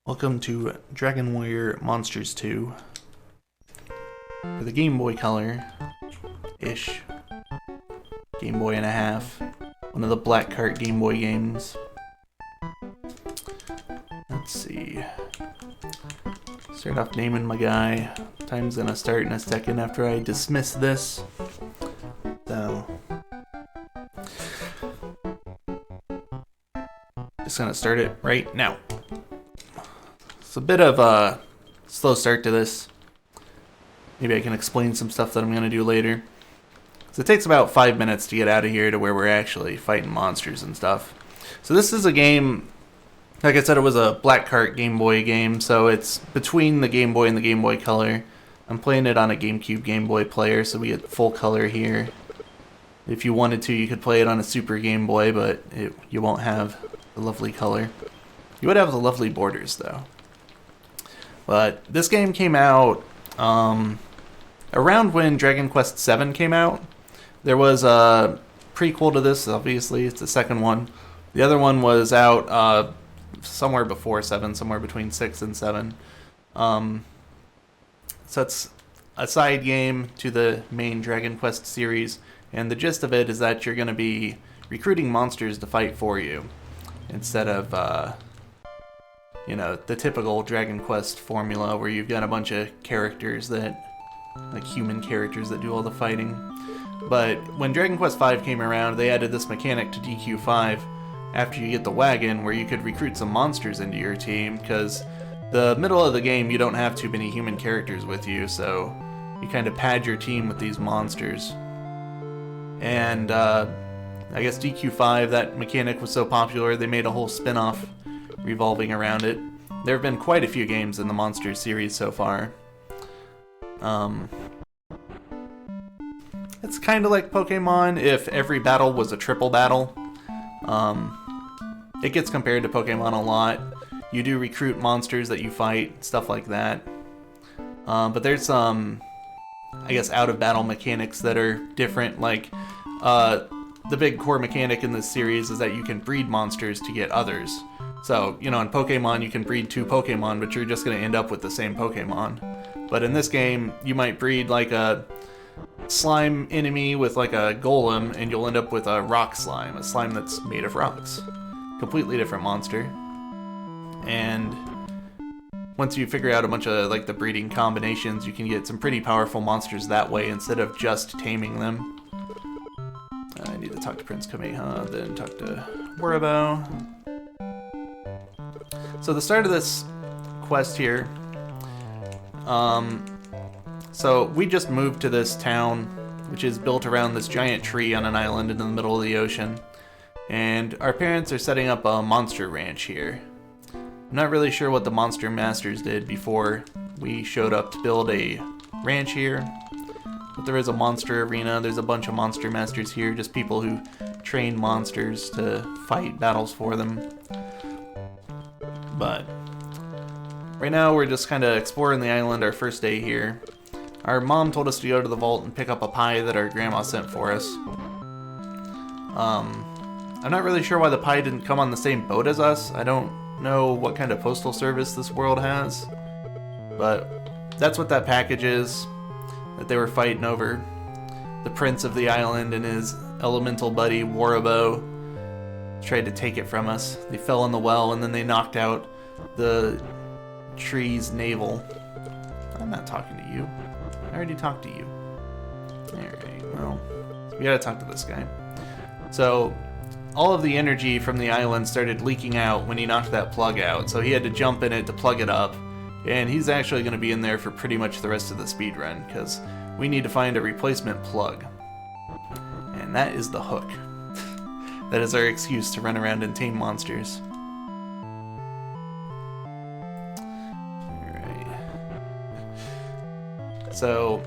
Welcome to Dragon Warrior Monsters 2 for the Game Boy Color-ish, Game Boy and a half, one of the Black Cart Game Boy games. Let's see, start off naming my guy. Time's gonna start in a second after I dismiss this, so just gonna start it right now. It's a bit of a slow start to this. Maybe I can explain some stuff that I'm going to do later. So it takes about 5 minutes to get out of here to where we're actually fighting monsters and stuff. So this is a game, like I said, it was a Black Cart Game Boy game, so it's between the Game Boy and the Game Boy Color. I'm playing it on a GameCube Game Boy player, so we get full color here. If you wanted to, you could play it on a Super Game Boy, but you won't have the lovely color. You would have the lovely borders, though. But this game came out around when Dragon Quest VII came out. There was a prequel to this, obviously, it's the second one. The other one was out somewhere before 7, somewhere between 6 and 7. So it's a side game to the main Dragon Quest series, and the gist of it is that you're going to be recruiting monsters to fight for you, instead of you know, the typical Dragon Quest formula where you've got a bunch of characters that, like human characters that do all the fighting. But when Dragon Quest V came around, they added this mechanic to DQ5 after you get the wagon where you could recruit some monsters into your team, because the middle of the game you don't have too many human characters with you, so you kind of pad your team with these monsters. And I guess DQ5, that mechanic was so popular, they made a whole spin-off revolving around it. There have been quite a few games in the Monsters series so far. It's kind of like Pokemon if every battle was a triple battle. It gets compared to Pokemon a lot. You do recruit monsters that you fight, stuff like that. But there's some, I guess, out-of-battle mechanics that are different. Like, the big core mechanic in this series is that you can breed monsters to get others. So, you know, in Pokemon you can breed 2 Pokemon, but you're just going to end up with the same Pokemon. But in this game, you might breed like a slime enemy with like a golem, and you'll end up with a rock slime, a slime that's made of rocks. Completely different monster. And once you figure out a bunch of like the breeding combinations, you can get some pretty powerful monsters that way instead of just taming them. I need to talk to Prince Camejo, then talk to Wurabo. So the start of this quest here, so we just moved to this town, which is built around this giant tree on an island in the middle of the ocean, and our parents are setting up a monster ranch here. I'm not really sure what the monster masters did before we showed up to build a ranch here, but there is a monster arena. There's a bunch of monster masters here, just people who train monsters to fight battles for them. But right now we're just kind of exploring the island our first day here. Our mom told us to go to the vault and pick up a pie that our grandma sent for us. I'm not really sure why the pie didn't come on the same boat as us. I don't know what kind of postal service this world has, but that's what that package is that they were fighting over. The prince of the island and his elemental buddy Wurabo tried to take it from us. They fell in the well and then they knocked out the tree's navel. I'm not talking to you. I already talked to you. Alright, well, we gotta talk to this guy. So, all of the energy from the island started leaking out when he knocked that plug out, so he had to jump in it to plug it up, and he's actually going to be in there for pretty much the rest of the speedrun, because we need to find a replacement plug. And that is the hook. That is our excuse to run around and tame monsters. Alright. So,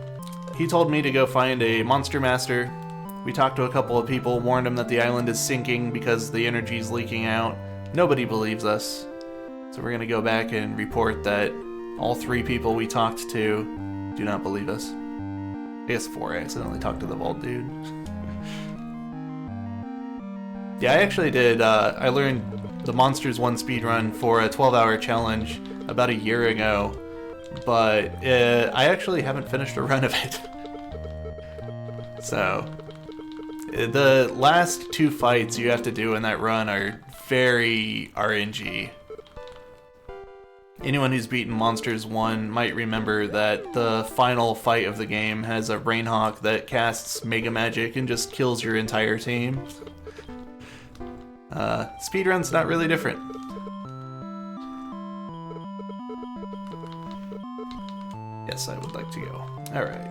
he told me to go find a monster master. We talked to a couple of people, warned them that the island is sinking because the energy is leaking out. Nobody believes us. So we're going to go back and report that all 3 people we talked to do not believe us. I guess 4, I accidentally talked to the vault dude. Yeah, I actually did. I learned the Monsters 1 speedrun for a 12-hour challenge about a year ago, but I actually haven't finished a run of it. So, the last 2 fights you have to do in that run are very RNG. Anyone who's beaten Monsters 1 might remember that the final fight of the game has a Rainhawk that casts Mega Magic and just kills your entire team. Speedrun's not really different. Yes, I would like to go. Alright.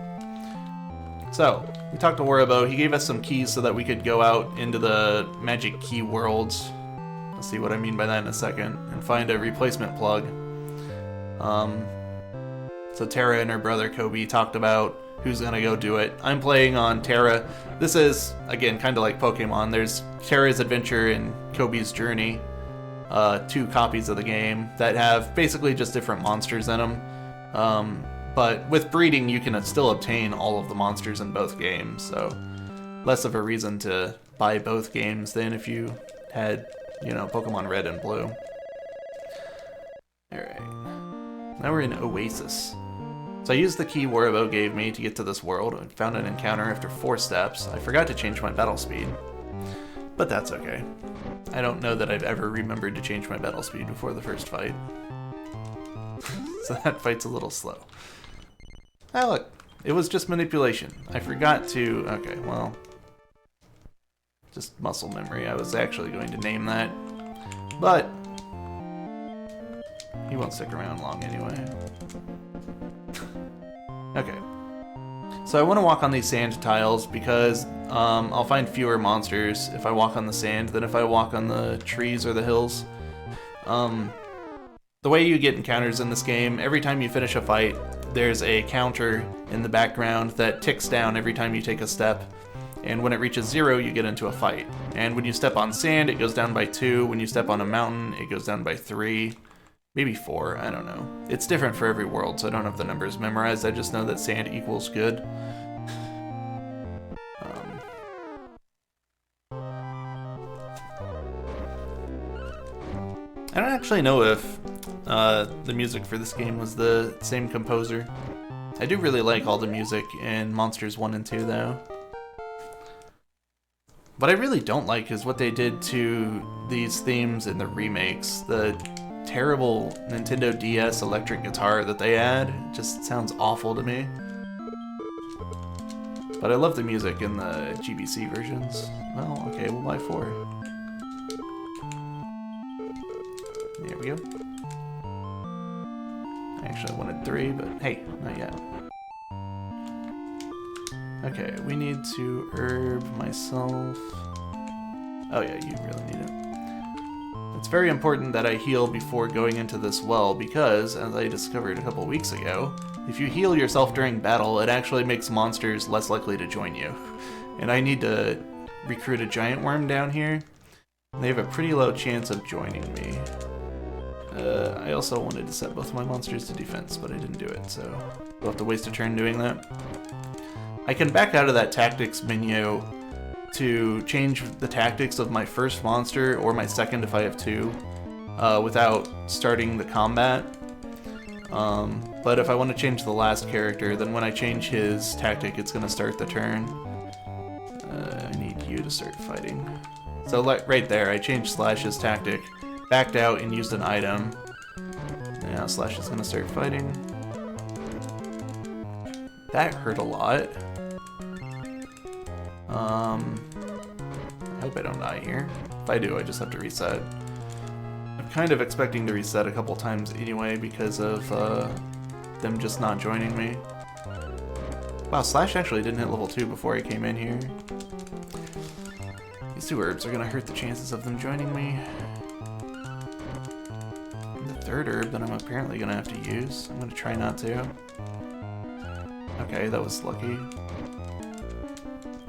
So, we talked to Waribo. He gave us some keys so that we could go out into the magic key worlds. I'll see what I mean by that in a second. And find a replacement plug. So Tara and her brother Kobe talked about who's gonna go do it. I'm playing on Tara. This is, again, kind of like Pokemon. There's Tara's Adventure and Kobe's Journey. 2 copies of the game that have basically just different monsters in them. But with breeding, you can still obtain all of the monsters in both games, so less of a reason to buy both games than if you had, you know, Pokemon Red and Blue. Alright. Now we're in Oasis. So I used the key Waribo gave me to get to this world. I found an encounter after 4 steps. I forgot to change my battle speed, but that's okay. I don't know that I've ever remembered to change my battle speed before the first fight. So that fight's a little slow. Ah, look, it was just manipulation. I forgot to... Okay, well... Just muscle memory. I was actually going to name that. But... he won't stick around long anyway. Okay. So I want to walk on these sand tiles because I'll find fewer monsters if I walk on the sand than if I walk on the trees or the hills. The way you get encounters in this game, every time you finish a fight, there's a counter in the background that ticks down every time you take a step. And when it reaches 0, you get into a fight. And when you step on sand, it goes down by 2. When you step on a mountain, it goes down by 3. Maybe 4, I don't know. It's different for every world, so I don't have the numbers memorized. I just know that sand equals good. I don't actually know if the music for this game was the same composer. I do really like all the music in Monsters 1 and 2, though. What I really don't like is what they did to these themes in the remakes. The terrible Nintendo DS electric guitar that they add just sounds awful to me. But I love the music in the GBC versions. Well, okay, we'll buy 4. There we go. Actually, I wanted 3, but hey, not yet. Okay, we need to herb myself. Oh yeah, you really need it. It's very important that I heal before going into this well because, as I discovered a couple weeks ago, if you heal yourself during battle, it actually makes monsters less likely to join you. And I need to recruit a giant worm down here. They have a pretty low chance of joining me. I also wanted to set both my monsters to defense, but I didn't do it, so we'll have to waste a turn doing that. I can back out of that tactics menu to change the tactics of my first monster or my second if I have 2 without starting the combat. But if I want to change the last character, then when I change his tactic, it's going to start the turn. I need you to start fighting. So right there, I changed Slash's tactic, backed out and used an item. Now Slash is going to start fighting. That hurt a lot. I hope I don't die here. If I do, I just have to reset. I'm kind of expecting to reset a couple times anyway because of them just not joining me. Wow, Slash actually didn't hit level 2 before he came in here. These 2 herbs are going to hurt the chances of them joining me. And the 3rd herb that I'm apparently going to have to use. I'm going to try not to. Okay, that was lucky.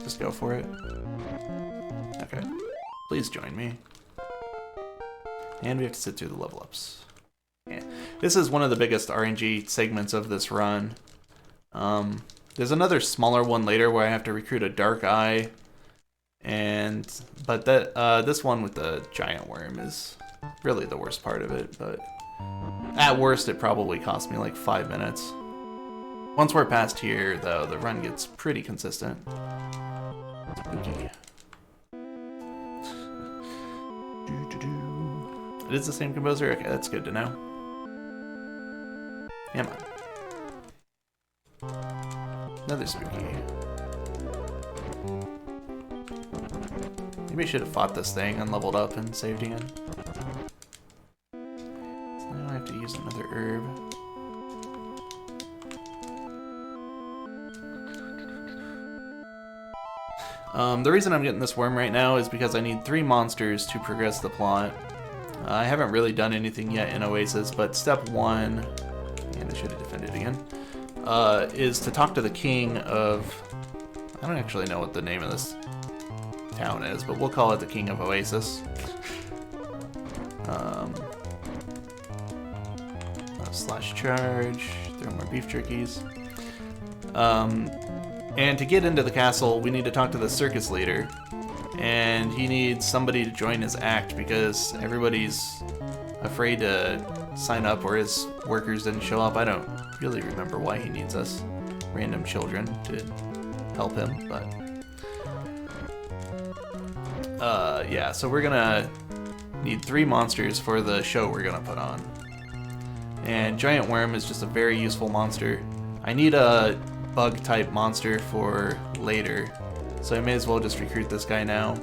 Just go for it. Okay. Please join me. And we have to sit through the level ups. Yeah. This is one of the biggest RNG segments of this run. There's another smaller one later where I have to recruit a Dark Eye. But this one with the giant worm is really the worst part of it, but At worst, it probably cost me like 5 minutes. Once we're past here, though, the run gets pretty consistent. Spooky. It is the same composer? Okay, that's good to know. Come on. Another spooky. Maybe I should have fought this thing and leveled up and saved again. So now I have to use another herb. The reason I'm getting this worm right now is because I need 3 monsters to progress the plot. I haven't really done anything yet in Oasis, but step 1, and I should have defended again, is to talk to the king of... I don't actually know what the name of this town is, but we'll call it the king of Oasis. Slash charge, throw more beef jerkies. And to get into the castle, we need to talk to the circus leader. And he needs somebody to join his act because everybody's afraid to sign up or his workers didn't show up. I don't really remember why he needs us random children to help him, but... yeah, so we're gonna need 3 monsters for the show we're gonna put on. And Giant Worm is just a very useful monster. I need a bug-type monster for later, so I may as well just recruit this guy now.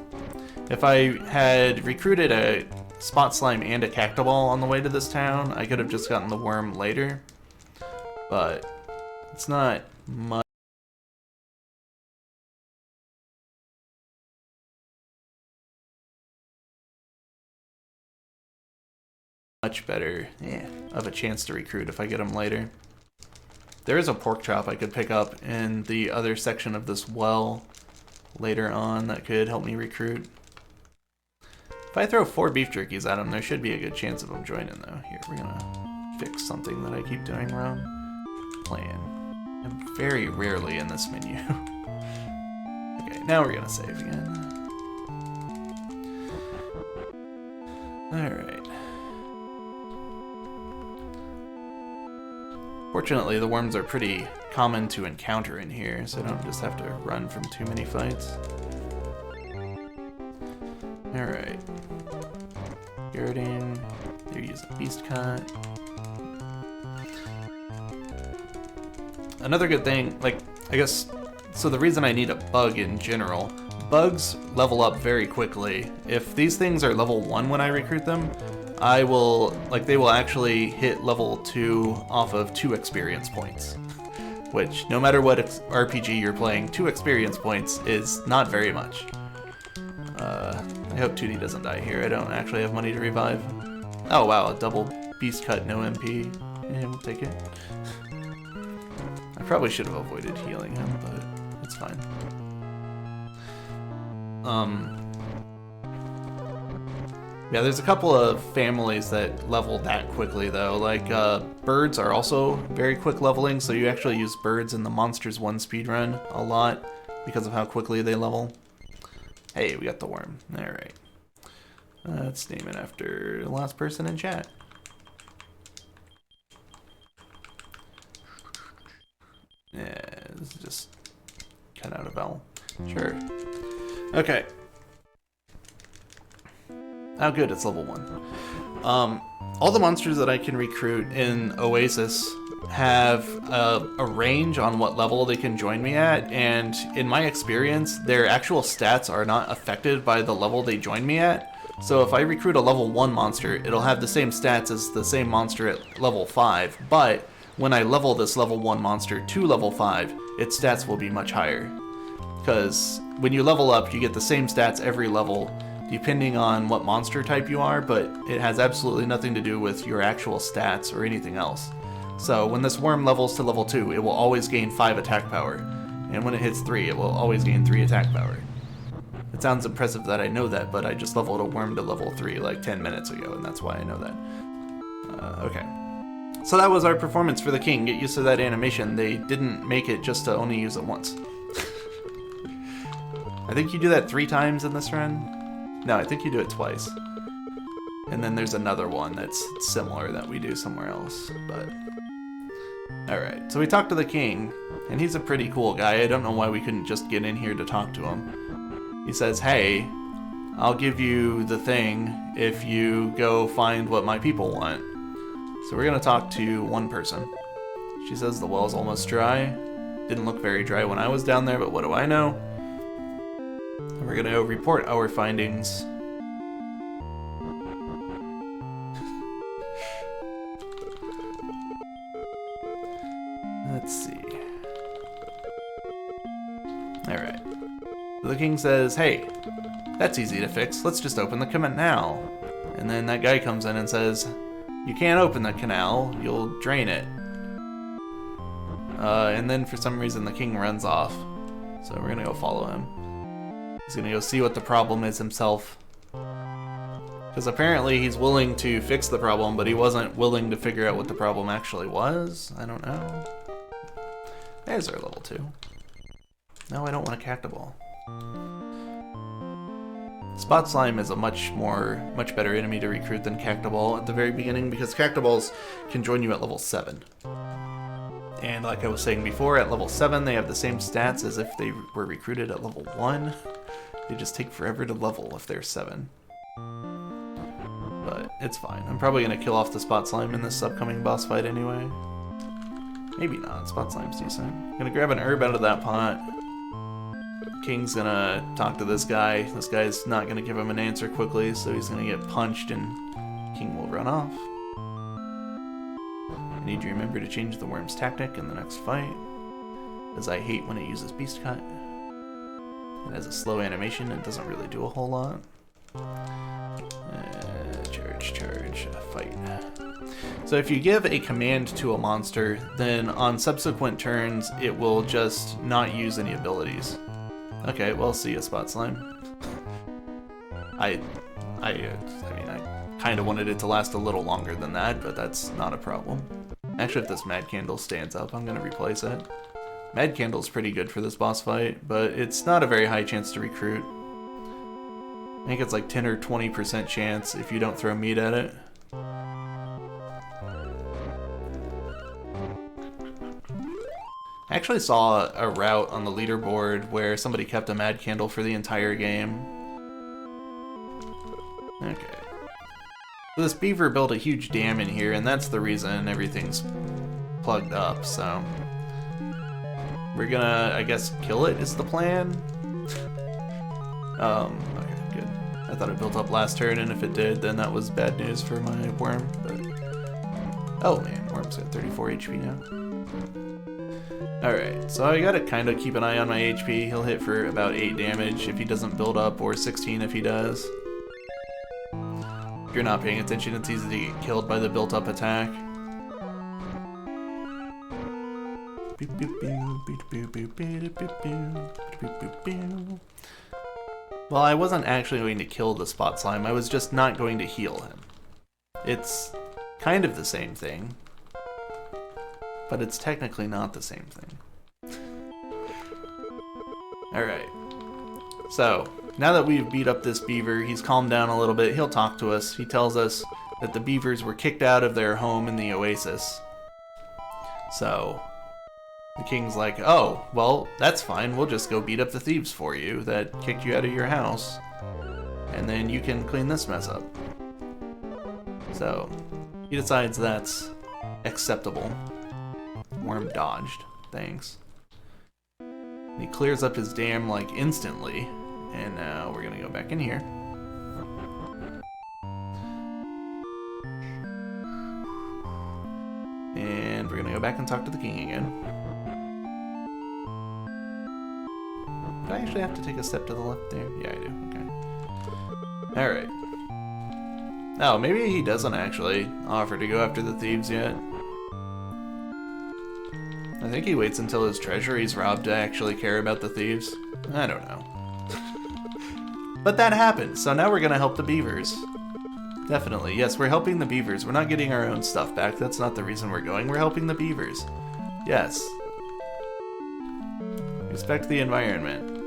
If I had recruited a Spot Slime and a Cactoball on the way to this town, I could have just gotten the worm later, but it's not much better of a chance to recruit if I get him later. There is a pork chop I could pick up in the other section of this well later on that could help me recruit. If I throw 4 beef jerkies at him, there should be a good chance of him joining though. Here, we're gonna fix something that I keep doing wrong. Plan. I'm very rarely in this menu. Okay, now we're gonna save again. Alright. Fortunately, the worms are pretty common to encounter in here, so I don't just have to run from too many fights. Alright. Girding. They're using Beast Cut. Another good thing, like, I guess, so the reason I need a bug in general, bugs level up very quickly. If these things are level 1 when I recruit them, I will, like, they will actually hit level 2 off of 2 experience points. Which, no matter what RPG you're playing, 2 experience points is not very much. I hope 2D doesn't die here. I don't actually have money to revive. Oh wow, a double Beast Cut, no MP. Yeah, we'll take it. I probably should have avoided healing him, but it's fine. Yeah, there's a couple of families that level that quickly though. Like, birds are also very quick leveling, so you actually use birds in the Monsters 1 speedrun a lot because of how quickly they level. Hey, we got the worm. Alright. Let's name it after the last person in chat. Yeah, this is just cut out a vowel. Sure. Okay. Oh good, it's level 1. All the monsters that I can recruit in Oasis have a range on what level they can join me at, and in my experience, their actual stats are not affected by the level they join me at. So if I recruit a level 1 monster, it'll have the same stats as the same monster at level 5, but when I level this level 1 monster to level 5, its stats will be much higher. Because when you level up, you get the same stats every level, depending on what monster type you are, but it has absolutely nothing to do with your actual stats or anything else. So when this worm levels to level 2, it will always gain 5 attack power, and when it hits 3, it will always gain 3 attack power. It sounds impressive that I know that, but I just leveled a worm to level 3 like 10 minutes ago, and that's why I know that. Okay. So that was our performance for the king. Get used to that animation. They didn't make it just to only use it once. I think you do that 3 times in this run. No, I think you do it twice. And then there's another one that's similar that we do somewhere else, but... Alright, so we talked to the king, and he's a pretty cool guy. I don't know why we couldn't just get in here to talk to him. He says, hey, I'll give you the thing if you go find what my people want. So we're gonna talk to one person. She says the well's almost dry. Didn't look very dry when I was down there, but what do I know? And we're gonna go report our findings. Let's see. Alright. The king says, hey, that's easy to fix. Let's just open the canal. And then that guy comes in and says, you can't open the canal. You'll drain it. And then for some reason the king runs off. So we're gonna go follow him. He's gonna go see what the problem is himself. Because apparently he's willing to fix the problem, but he wasn't willing to figure out what the problem actually was. I don't know. There's our level 2. No, I don't want a cactoball. Spot Slime is a much better enemy to recruit than Cactoball at the very beginning, because Cactoballs can join you at level 7. And like I was saying before, at level 7 they have the same stats as if they were recruited at level 1. They just take forever to level if they're 7. But it's fine. I'm probably going to kill off the Spot Slime in this upcoming boss fight anyway. Maybe not. Spot Slime's decent. I'm going to grab an herb out of that pot. King's gonna talk to this guy. This guy's not gonna give him an answer quickly, so he's gonna get punched and King will run off. I need to remember to change the worm's tactic in the next fight, as I hate when it uses Beast Cut. It has a slow animation and doesn't really do a whole lot. Charge, fight. So if you give a command to a monster, then on subsequent turns it will just not use any abilities. Okay, well, see ya, Spot Slime. I mean, I kind of wanted it to last a little longer than that, but that's not a problem. Actually, if this Mad Candle stands up, I'm gonna replace it. Mad Candle's pretty good for this boss fight, but it's not a very high chance to recruit. I think it's like 10 or 20% chance if you don't throw meat at it. I actually saw a route on the leaderboard where somebody kept a Mad Candle for the entire game. Okay. So this beaver built a huge dam in here, and that's the reason everything's plugged up, so... We're gonna, I guess, kill it is the plan? Okay, good. I thought it built up last turn, and if it did, then that was bad news for my worm, but... Oh man, worm's at 34 HP now. Alright, so I gotta kinda keep an eye on my HP. He'll hit for about 8 damage if he doesn't build up, or 16 if he does. If you're not paying attention, it's easy to get killed by the built-up attack. Well, I wasn't actually going to kill the Spot Slime, I was just not going to heal him. It's kind of the same thing, but it's technically not the same thing. Alright, so now that we've beat up this beaver, he's calmed down a little bit, he'll talk to us. He tells us that the beavers were kicked out of their home in the oasis. So the king's like, oh, well, that's fine, we'll just go beat up the thieves for you that kicked you out of your house, and then you can clean this mess up. So he decides that's acceptable. Worm dodged. Thanks. And he clears up his dam like instantly, and now we're gonna go back in here. And we're gonna go back and talk to the king again. Do I actually have to take a step to the left there? Yeah, I do. Okay. Alright. Oh, maybe he doesn't actually offer to go after the thieves yet. I think he waits until his treasury's robbed to actually care about the thieves. I don't know. But that happened, so now we're gonna help the beavers. Definitely, yes, we're helping the beavers. We're not getting our own stuff back. That's not the reason we're going. We're helping the beavers. Yes. Respect the environment.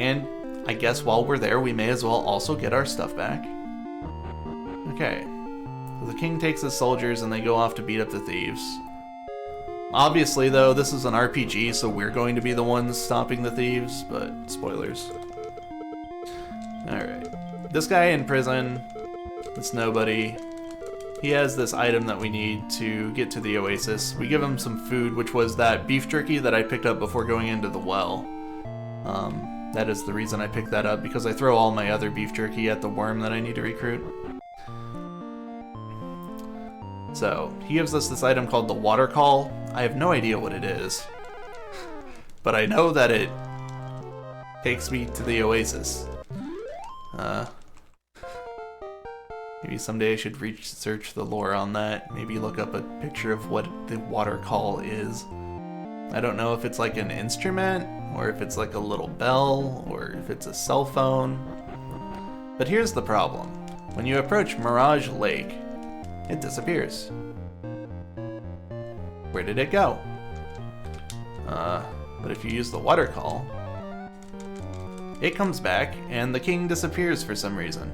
And I guess while we're there, we may as well also get our stuff back. Okay. So the king takes his soldiers and they go off to beat up the thieves. Obviously, though, this is an RPG, so we're going to be the ones stopping the thieves, but spoilers. Alright. This guy in prison, this nobody, he has this item that we need to get to the oasis. We give him some food, which was that beef jerky that I picked up before going into the well. That is the reason I picked that up, because I throw all my other beef jerky at the worm that I need to recruit. So, he gives us this item called the water call. I have no idea what it is, but I know that it takes me to the oasis. Maybe someday I should research the lore on that. Maybe look up a picture of what the water call is. I don't know if it's like an instrument, or if it's like a little bell, or if it's a cell phone. But here's the problem. When you approach Mirage Lake, it disappears. Where did it go? But if you use the water call, it comes back and the king disappears for some reason.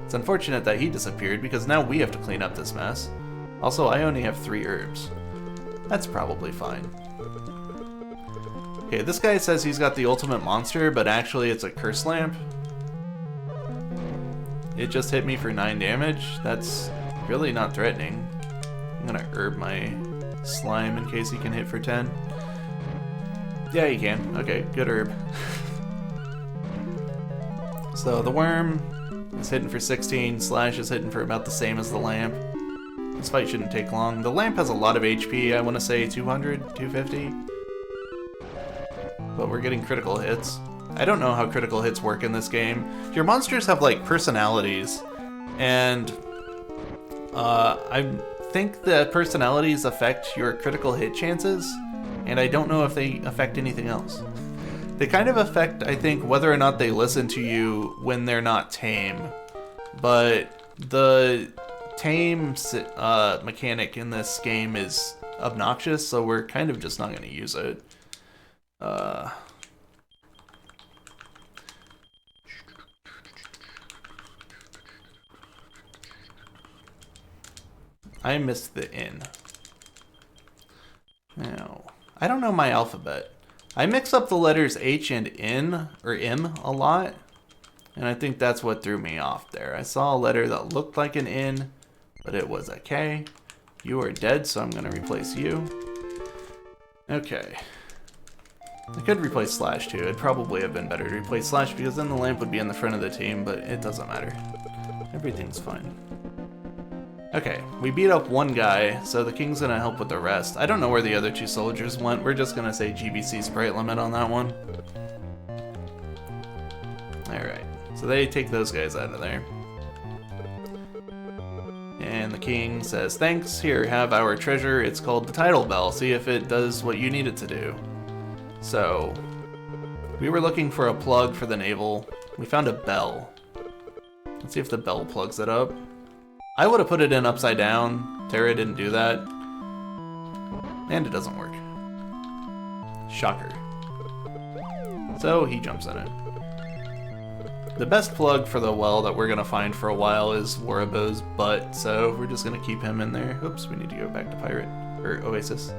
It's unfortunate that he disappeared because now we have to clean up this mess. Also, I only have 3 herbs. That's probably fine. Okay, this guy says he's got the ultimate monster, but actually it's a curse lamp. It just hit me for 9 damage. That's really not threatening. I'm gonna herb my slime in case he can hit for 10. Yeah, he can. Okay, good herb. So the worm is hitting for 16, Slash is hitting for about the same as the lamp. This fight shouldn't take long. The lamp has a lot of HP, I want to say 200, 250. But we're getting critical hits. I don't know how critical hits work in this game. Your monsters have like personalities, and I think the personalities affect your critical hit chances, and I don't know if they affect anything else. They kind of affect, I think, whether or not they listen to you when they're not tame. But the tame mechanic in this game is obnoxious, so we're kind of just not going to use it. I missed the N. Now, I don't know my alphabet. I mix up the letters H and N, or M, a lot, and I think that's what threw me off there. I saw a letter that looked like an N, but it was a K. You are dead, so I'm going to replace you. Okay. I could replace Slash too. It'd probably have been better to replace Slash because then the lamp would be in the front of the team, but it doesn't matter. Everything's fine. Okay, we beat up one guy, so the king's gonna help with the rest. I don't know where the other 2 soldiers went. We're just gonna say GBC sprite limit on that one. Alright, so they take those guys out of there. And the king says, thanks, here, have our treasure. It's called the title bell. See if it does what you need it to do. So, we were looking for a plug for the navel. We found a bell. Let's see if the bell plugs it up. I would have put it in upside down. Terra didn't do that. And it doesn't work. Shocker. So he jumps in it. The best plug for the well that we're going to find for a while is Warabo's butt, so we're just going to keep him in there. Oops, we need to go back to Pirate, or Oasis.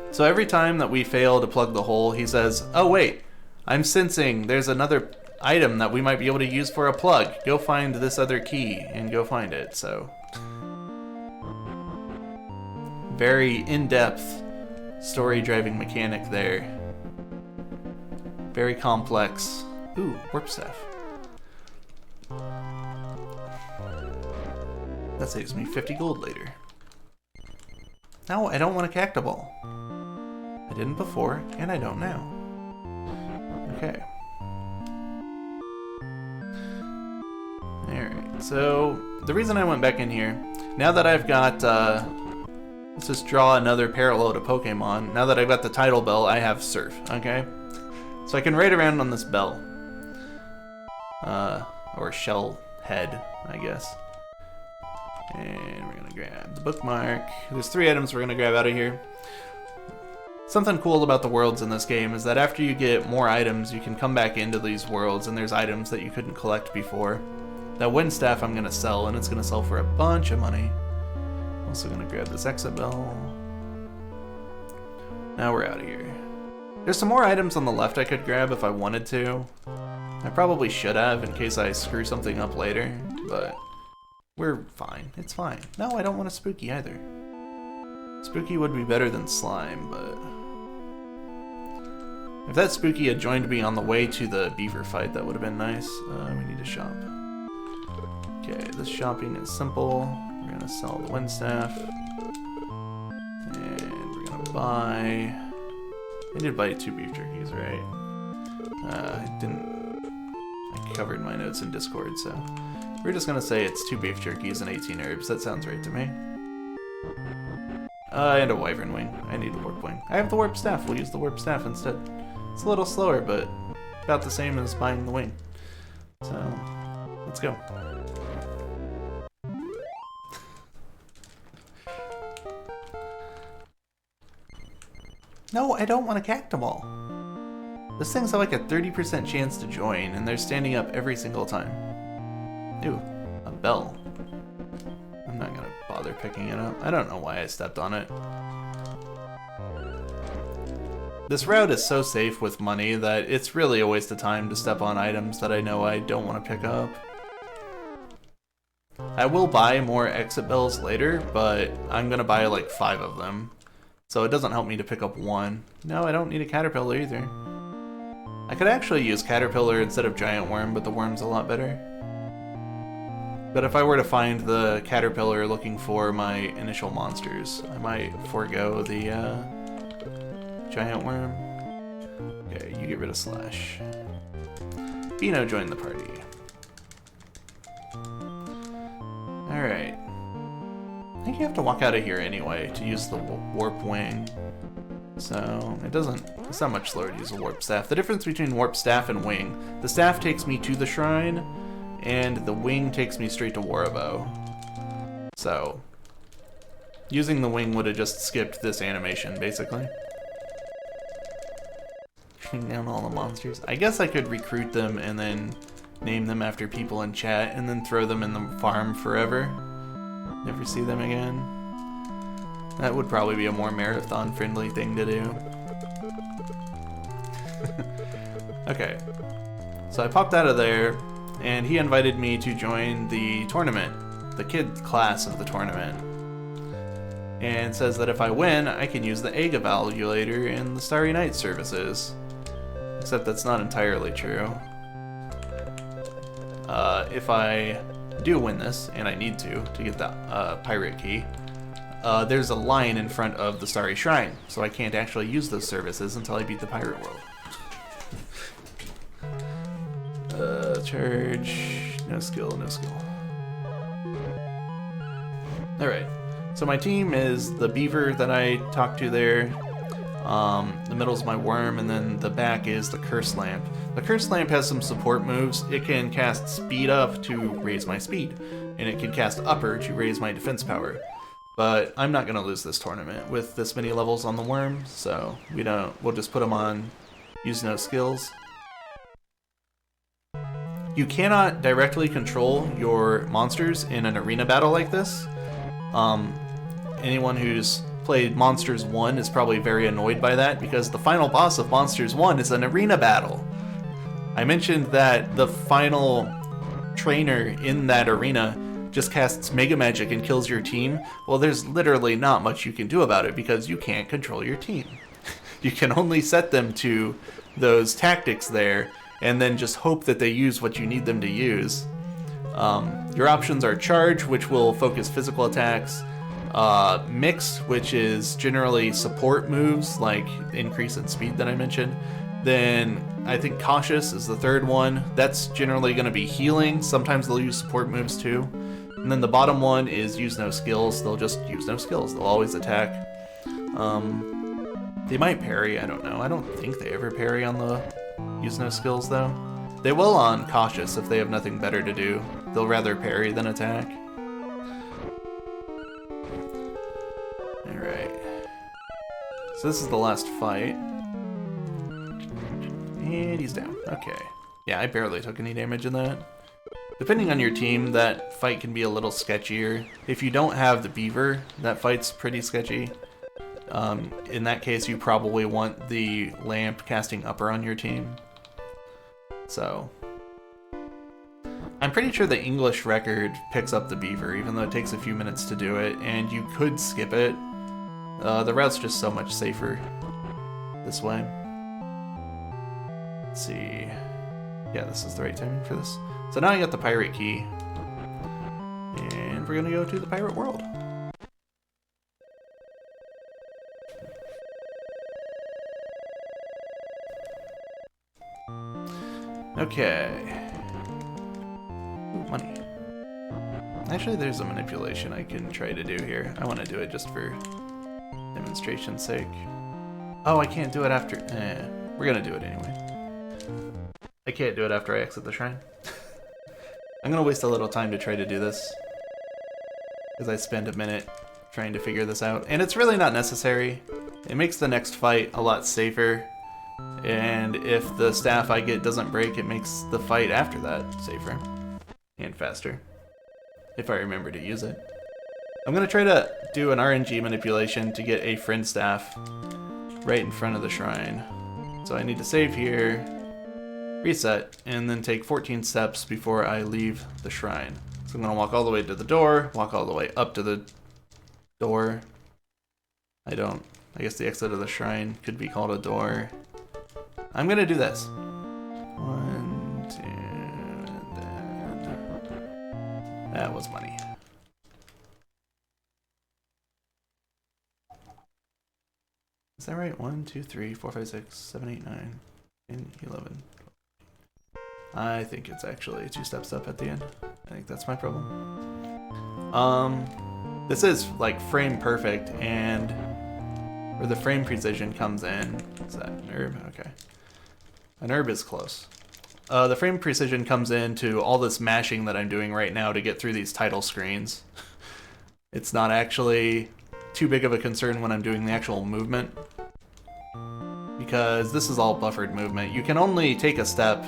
So every time that we fail to plug the hole, he says, oh wait, I'm sensing there's another item that we might be able to use for a plug. Go find this other key and go find it. So very in-depth story driving mechanic there. Very complex. Ooh, warp staff. That saves me 50 gold later. No, I don't want a cacti ball. I didn't before, and I don't now. Okay. Alright, so the reason I went back in here, now that I've got, let's just draw another parallel to Pokemon. Now that I've got the title bell, I have Surf, okay? So I can ride around on this bell. Or shell head, I guess. And we're gonna grab the bookmark. There's 3 items we're gonna grab out of here. Something cool about the worlds in this game is that after you get more items, you can come back into these worlds and there's items that you couldn't collect before. That wind staff I'm going to sell, and it's going to sell for a bunch of money. Also going to grab this exit bell. Now we're out of here. There's some more items on the left I could grab if I wanted to. I probably should have in case I screw something up later, but we're fine. It's fine. No, I don't want a spooky either. Spooky would be better than slime, but if that spooky had joined me on the way to the beaver fight, that would have been nice. We need to shop. Okay, this shopping is simple. We're gonna sell the wind staff, and we're gonna buy. I did buy 2 beef jerkies, right? I didn't. I covered my notes in Discord, so we're just gonna say it's 2 beef jerkies and 18 herbs. That sounds right to me. And a wyvern wing. I need a warp wing. I have the warp staff. We'll use the warp staff instead. It's a little slower, but about the same as buying the wing. So, let's go. No, I don't want a cactaball. Those things have like a 30% chance to join, and they're standing up every single time. Ew, a bell. I'm not gonna bother picking it up. I don't know why I stepped on it. This route is so safe with money that it's really a waste of time to step on items that I know I don't want to pick up. I will buy more exit bells later, but I'm gonna buy like 5 of them. So it doesn't help me to pick up 1. No, I don't need a caterpillar either. I could actually use caterpillar instead of giant worm, but the worm's a lot better. But if I were to find the caterpillar looking for my initial monsters, I might forego the giant worm. Okay, you get rid of Slash. Bino joined the party. Alright. I think you have to walk out of here anyway to use the warp wing. So, it's not much slower to use a warp staff. The difference between warp staff and wing, the staff takes me to the shrine, and the wing takes me straight to Warabo. So, using the wing would have just skipped this animation, basically. Bring down all the monsters. I guess I could recruit them and then name them after people in chat, and then throw them in the farm forever. Never see them again. That would probably be a more marathon-friendly thing to do. Okay, so I popped out of there, and he invited me to join the tournament, the kid class of the tournament, and says that if I win, I can use the egg evaluator in the Starry Night services. Except that's not entirely true. If I do win this, and I need to get the pirate key, there's a line in front of the Starry Shrine, so I can't actually use those services until I beat the pirate world. Charge, no skill, no skill. Alright, so my team is the beaver that I talked to there, the middle's my worm, and then the back is the curse lamp. The curse lamp has some support moves. It can cast speed up to raise my speed, and it can cast upper to raise my defense power. But I'm not gonna lose this tournament with this many levels on the worm, so we'll just put them on use no skills. You cannot directly control your monsters in an arena battle like this. Anyone who's played Monsters 1 is probably very annoyed by that, because the final boss of Monsters 1 is an arena battle. I mentioned that the final trainer in that arena just casts Mega Magic and kills your team. Well, there's literally not much you can do about it because you can't control your team. You can only set them to those tactics there and then just hope that they use what you need them to use. Your options are Charge, which will focus physical attacks, Mix, which is generally support moves like increase in speed that I mentioned. Then I think Cautious is the third one. That's generally going to be healing. Sometimes they'll use support moves too. And then the bottom one is use no skills. They'll just use no skills. They'll always attack. They might parry, I don't know. I don't think they ever parry on the use no skills though. They will on Cautious if they have nothing better to do. They'll rather parry than attack. Alright. So this is the last fight. And he's down. Okay. Yeah, I barely took any damage in that. Depending on your team, that fight can be a little sketchier. If you don't have the beaver, that fight's pretty sketchy. In that case, you probably want the lamp casting upper on your team. So, I'm pretty sure the English record picks up the beaver, even though it takes a few minutes to do it, and you could skip it. The route's just so much safer this way. Let's see. Yeah, this is the right timing for this. So now I got the pirate key, and we're gonna go to the pirate world. Okay. Ooh, money. Actually, there's a manipulation I can try to do here. I want to do it just for demonstration's sake. Oh, I can't do it after... we're gonna do it anyway. I can't do it after I exit the shrine. I'm gonna waste a little time to try to do this, because I spent a minute trying to figure this out. And it's really not necessary. It makes the next fight a lot safer. And if the staff I get doesn't break, it makes the fight after that safer and faster, if I remember to use it. I'm going to try to do an RNG manipulation to get a friend staff right in front of the shrine. So I need to save here, reset, and then take 14 steps before I leave the shrine. So I'm going to walk all the way to the door, walk all the way up to the door. I guess the exit of the shrine could be called a door. I'm gonna do this. 1, 2, and then... That was money. Is that right? 1, 2, 3, 4, 5, 6, 7, 8, 9, 10, 11. I think it's actually 2 steps up at the end. I think that's my problem. This is like frame perfect, and where the frame precision comes in. Is that an herb? Okay. An herb is close. The frame precision comes into all this mashing that I'm doing right now to get through these title screens. It's not actually too big of a concern when I'm doing the actual movement, because this is all buffered movement. You can only take a step.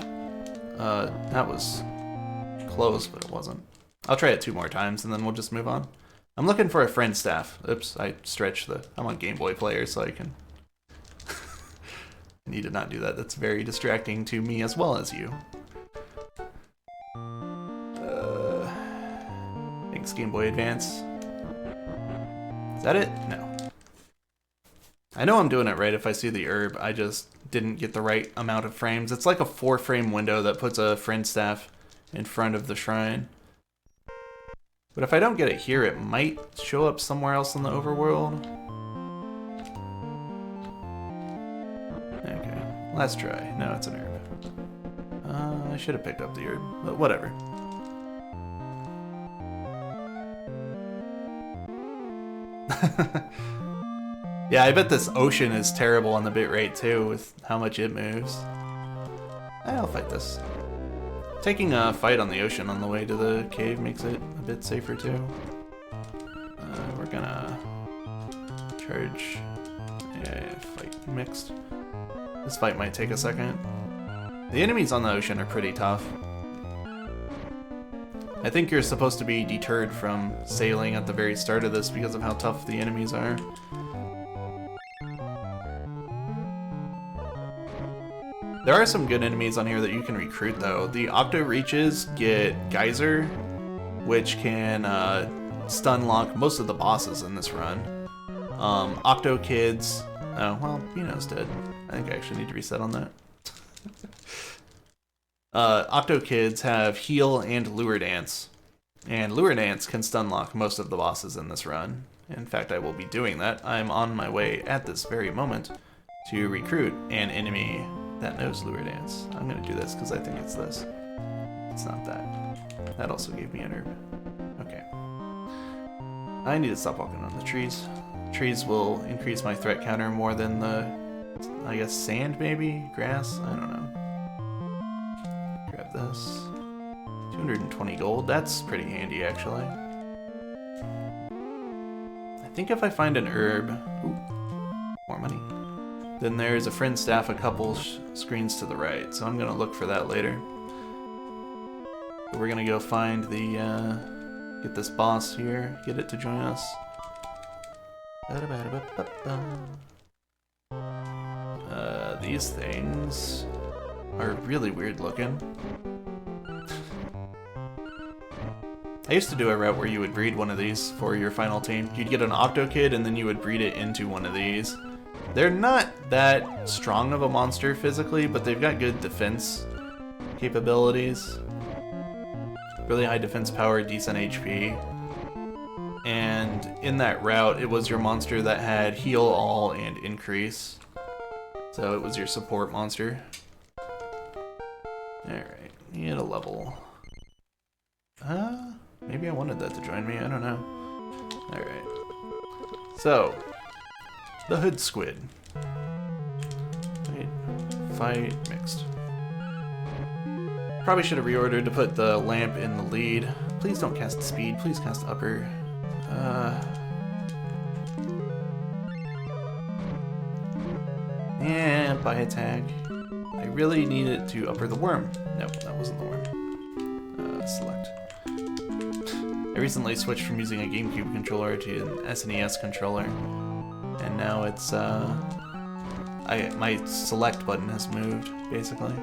That was close, but it wasn't. I'll try it 2 more times and then we'll just move on. I'm looking for a friend staff. Oops, I stretched I'm on Game Boy Player, so I can... I need to not do that. That's very distracting to me as well as you. Thanks, Game Boy Advance. Is that it? No. I know I'm doing it right if I see the herb. I just didn't get the right amount of frames. It's like a 4-frame window that puts a friend staff in front of the shrine. But if I don't get it here, it might show up somewhere else in the overworld. Okay, last try. No, it's an herb. I should have picked up the herb, but whatever. Yeah, I bet this ocean is terrible on the bitrate too, with how much it moves. I'll fight this. Taking a fight on the ocean on the way to the cave makes it a bit safer too. We're gonna charge. Yeah, fight mixed. This fight might take a second. The enemies on the ocean are pretty tough. I think you're supposed to be deterred from sailing at the very start of this because of how tough the enemies are. There are some good enemies on here that you can recruit though. The Octo Reaches get Geyser, which can stun lock most of the bosses in this run. Octo Kids, oh well, Bino's dead. I think I actually need to reset on that. Octo Kids have Heal and Lure Dance, and Lure Dance can stun lock most of the bosses in this run. In fact, I will be doing that. I'm on my way at this very moment to recruit an enemy that knows Lure Dance. I'm gonna do this because I think it's this. It's not that. That also gave me an herb. Okay. I need to stop walking on the trees. Trees will increase my threat counter more than the, I guess, sand maybe? Grass? I don't know. Grab this. 220 gold. That's pretty handy, actually. I think if I find an herb... Ooh, more money. Then there's a friend staff a couple screens to the right, so I'm gonna look for that later. We're gonna go find the, get this boss here, get it to join us. These things are really weird looking. I used to do a route where you would breed one of these for your final team. You'd get an Octokid and then you would breed it into one of these. They're not that strong of a monster physically, but they've got good defense capabilities. Really high defense power, decent HP. And in that route, it was your monster that had heal all and increase. So it was your support monster. Alright, you get a level. Maybe I wanted that to join me, I don't know. Alright. So, the hood squid. Wait, fight, mixed. Probably should have reordered to put the lamp in the lead. Please don't cast speed, please cast upper. Yeah, by attack. I really needed to upper the worm. Nope, that wasn't the worm. Select. I recently switched from using a GameCube controller to an SNES controller, and now it's my select button has moved, basically.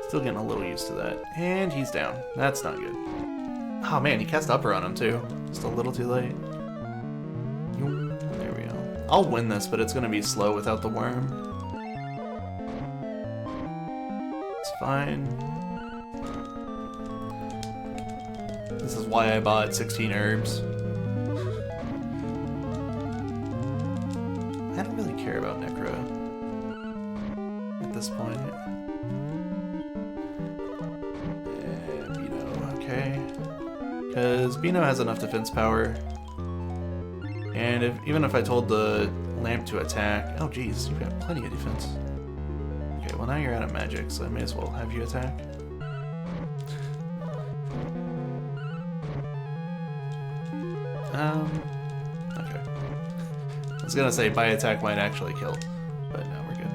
Still getting a little used to that. And he's down. That's not good. Oh man, he cast upper on him too. Just a little too late. There we go. I'll win this, but it's gonna be slow without the worm. It's fine. This is why I bought 16 herbs. I don't really care about Necro at this point. Beano, okay. Because Beano has enough defense power. And even if I told the lamp to attack... Oh geez, you've got plenty of defense. Okay, well now you're out of magic, so I may as well have you attack. Okay. I was gonna say by attack might actually kill, but no, we're good.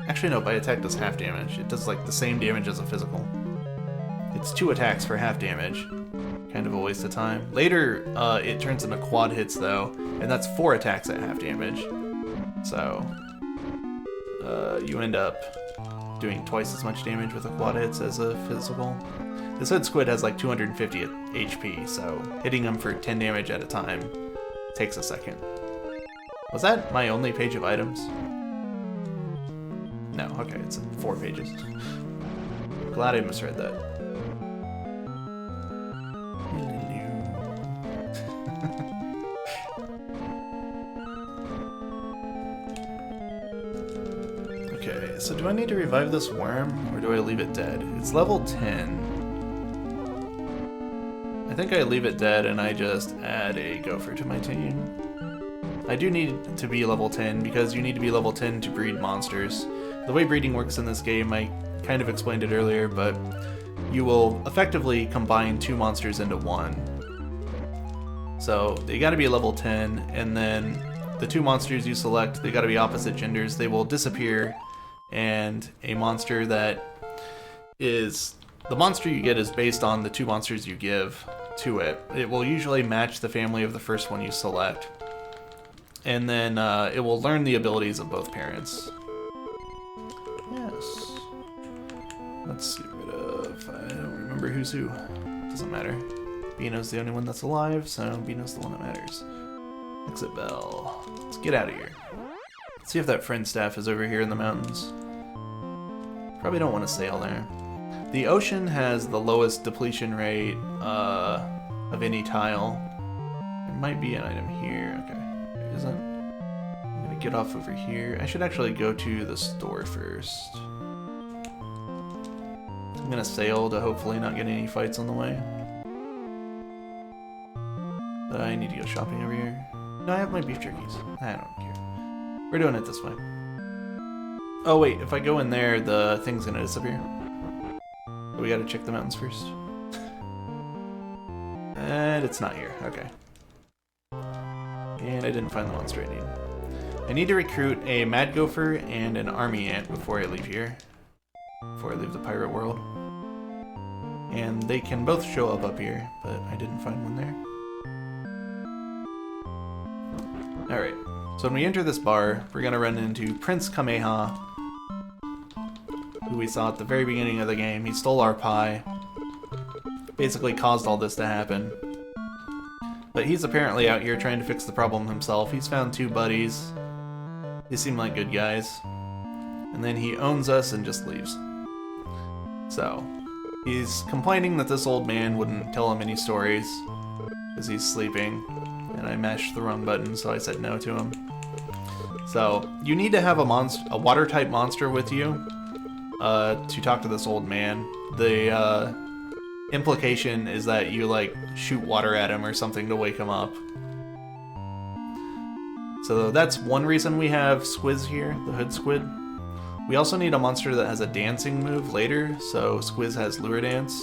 Actually no, by attack does half damage. It does like the same damage as a physical. It's 2 attacks for half damage. Kind of a waste of time. Later, it turns into quad hits though, and that's 4 attacks at half damage. So, you end up doing twice as much damage with a quad hits as a physical. This hood squid has like 250 HP, so hitting him for 10 damage at a time takes a second. Was that my only page of items? No, okay, it's 4 pages. Glad I misread that. Okay, so do I need to revive this worm, or do I leave it dead? It's level 10. I think I leave it dead and I just add a gopher to my team. I do need to be level 10 because you need to be level 10 to breed monsters. The way breeding works in this game, I kind of explained it earlier, but you will effectively combine 2 monsters into 1. So they gotta be level 10, and then the 2 monsters you select, they gotta be opposite genders. They will disappear, and a monster that is... The monster you get is based on the 2 monsters you give to it. It will usually match the family of the first one you select. And then it will learn the abilities of both parents. Yes. Let's get rid of... I don't remember who's who. Doesn't matter. Beano's the only one that's alive, so Beano's the one that matters. Exit bell. Let's get out of here. Let's see if that friend staff is over here in the mountains. Probably don't want to sail there. The ocean has the lowest depletion rate of any tile. There might be an item here. Okay, there isn't. I'm gonna get off over here. I should actually go to the store first. I'm gonna sail to hopefully not get any fights on the way. But I need to go shopping over here. No, I have my beef jerkies. I don't care. We're doing it this way. Oh wait, if I go in there, the thing's gonna disappear. We gotta check the mountains first. And it's not here, okay. And I didn't find the monster I need. I need to recruit a mad gopher and an army ant before I leave here. Before I leave the pirate world. And they can both show up here, but I didn't find one there. Alright, so when we enter this bar, we're gonna run into Prince Camejo, who we saw at the very beginning of the game. He stole our pie. Basically caused all this to happen. But he's apparently out here trying to fix the problem himself. He's found 2 buddies. They seem like good guys. And then he owns us and just leaves. So, he's complaining that this old man wouldn't tell him any stories because he's sleeping. And I mashed the wrong button, so I said no to him. So, you need to have a water-type monster with you to talk to this old man. The implication is that you like shoot water at him or something to wake him up. So that's one reason we have Squiz here, the hood squid. We also need a monster that has a dancing move later, so Squiz has lure dance.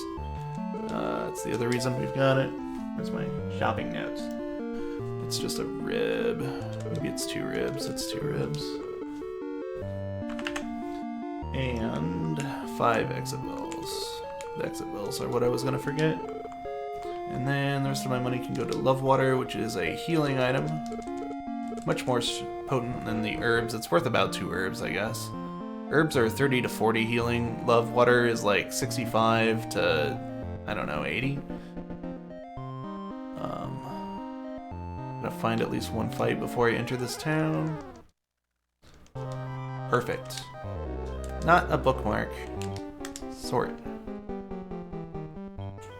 That's the other reason we've got it. Where's my shopping notes? It's just a rib. Maybe it's 2 ribs. It's 2 ribs. And 5 exit bells. The exit bells are what I was going to forget. And then the rest of my money can go to Love Water, which is a healing item. Much more potent than the herbs. It's worth about 2 herbs, I guess. Herbs are 30 to 40 healing. Love Water is like 65 to, I don't know, 80. I'm gonna find at least 1 fight before I enter this town. Perfect. Not a bookmark. Sort.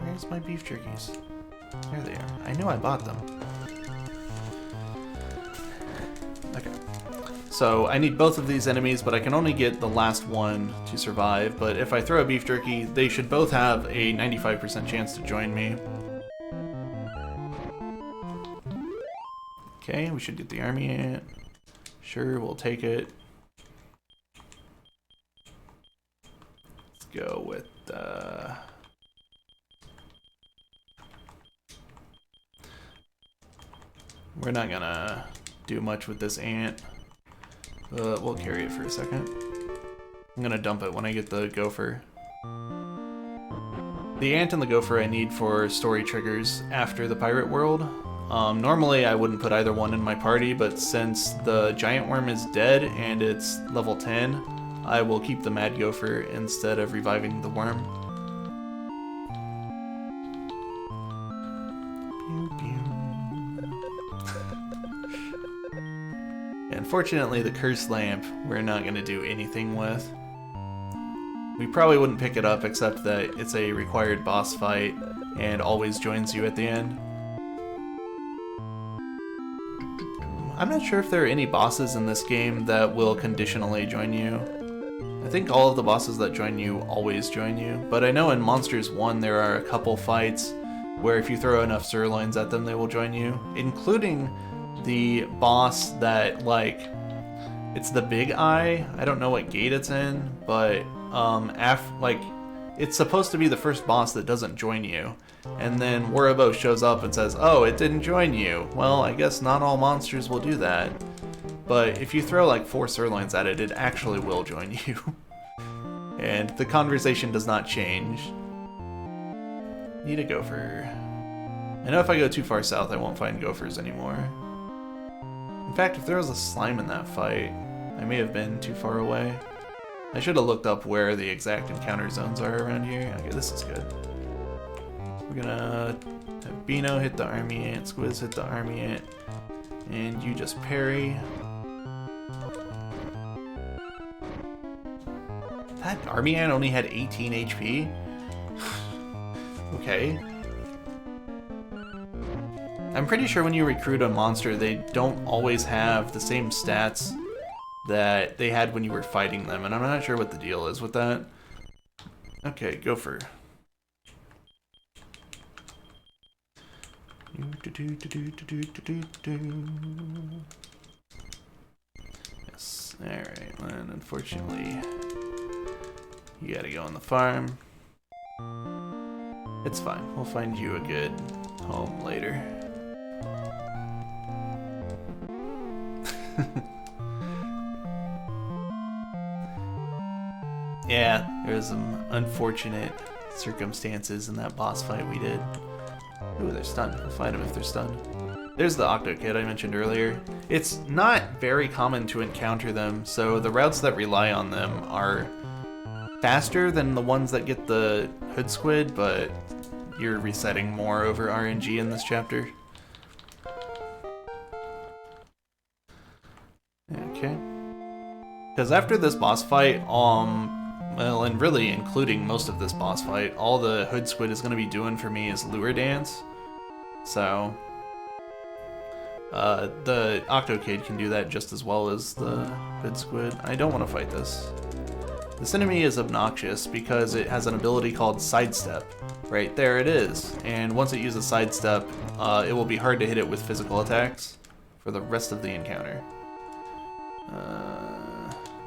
Where's my beef jerkies? There they are. I knew I bought them. Okay. So I need both of these enemies, but I can only get the last one to survive. But if I throw a beef jerky, they should both have a 95% chance to join me. Okay, we should get the army ant. Sure, we'll take it. Let's go with we're not gonna do much with this ant. We'll carry it for a second. I'm gonna dump it when I get the gopher. The ant and the gopher I need for story triggers after the pirate world. Normally I wouldn't put either one in my party, but since the giant worm is dead and it's level 10, I will keep the mad gopher instead of reviving the worm. Unfortunately, the cursed lamp we're not going to do anything with. We probably wouldn't pick it up except that it's a required boss fight and always joins you at the end. I'm not sure if there are any bosses in this game that will conditionally join you. I think all of the bosses that join you always join you, but I know in Monsters 1 there are a couple fights where if you throw enough sirloins at them they will join you, including the boss that, like, it's the big eye. I don't know what gate it's in, but it's supposed to be the first boss that doesn't join you. And then Waribo shows up and says, oh, it didn't join you. Well, I guess not all monsters will do that. But if you throw like 4 sirloins at it, it actually will join you. And the conversation does not change. Need a gopher. I know if I go too far south, I won't find gophers anymore. In fact, if there was a slime in that fight, I may have been too far away. I should have looked up where the exact encounter zones are around here. Okay, this is good. We're gonna have Beano hit the army ant, Squiz hit the army ant, and you just parry. That army ant only had 18 HP? Okay. I'm pretty sure when you recruit a monster, they don't always have the same stats that they had when you were fighting them, and I'm not sure what the deal is with that. Okay, gopher. Yes, alright, and unfortunately, you gotta go on the farm. It's fine, we'll find you a good home later. Yeah, there was some unfortunate circumstances in that boss fight we did. Ooh, they're stunned. I'll fight them if they're stunned. There's the Octo Kid I mentioned earlier. It's not very common to encounter them, so the routes that rely on them are faster than the ones that get the Hood Squid, but you're resetting more over RNG in this chapter. Okay. Because after this boss fight, well, and really including most of this boss fight, all the Hood Squid is going to be doing for me is Lure Dance. So, the Octo Kid can do that just as well as the Hood Squid. I don't want to fight this. This enemy is obnoxious because it has an ability called Sidestep. Right there it is. And once it uses Sidestep, it will be hard to hit it with physical attacks for the rest of the encounter.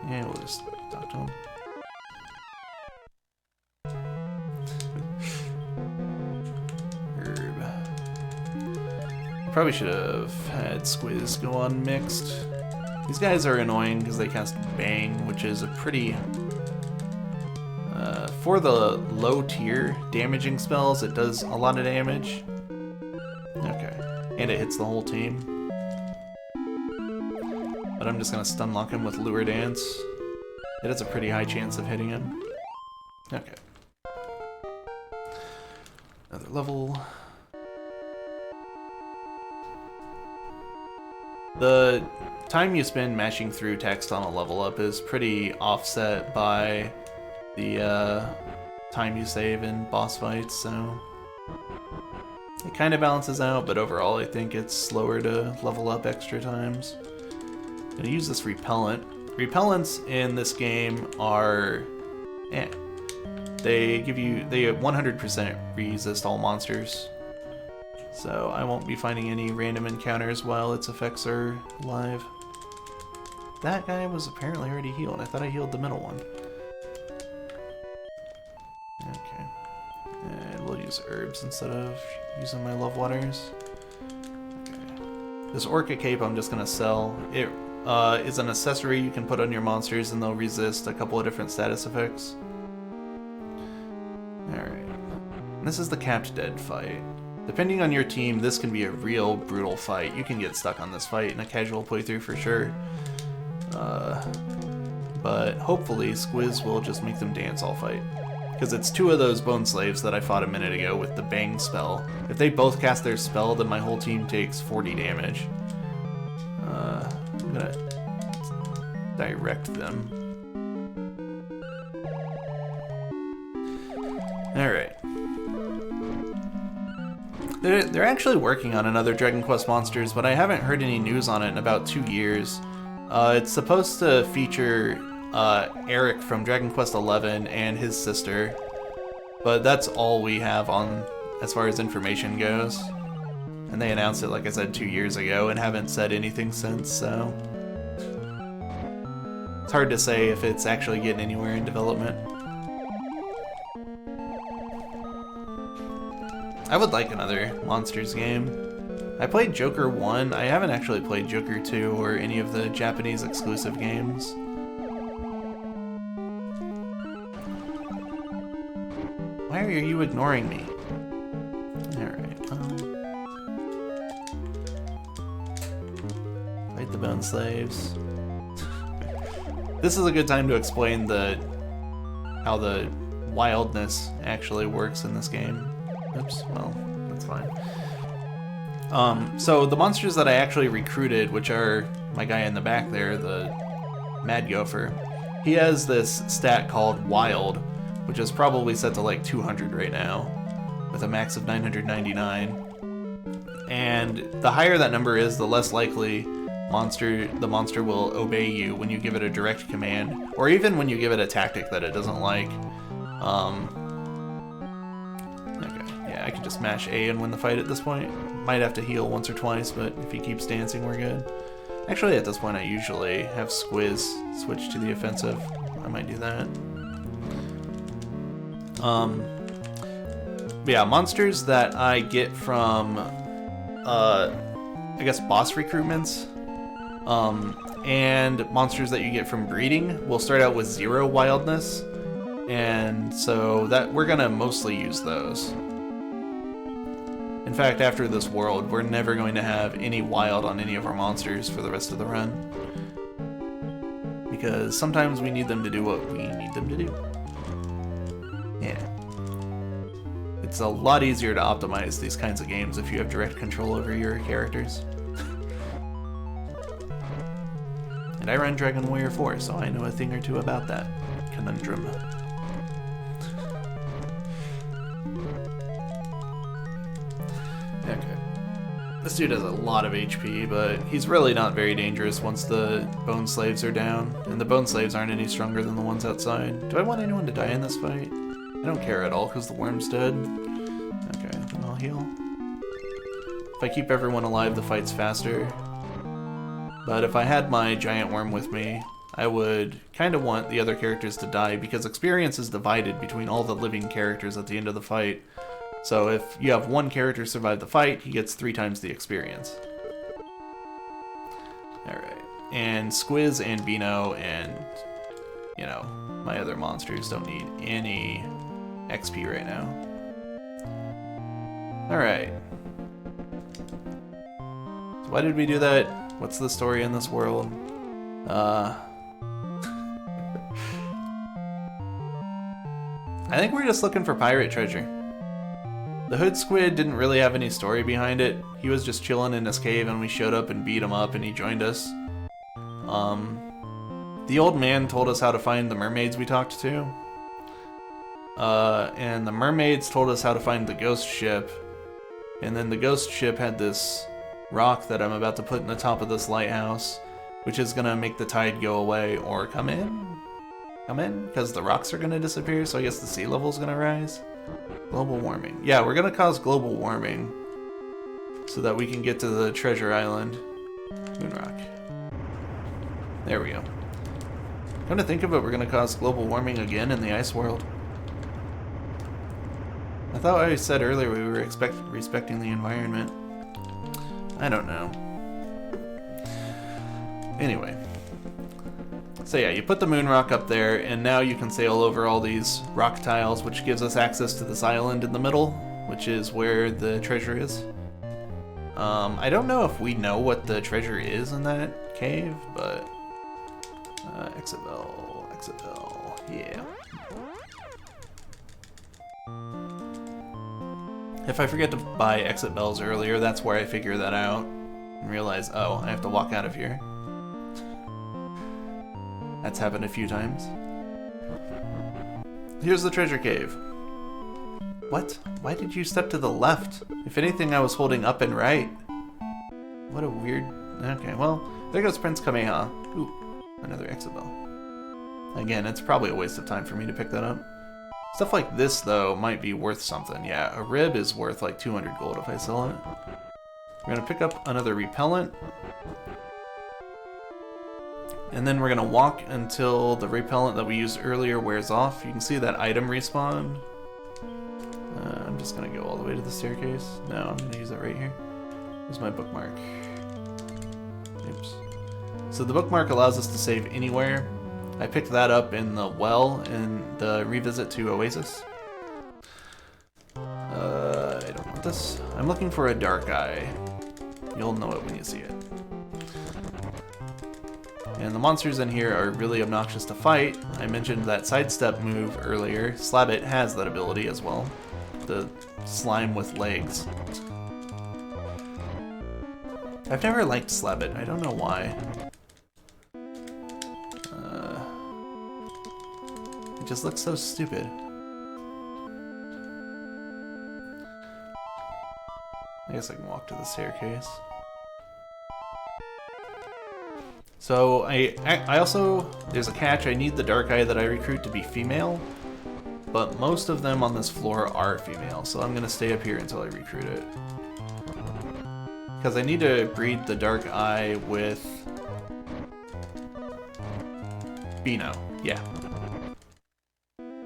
Yeah, we'll just talk to him. Probably should have had Squiz go on mixed. These guys are annoying because they cast Bang, which is a pretty... for the low tier damaging spells, it does a lot of damage. Okay, and it hits the whole team. But I'm just gonna stun lock him with Lure Dance. It has a pretty high chance of hitting him. Okay. Another level. The time you spend mashing through text on a level up is pretty offset by the time you save in boss fights, so it kind of balances out, but overall I think it's slower to level up extra times. I'm gonna use this repellent. Repellents in this game are, they 100% resist all monsters. So I won't be finding any random encounters while its effects are live. That guy was apparently already healed. I thought I healed the middle one. Okay. And we'll use herbs instead of using my love waters. Okay. This Orca Cape I'm just gonna sell. It is an accessory you can put on your monsters and they'll resist a couple of different status effects. Alright. This is the Capped Dead fight. Depending on your team, this can be a real brutal fight. You can get stuck on this fight in a casual playthrough for sure. But hopefully Squiz will just make them dance all fight. Because it's two of those Bone Slaves that I fought a minute ago with the Bang spell. If they both cast their spell, then my whole team takes 40 damage. I'm gonna direct them. Alright. They're actually working on another Dragon Quest Monsters, but I haven't heard any news on it in about 2 years. It's supposed to feature Eric from Dragon Quest XI and his sister, but that's all we have on as far as information goes. And they announced it, like I said, 2 years ago and haven't said anything since, so it's hard to say if it's actually getting anywhere in development. I would like another Monsters game. I played Joker 1, I haven't actually played Joker 2 or any of the Japanese exclusive games. Why are you ignoring me? Alright, fight the Bone Slaves. This is a good time to explain how the wildness actually works in this game. Oops, well, that's fine. So the monsters that I actually recruited, which are my guy in the back there, the Mad Gopher, he has this stat called Wild, which is probably set to like 200 right now, with a max of 999. And the higher that number is, the less likely the monster will obey you when you give it a direct command, or even when you give it a tactic that it doesn't like. I can just mash A and win the fight at this point. Might have to heal once or twice, but if he keeps dancing, we're good. Actually, at this point, I usually have Squiz switch to the offensive. I might do that. But yeah, monsters that I get from, I guess, boss recruitments, and monsters that you get from breeding will start out with 0 wildness, And so that we're gonna mostly use those. In fact, after this world, we're never going to have any wild on any of our monsters for the rest of the run. Because sometimes we need them to do what we need them to do. Yeah. It's a lot easier to optimize these kinds of games if you have direct control over your characters. And I run Dragon Warrior 4, so I know a thing or two about that conundrum. Okay. This dude has a lot of HP, but he's really not very dangerous once the Bone Slaves are down. And the Bone Slaves aren't any stronger than the ones outside. Do I want anyone to die in this fight? I don't care at all, because the worm's dead. Okay, then I'll heal. If I keep everyone alive, the fight's faster. But if I had my giant worm with me, I would kind of want the other characters to die, because experience is divided between all the living characters at the end of the fight. So if you have one character survive the fight, he gets 3 times the experience. Alright. And Squiz and Beano and, you know, my other monsters don't need any XP right now. Alright. So why did we do that? What's the story in this world? I think we're just looking for pirate treasure. The Hood Squid didn't really have any story behind it. He was just chilling in his cave and we showed up and beat him up and he joined us. The old man told us how to find the mermaids we talked to. And the mermaids told us how to find the ghost ship. And then the ghost ship had this rock that I'm about to put in the top of this lighthouse, which is gonna make the tide go away or come in? Come in? Because the rocks are gonna disappear, so I guess the sea level's gonna rise. Global warming. Yeah, we're gonna cause global warming so that we can get to the treasure island. Moonrock. There we go. Come to think of it, we're gonna cause global warming again in the ice world. I thought I said earlier we were respecting the environment. I don't know. Anyway. So yeah, you put the moon rock up there, and now you can sail over all these rock tiles, which gives us access to this island in the middle, which is where the treasure is. I don't know if we know what the treasure is in that cave, but... exit bell, yeah. If I forget to buy exit bells earlier, that's where I figure that out and realize, oh, I have to walk out of here. That's happened a few times. Here's the treasure cave. What? Why did you step to the left? If anything, I was holding up and right. What a weird... Okay, well, there goes Prince Camejo. Ooh, another exit bell. Again, it's probably a waste of time for me to pick that up. Stuff like this, though, might be worth something. Yeah, a rib is worth like 200 gold if I sell it. We're going to pick up another repellent. And then we're going to walk until the repellent that we used earlier wears off. You can see that item respawn. I'm just going to go all the way to the staircase. No, I'm going to use it right here. Here's my bookmark. Oops. So the bookmark allows us to save anywhere. I picked that up in the well in the revisit to Oasis. I don't want this. I'm looking for a dark eye. You'll know it when you see it. And the monsters in here are really obnoxious to fight. I mentioned that sidestep move earlier. Slabbit has that ability as well. The slime with legs. I've never liked Slabbit. I don't know why. It just looks so stupid. I guess I can walk to the staircase. So I also, there's a catch, I need the dark eye that I recruit to be female, but most of them on this floor are female, so I'm gonna stay up here until I recruit it. Because I need to breed the dark eye with Beano, yeah.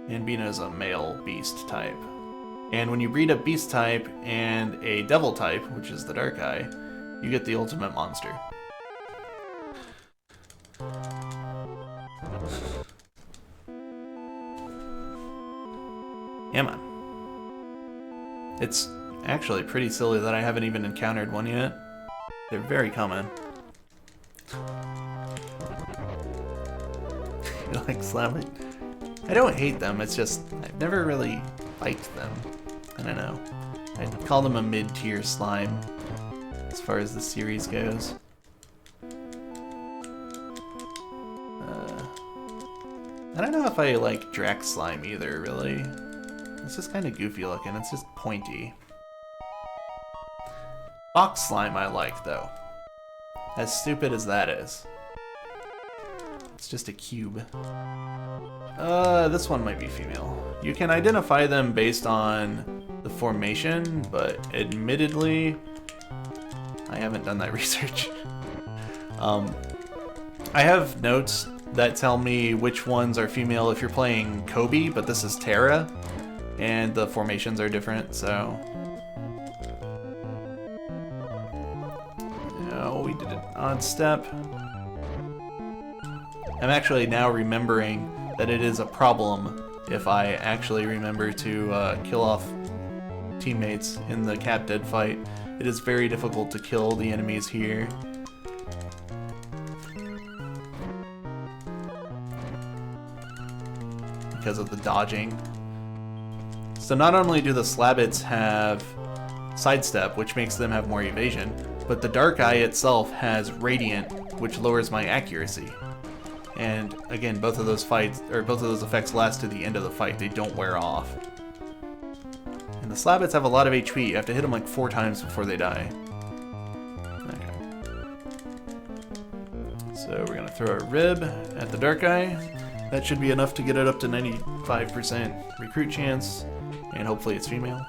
And Beano is a male beast type. And when you breed a beast type and a devil type, which is the dark eye, you get the ultimate monster. Yeah, man. It's actually pretty silly that I haven't even encountered one yet. They're very common. You like slamming? I don't hate them, it's just I've never really liked them. I don't know. I'd call them a mid-tier slime as far as the series goes. I don't know if I like Drax slime either, really. It's just kind of goofy looking, it's just pointy. Box slime I like, though. As stupid as that is. It's just a cube. This one might be female. You can identify them based on the formation, but admittedly, I haven't done that research. I have notes that tell me which ones are female if you're playing Kobe, but this is Terra, and the formations are different, so... Oh, we did an odd step. I'm actually now remembering that it is a problem if I actually remember to kill off teammates in the cat dead fight. It is very difficult to kill the enemies here. Because of the dodging. So not only do the Slabbits have sidestep, which makes them have more evasion, but the Dark Eye itself has Radiant, which lowers my accuracy. And again, both of those effects last to the end of the fight. They don't wear off. And the Slabbits have a lot of HP. You have to hit them like 4 times before they die. Okay. So we're gonna throw a rib at the Dark Eye. That should be enough to get it up to 95% recruit chance, and hopefully it's female.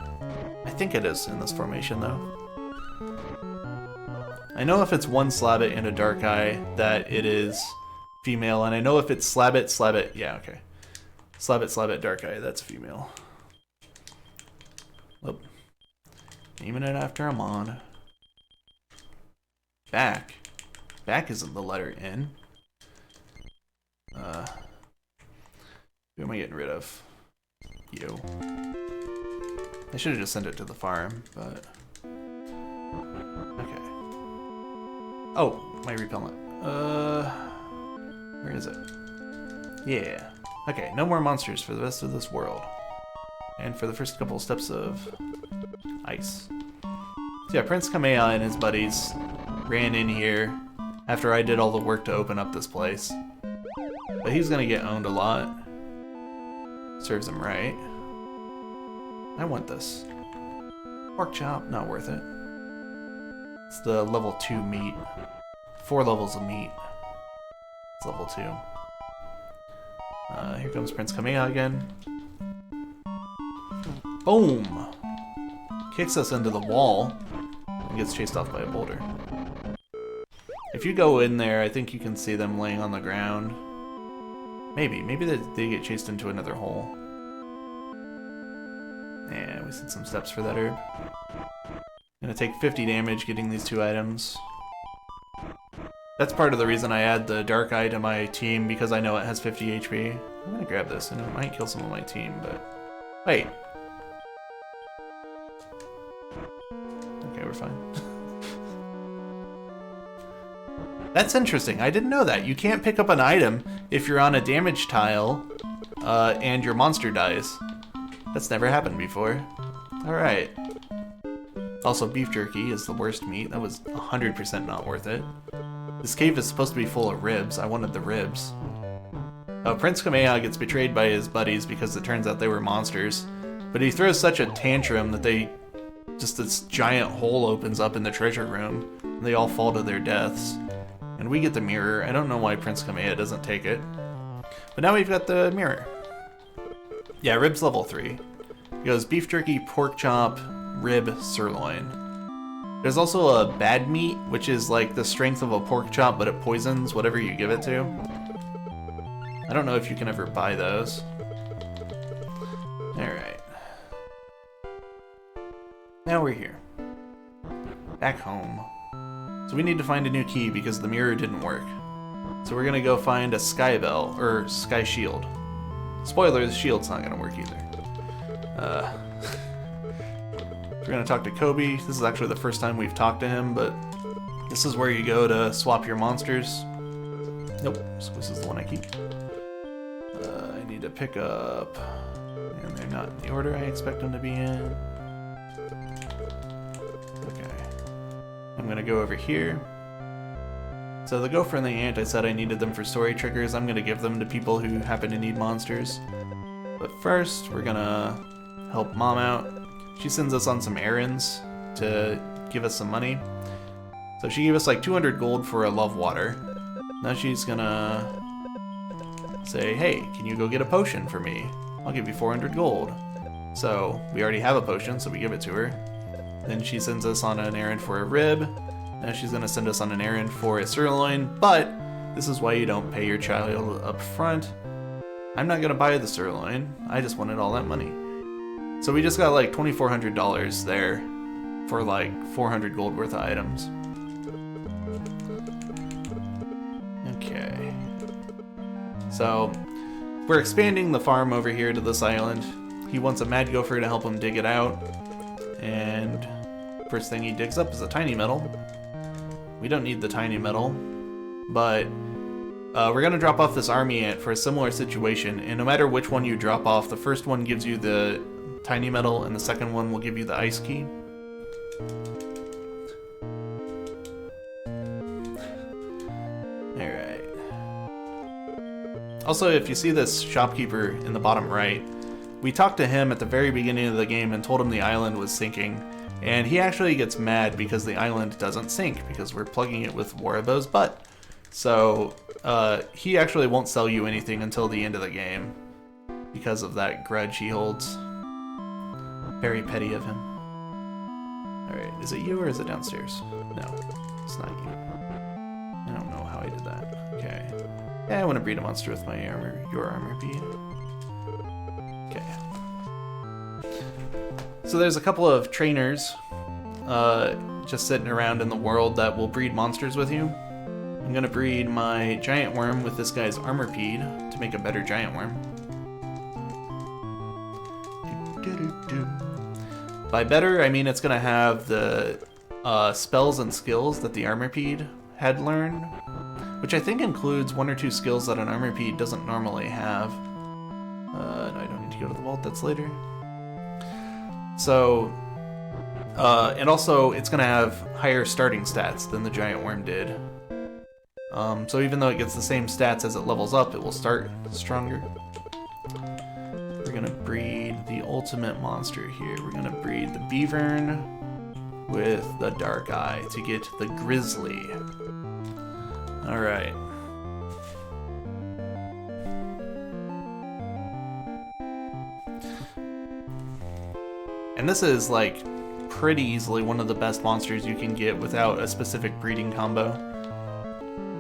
I think it is in this formation, though. I know if it's one Slabbit and a Dark Eye that it is female, and I know if it's Slabbit, yeah, okay. Slabbit, Dark Eye, that's female. Whoop. Aiming it after Amon. Back. Back isn't the letter N. Who am I getting rid of? You. I should have just sent it to the farm, but... Okay. Oh, my repellent. Where is it? Yeah. Okay, no more monsters for the rest of this world. And for the first couple steps of ice. So yeah, Prince Camejo and his buddies ran in here after I did all the work to open up this place. But he's gonna get owned a lot. Serves him right. I want this. Pork chop, not worth it. It's the level 2 meat. 4 levels of meat. It's level 2. Here comes Prince Camejo again. Boom! Kicks us into the wall and gets chased off by a boulder. If you go in there, I think you can see them laying on the ground. Maybe they get chased into another hole. Yeah, we said some steps for that herb. Gonna take 50 damage getting these 2 items. That's part of the reason I add the Dark Eye to my team, because I know it has 50 HP. I'm gonna grab this, and it might kill some of my team, but... Wait! Okay, we're fine. That's interesting. I didn't know that. You can't pick up an item if you're on a damage tile and your monster dies. That's never happened before. Alright. Also, beef jerky is the worst meat. That was 100% not worth it. This cave is supposed to be full of ribs. I wanted the ribs. Prince Camejo gets betrayed by his buddies because it turns out they were monsters. But he throws such a tantrum that this giant hole opens up in the treasure room, and they all fall to their deaths. And we get the mirror. I don't know why Prince Camejo doesn't take it. But now we've got the mirror. Yeah, rib's level 3. It goes beef jerky, pork chop, rib, sirloin. There's also a bad meat, which is like the strength of a pork chop, but it poisons whatever you give it to. I don't know if you can ever buy those. Alright. Now we're here. Back home. So we need to find a new key because the mirror didn't work. So we're gonna go find a sky bell, or sky shield. Spoiler, the shield's not gonna work either. We're gonna talk to Kobe. This is actually the first time we've talked to him, but this is where you go to swap your monsters. Nope, so this is the one I keep. I need to pick up, and they're not in the order I expect them to be in. Okay, I'm gonna go over here. So the gopher and the ant, I said I needed them for story triggers. I'm gonna give them to people who happen to need monsters. But first, we're gonna help Mom out. She sends us on some errands to give us some money. So she gave us like 200 gold for a love water. Now she's gonna say, hey, can you go get a potion for me? I'll give you 400 gold. So we already have a potion, so we give it to her. Then she sends us on an errand for a rib. Now she's gonna send us on an errand for a sirloin, but this is why you don't pay your child up front. I'm not gonna buy the sirloin, I just wanted all that money. So we just got like $2,400 there for like 400 gold worth of items. Okay. So we're expanding the farm over here to this island. He wants a mad gopher to help him dig it out. And first thing he digs up is a tiny metal. We don't need the tiny metal, but we're gonna drop off this army ant for a similar situation. And no matter which one you drop off, the first one gives you the tiny metal, and the second one will give you the ice key. Alright. Also, if you see this shopkeeper in the bottom right, we talked to him at the very beginning of the game and told him the island was sinking. And he actually gets mad because the island doesn't sink, because we're plugging it with Warabo's butt. So, he actually won't sell you anything until the end of the game, because of that grudge he holds. Very petty of him. Alright, is it you or is it downstairs? No, it's not you. I don't know how I did that. Okay. Yeah, I want to breed a monster with my armor, your armor bead. Okay. So there's a couple of trainers just sitting around in the world that will breed monsters with you. I'm gonna breed my giant worm with this guy's armor bead to make a better giant worm. By better, I mean it's going to have the spells and skills that the Armorpede had learned, which I think includes 1 or 2 skills that an Armorpede doesn't normally have. No, I don't need to go to the vault, that's later. So, and also it's going to have higher starting stats than the Giant Worm did. So even though it gets the same stats as it levels up, it will start stronger. We're gonna breed the ultimate monster here. We're gonna breed the Beavern with the Dark Eye to get the Grizzly. Alright. And this is like pretty easily one of the best monsters you can get without a specific breeding combo.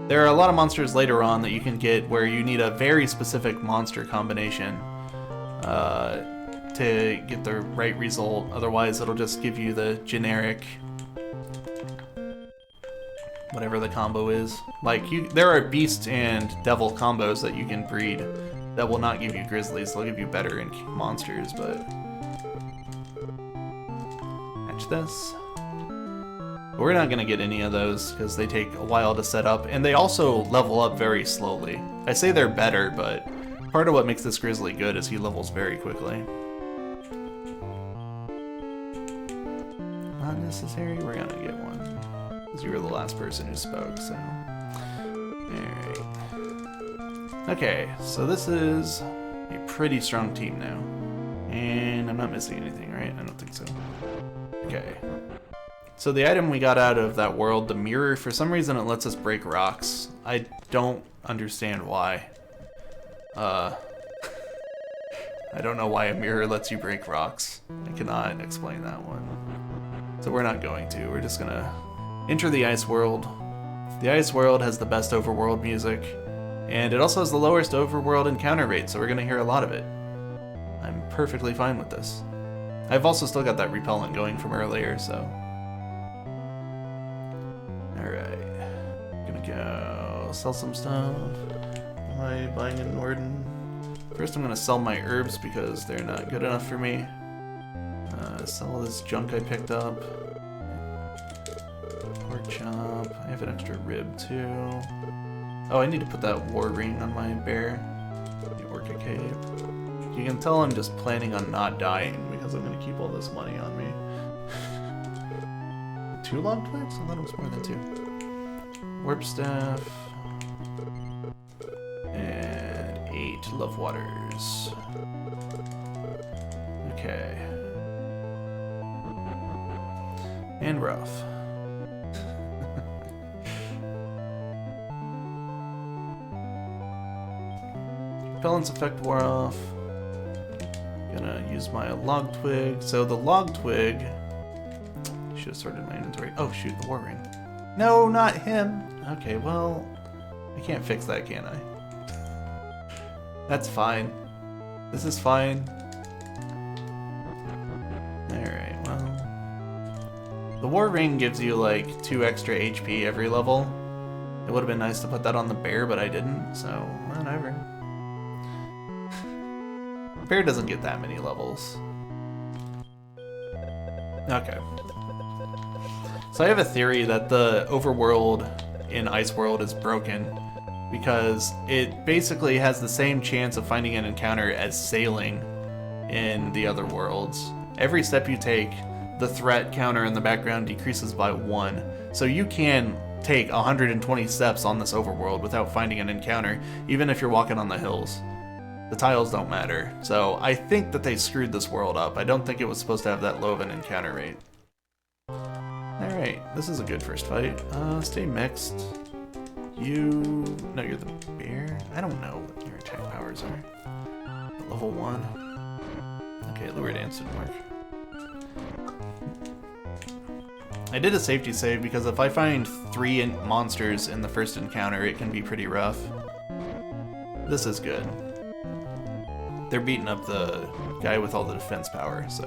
There are a lot of monsters later on that you can get where you need a very specific monster combination to get the right result. Otherwise, it'll just give you the generic whatever the combo is. Like, there are beast and devil combos that you can breed that will not give you grizzlies. They'll give you better monsters, but match this. But we're not gonna get any of those because they take a while to set up, and they also level up very slowly. I say they're better, but part of what makes this grizzly good is he levels very quickly. Not necessary, we're gonna get one. Because you were the last person who spoke, so. Alright. Okay, so this is a pretty strong team now. And I'm not missing anything, right? I don't think so. Okay. So the item we got out of that world, the mirror, for some reason it lets us break rocks. I don't understand why. I don't know why a mirror lets you break rocks. I cannot explain that one. So we're not going to. We're just gonna enter the ice world. The ice world has the best overworld music, and it also has the lowest overworld encounter rate, so we're gonna hear a lot of it. I'm perfectly fine with this. I've also still got that repellent going from earlier, so. Alright. Gonna go sell some stuff. Am I buying in Norden? First I'm gonna sell my herbs because they're not good enough for me. sell all this junk I picked up. Pork chop. I have an extra rib too. Oh, I need to put that war ring on my bear. The Orca Cave. You can tell I'm just planning on not dying because I'm going to keep all this money on me. 2 log twigs? I thought it was more than 2. Warp staff. And 8 love waters. Okay. And rough. Repellent's effect wore off. Gonna use my log twig. So the log twig. Should have sorted my inventory. Oh shoot, the war ring. No, not him. Okay, well, I can't fix that, can I? That's fine. This is fine. Alright, well. The war ring gives you like 2 extra HP every level. It would have been nice to put that on the bear, but I didn't, so whatever. Bear doesn't get that many levels. Okay. So I have a theory that the overworld in Ice World is broken because it basically has the same chance of finding an encounter as sailing in the other worlds. Every step you take, the threat counter in the background decreases by 1. So you can take 120 steps on this overworld without finding an encounter, even if you're walking on the hills. The tiles don't matter. So I think that they screwed this world up. I don't think it was supposed to have that low of an encounter rate. Alright, this is a good first fight. Stay mixed. No, you're the bear? I don't know what your attack powers are. Level 1. Okay, Lure Dance didn't work. I did a safety save because if I find 3 monsters in the first encounter, it can be pretty rough. This is good. They're beating up the guy with all the defense power, so.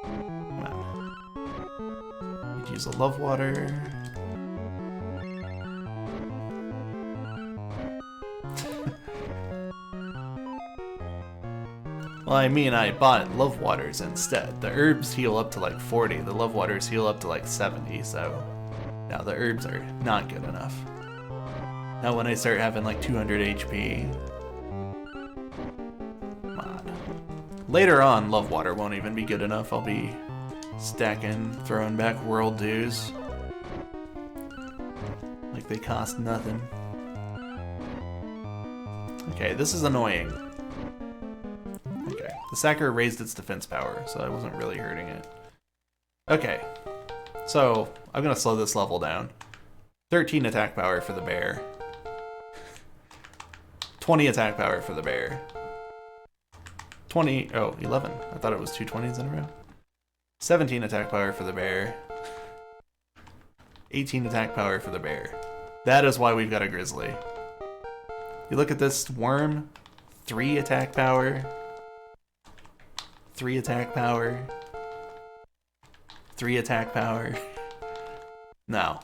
Come on. Need to use a love water. Well, I mean, I bought love waters instead. The herbs heal up to like 40, the love waters heal up to like 70, so now the herbs are not good enough. Now when I start having like 200 HP. Come on. Later on, love water won't even be good enough. I'll be stacking, throwing back world dues. Like they cost nothing. Okay, this is annoying. Okay, the Sacker raised its defense power, so I wasn't really hurting it. Okay, so I'm gonna slow this level down. 13 attack power for the bear. 20 attack power for the bear. 11. I thought it was 2 20s in a row. 17 attack power for the bear. 18 attack power for the bear. That is why we've got a grizzly. You look at this worm, 3 attack power. 3 attack power. 3 attack power. No.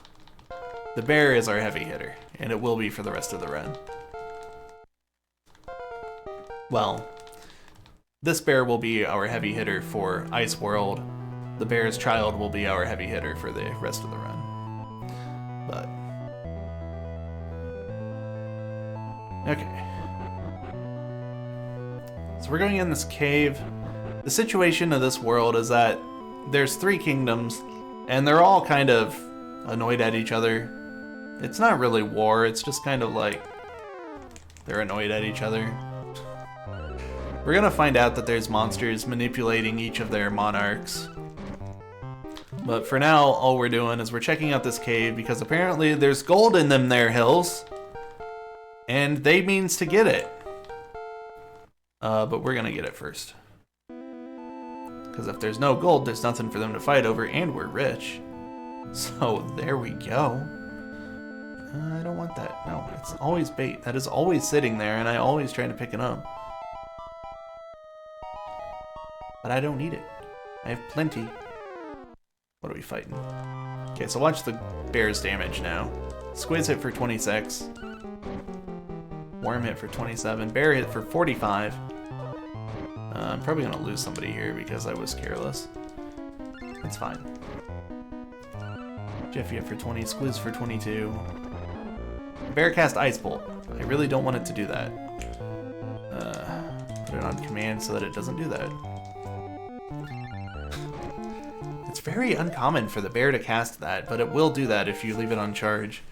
The bear is our heavy hitter, and it will be for the rest of the run. Well, this bear will be our heavy hitter for Ice World. The bear's child will be our heavy hitter for the rest of the run. But okay. So we're going in this cave. The situation of this world is that there's 3 kingdoms, and they're all kind of annoyed at each other. It's not really war, it's just kind of like they're annoyed at each other. We're gonna find out that there's monsters manipulating each of their monarchs. But for now, all we're doing is we're checking out this cave because apparently there's gold in them there hills. And they means to get it. But we're gonna get it first. Because if there's no gold, there's nothing for them to fight over, and we're rich. So there we go. I don't want that. No, it's always bait. That is always sitting there, and I always try to pick it up. But I don't need it. I have plenty. What are we fighting? Okay, so watch the bear's damage now. Squids hit for 26. Worm hit for 27. Bear hit for 45. I'm probably gonna lose somebody here because I was careless. It's fine. Jeffy for 20, Squizz for 22. Bear cast Ice Bolt. I really don't want it to do that. Put it on command so that it doesn't do that. It's very uncommon for the bear to cast that, but it will do that if you leave it on charge.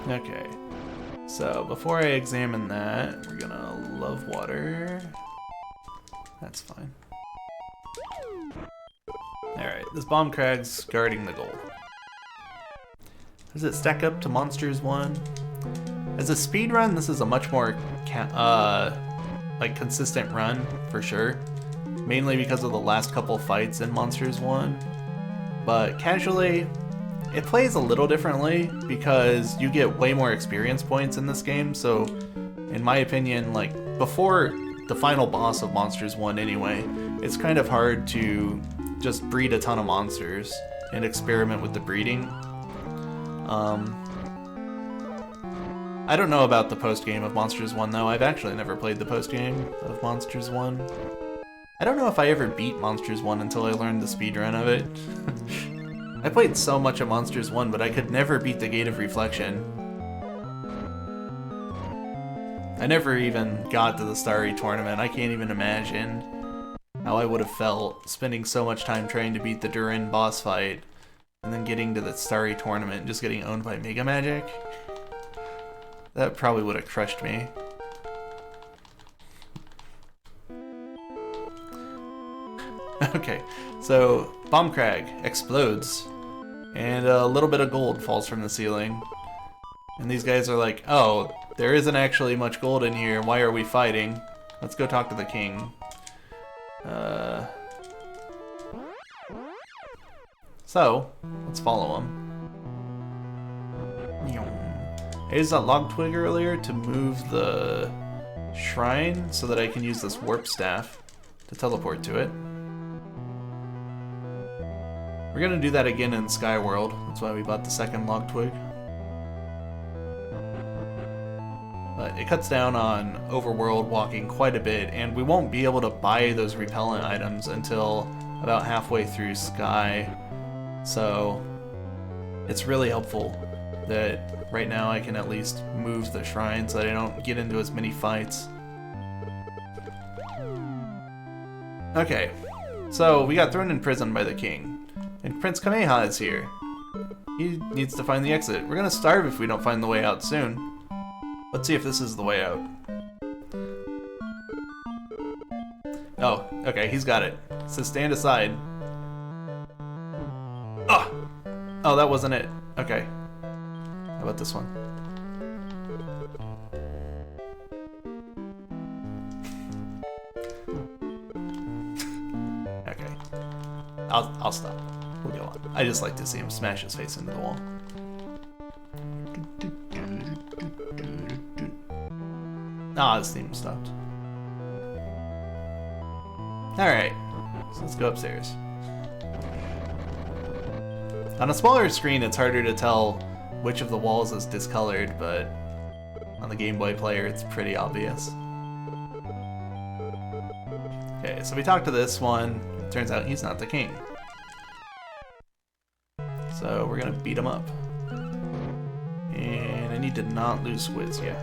Okay, so before I examine that, we're gonna love water. That's fine. Alright, this bomb crag's guarding the goal. Does it stack up to Monsters 1? As a speed run, this is a much more like consistent run for sure. Mainly because of the last couple fights in Monsters 1. But casually, it plays a little differently because you get way more experience points in this game. So, in my opinion, like before the final boss of Monsters 1 anyway, it's kind of hard to just breed a ton of monsters and experiment with the breeding. I don't know about the post-game of Monsters 1 though. I've actually never played the post-game of Monsters 1. I don't know if I ever beat Monsters 1 until I learned the speedrun of it. I played so much of Monsters 1, but I could never beat the Gate of Reflection. I never even got to the Starry Tournament. I can't even imagine how I would have felt spending so much time trying to beat the Durin boss fight and then getting to the Starry Tournament and just getting owned by Mega Magic. That probably would have crushed me. Okay, so Bomb Crag explodes, and a little bit of gold falls from the ceiling. And these guys are like, oh, there isn't actually much gold in here, why are we fighting? Let's go talk to the king. So, let's follow him. I used that log twig earlier to move the shrine so that I can use this warp staff to teleport to it. We're gonna do that again in Skyworld. That's why we bought the second log twig. But it cuts down on overworld walking quite a bit, and we won't be able to buy those repellent items until about halfway through Sky. So it's really helpful that right now I can at least move the shrine so that I don't get into as many fights. Okay, so we got thrown in prison by the king, and Prince Camejo is here. He needs to find the exit. We're gonna starve if we don't find the way out soon. Let's see if this is the way out. Oh, okay, he's got it. It says stand aside. Oh! Oh, that wasn't it. Okay. How about this one? Okay. I'll stop. We'll go on. I just like to see him smash his face into the wall. Ah, this theme stopped. Alright, so let's go upstairs. On a smaller screen, it's harder to tell which of the walls is discolored, but on the Game Boy player, it's pretty obvious. Okay, so we talked to this one. It turns out he's not the king. So we're gonna beat him up. And I need to not lose Squizz, yeah.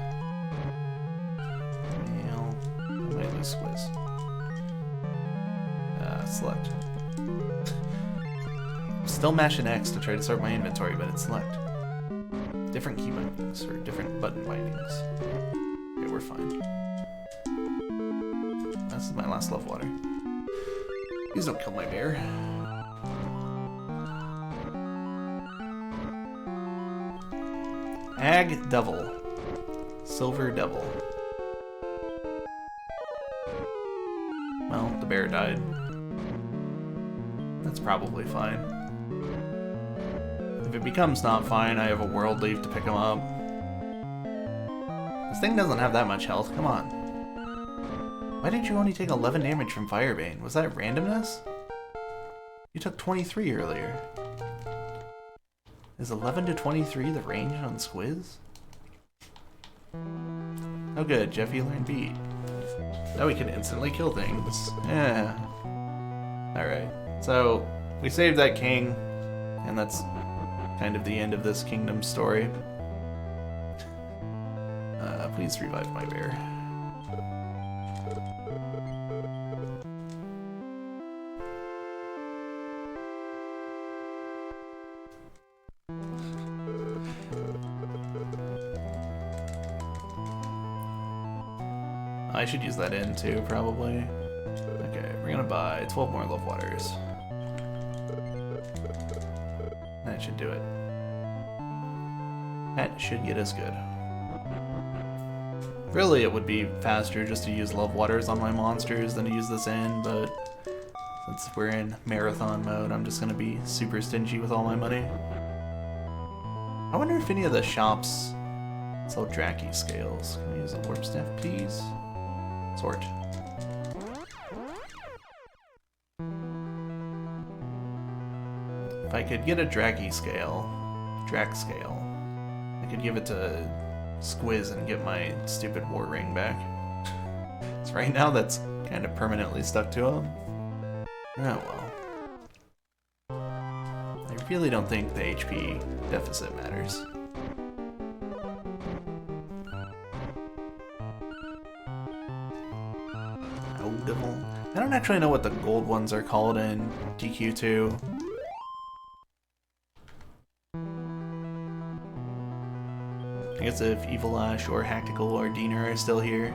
I might lose Squizz. Select. Still mashing X to try to sort my inventory, but it's select. Different key bindings, or different button bindings. Okay, we're fine. This is my last love water. Please don't kill my bear. Ag Devil. Silver Devil. Well, the bear died. That's probably fine. If it becomes not fine, I have a world leave to pick him up. This thing doesn't have that much health, come on. Why did you only take 11 damage from Firebane? Was that randomness? You took 23 earlier. Is 11 to 23 the range on Squiz? Oh good, Jeffy learned beat. Now we can instantly kill things. Yeah. Alright, so we saved that king, and that's kind of the end of this kingdom story. Please revive my bear. I should use that in too, probably. Okay, we're gonna buy 12 more love waters. That should do it. That should get us good. Really, it would be faster just to use love waters on my monsters than to use this in, but since we're in marathon mode, I'm just gonna be super stingy with all my money. I wonder if any of the shops sell Draki scales. Can we use a warp staff, please? Sort. If I could get a Draki scale, Drac scale, I could give it to Squiz and get my stupid war ring back. So right now that's kind of permanently stuck to him. Oh well. I really don't think the HP deficit matters. Oh, devil. I don't actually know what the gold ones are called in DQ2. I guess if Evil Ash or Hactical or Diener are still here,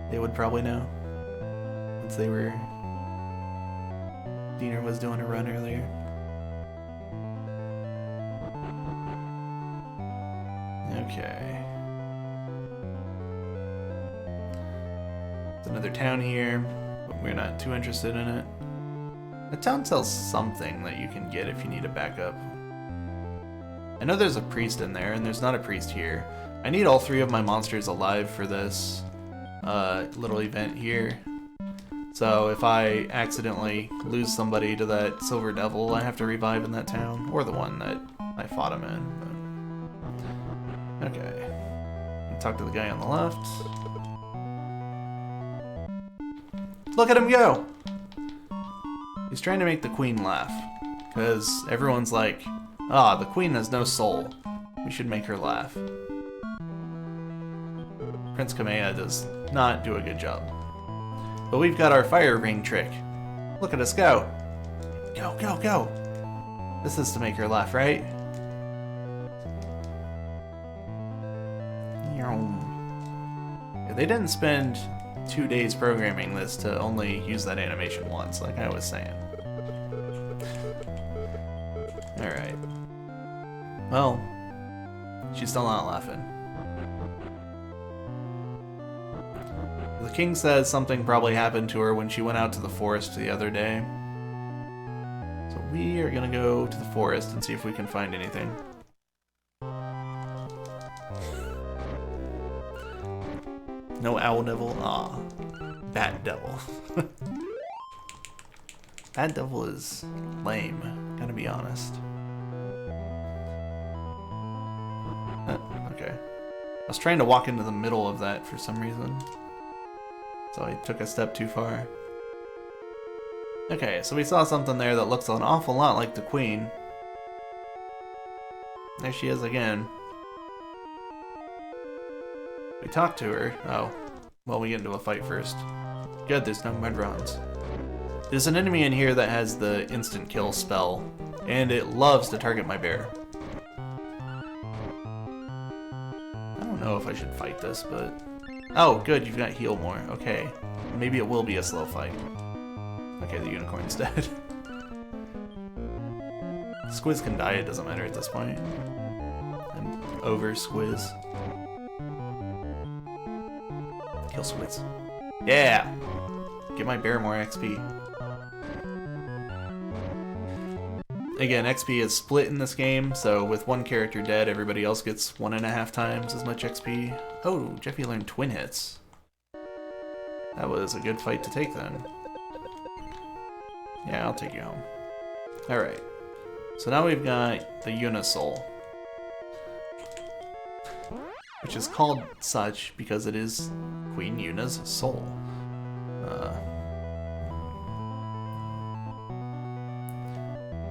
they would probably know. Since they were... Diener was doing a run earlier. Okay. There's another town here, but we're not too interested in it. The town sells something that you can get if you need a backup. I know there's a priest in there, and there's not a priest here. I need all 3 of my monsters alive for this little event here. So if I accidentally lose somebody to that Silver Devil, I have to revive in that town, or the one that I fought him in. But... okay. Talk to the guy on the left. Look at him go! He's trying to make the queen laugh, because everyone's like, ah, the queen has no soul. We should make her laugh. Prince Camejo does not do a good job. But we've got our fire ring trick. Look at us go. Go, go, go. This is to make her laugh, right? Yeah, they didn't spend 2 days programming this to only use that animation once, like I was saying. Alright. Well, she's still not laughing. The king says something probably happened to her when she went out to the forest the other day. So we are gonna go to the forest and see if we can find anything. No owl devil? Ah, bat devil. Bat devil is lame, gotta be honest. Okay. I was trying to walk into the middle of that for some reason. So I took a step too far. Okay, so we saw something there that looks an awful lot like the queen. There she is again. We talked to her. Oh. Well, we get into a fight first. Good, there's no Mudrons. There's an enemy in here that has the instant kill spell, and it loves to target my bear. I don't know if I should fight this, but... oh, good, you've got heal more. Okay. Maybe it will be a slow fight. Okay, the unicorn's dead. Squiz can die, it doesn't matter at this point. I'm over Squiz. Kill Squiz. Yeah! Get my bear more XP. Again, XP is split in this game, so with one character dead, everybody else gets 1.5 times as much XP. Oh, Jeffy learned twin hits. That was a good fight to take then. Yeah, I'll take you home. Alright. So now we've got the Unisoul, which is called such because it is Queen Yuna's soul.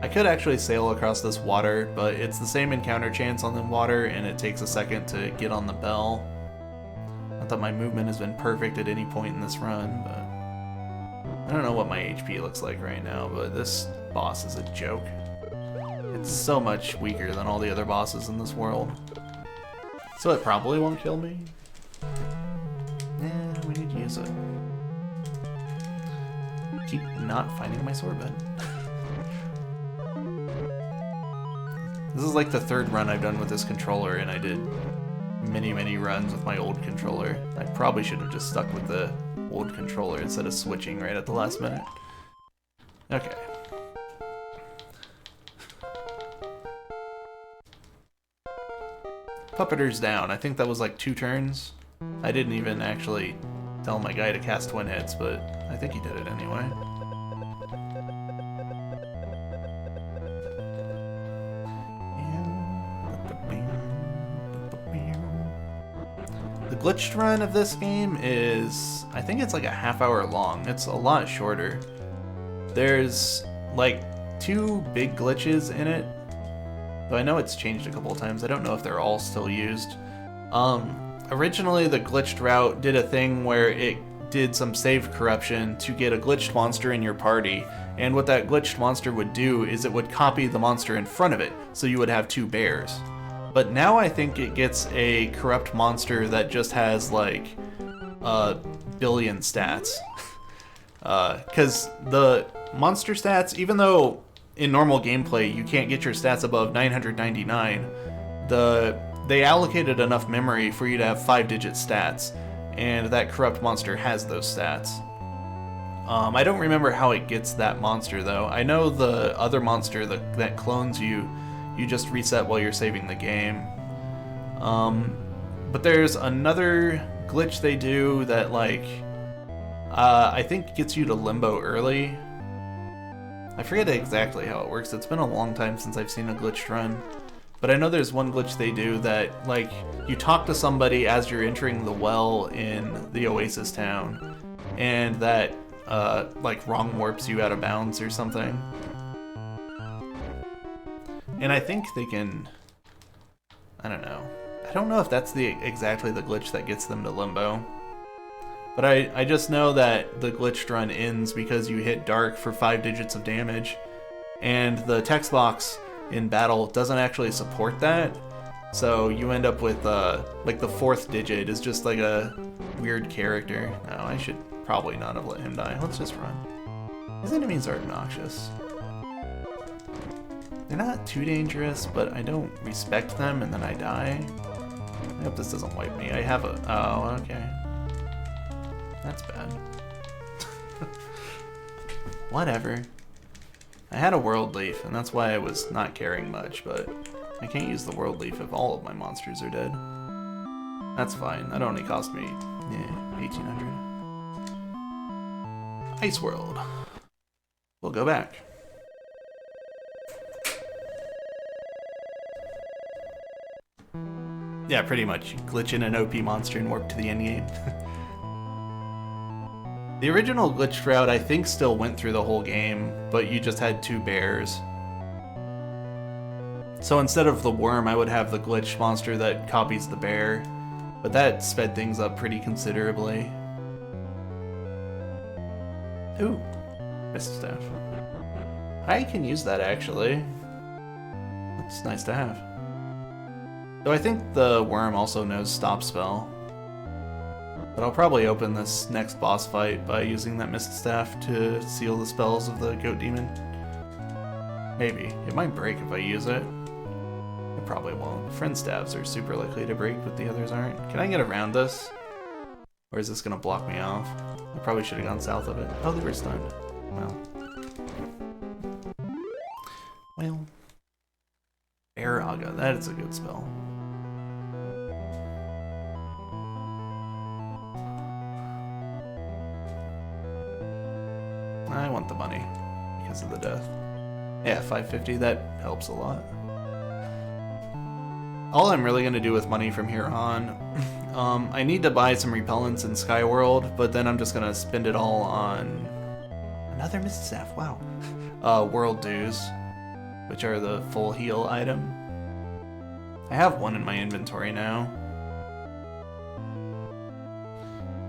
I could actually sail across this water, but it's the same encounter chance on the water, and it takes a second to get on the bell. Not that my movement has been perfect at any point in this run, but I don't know what my HP looks like right now, but this boss is a joke. It's so much weaker than all the other bosses in this world. So it probably won't kill me. Yeah, we need to use it. Keep not finding my sword bed. This is like the third run I've done with this controller, and I did many runs with my old controller. I probably should have just stuck with the old controller instead of switching right at the last minute. Okay. Puppeter's down. I think that was like 2 turns. I didn't even actually tell my guy to cast twin hits, but I think he did it anyway. The glitched run of this game is, I think it's like a half-hour long. It's a lot shorter. There's like 2 big glitches in it, though I know it's changed a couple of times. I don't know if they're all still used. Originally, the glitched route did a thing where it did some save corruption to get a glitched monster in your party, and what that glitched monster would do is it would copy the monster in front of it, so you would have 2 bears. But now I think it gets a corrupt monster that just has like a billion stats. Because the monster stats, even though in normal gameplay you can't get your stats above 999, they allocated enough memory for you to have 5-digit stats, and that corrupt monster has those stats. I don't remember how it gets that monster though. I know the other monster that clones you just reset while you're saving the game. But there's another glitch they do that like I think gets you to limbo early. I forget exactly how it works. It's been a long time since I've seen a glitched run. But I know there's one glitch they do that like you talk to somebody as you're entering the well in the Oasis town, and that like wrong warps you out of bounds or something. And I think they can, I don't know. I don't know if that's exactly the glitch that gets them to limbo. But I just know that the glitched run ends because you hit dark for 5 digits of damage, and the text box in battle doesn't actually support that. So you end up with like the 4th digit is just like a weird character. No, I should probably not have let him die. Let's just run. His enemies are obnoxious. They're not too dangerous, but I don't respect them and then I die. I hope this doesn't wipe me. I have a... Oh, okay. That's bad. Whatever. I had a world leaf, and that's why I was not caring much, but I can't use the world leaf if all of my monsters are dead. That's fine. That only cost me, 1,800. Ice World. We'll go back. Yeah, pretty much. Glitch in an OP monster and warp to the endgame. The original glitched route, I think, still went through the whole game, but you just had 2 bears. So instead of the worm, I would have the glitched monster that copies the bear, but that sped things up pretty considerably. Ooh, mist staff. I can use that, actually. That's nice to have. Though I think the worm also knows stop spell. But I'll probably open this next boss fight by using that mist staff to seal the spells of the goat demon. Maybe. It might break if I use it. It probably won't. Friend staves are super likely to break, but the others aren't. Can I get around this? Or is this gonna block me off? I probably should have gone south of it. Oh, they were stunned. Well. Araga, that is a good spell. I want the money. because of the death. Yeah, 550, that helps a lot. All I'm really going to do with money from here on, I need to buy some repellents in Skyworld, but then I'm just going to spend it all on another Mist Staff, wow. World Dues, which are the full heal item. I have one in my inventory now.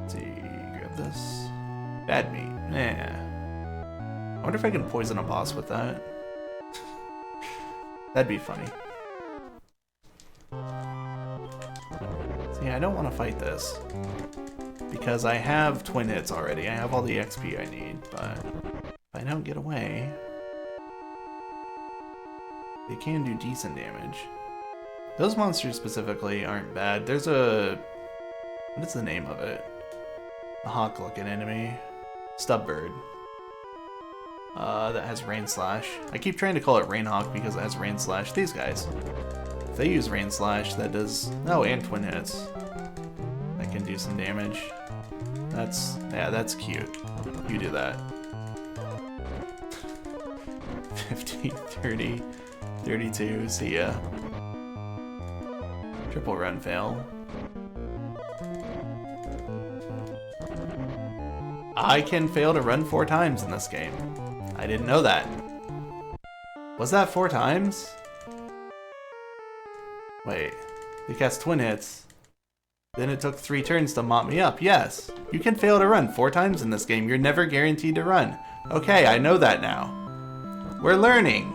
Let's see, grab this. Bad meat, yeah. I wonder if I can poison a boss with that. That'd be funny. See, I don't want to fight this. Because I have twin hits already. I have all the XP I need, but if I don't get away, they can do decent damage. Those monsters specifically aren't bad. There's a... what is the name of it? A hawk-looking enemy. Stubbird. That has Rain Slash. I keep trying to call it Rainhawk because it has Rain Slash. These guys. If they use Rain Slash, that does... oh, and twin hits. That can do some damage. That's... yeah, that's cute. You do that. 50, 30, 32, see ya. Triple run fail. I can fail to run 4 times in this game. I didn't know that. Was that 4 times? Wait, they cast twin hits. Then it took 3 turns to mop me up. Yes, you can fail to run 4 times in this game. You're never guaranteed to run. Okay, I know that now. We're learning.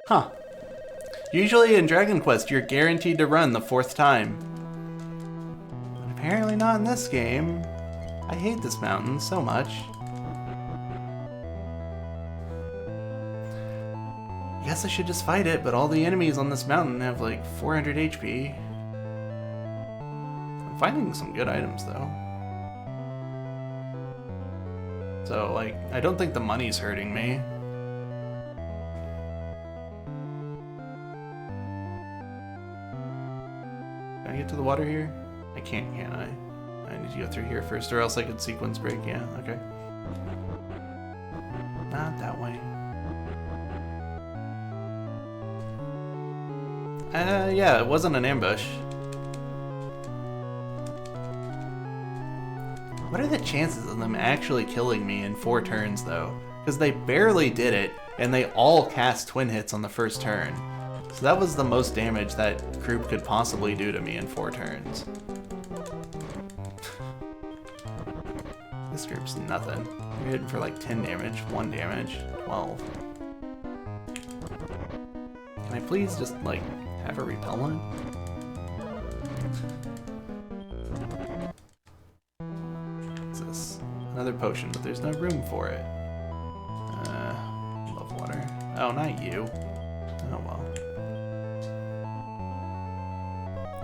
Huh. Usually in Dragon Quest, you're guaranteed to run the 4th time. But apparently not in this game. I hate this mountain so much. I guess I should just fight it, but all the enemies on this mountain have like 400 HP. I'm finding some good items though. So like, I don't think the money's hurting me. Can I get to the water here? I can't I? I need to go through here first, or else I could sequence break. Yeah, okay. Not that way. Yeah, it wasn't an ambush. What are the chances of them actually killing me in 4 turns, though? Because they barely did it, and they all cast twin hits on the first turn. So that was the most damage that group could possibly do to me in 4 turns. This group's nothing. You're hitting for like 10 damage, 1 damage, 12. Can I please just, like, have a repellent? What's this? Another potion, but there's no room for it. Love water. Oh, not you. Oh well.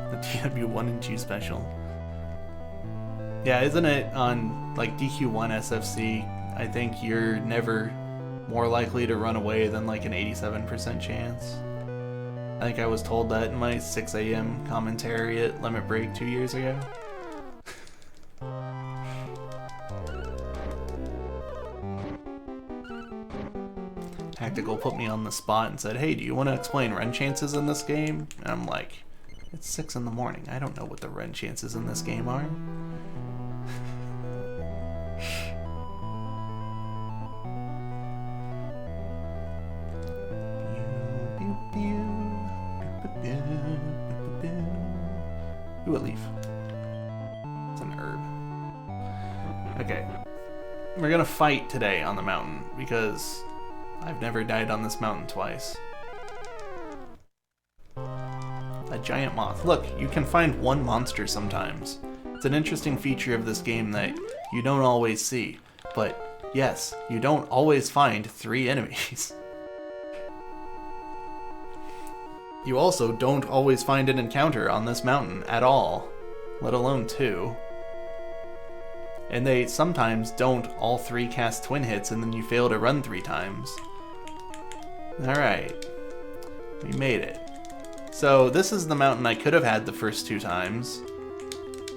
The TW1 and 2 special. Yeah, isn't it on like DQ1 SFC? I think you're never more likely to run away than like an 87% chance. I think I was told that in my 6 a.m. commentary at Limit Break 2 years ago. Tactical put me on the spot and said, hey, do you want to explain run chances in this game? And I'm like, it's 6 in the morning. I don't know what the run chances in this game are. Ooh, a leaf. It's an herb. Okay. We're gonna fight today on the mountain because I've never died on this mountain twice. A giant moth. Look, you can find 1 monster sometimes. It's an interesting feature of this game that you don't always see. But yes, you don't always find 3 enemies. You also don't always find an encounter on this mountain at all, let alone 2. And they sometimes don't all 3 cast twin hits and then you fail to run 3 times. Alright, we made it. So this is the mountain I could have had the first 2 times,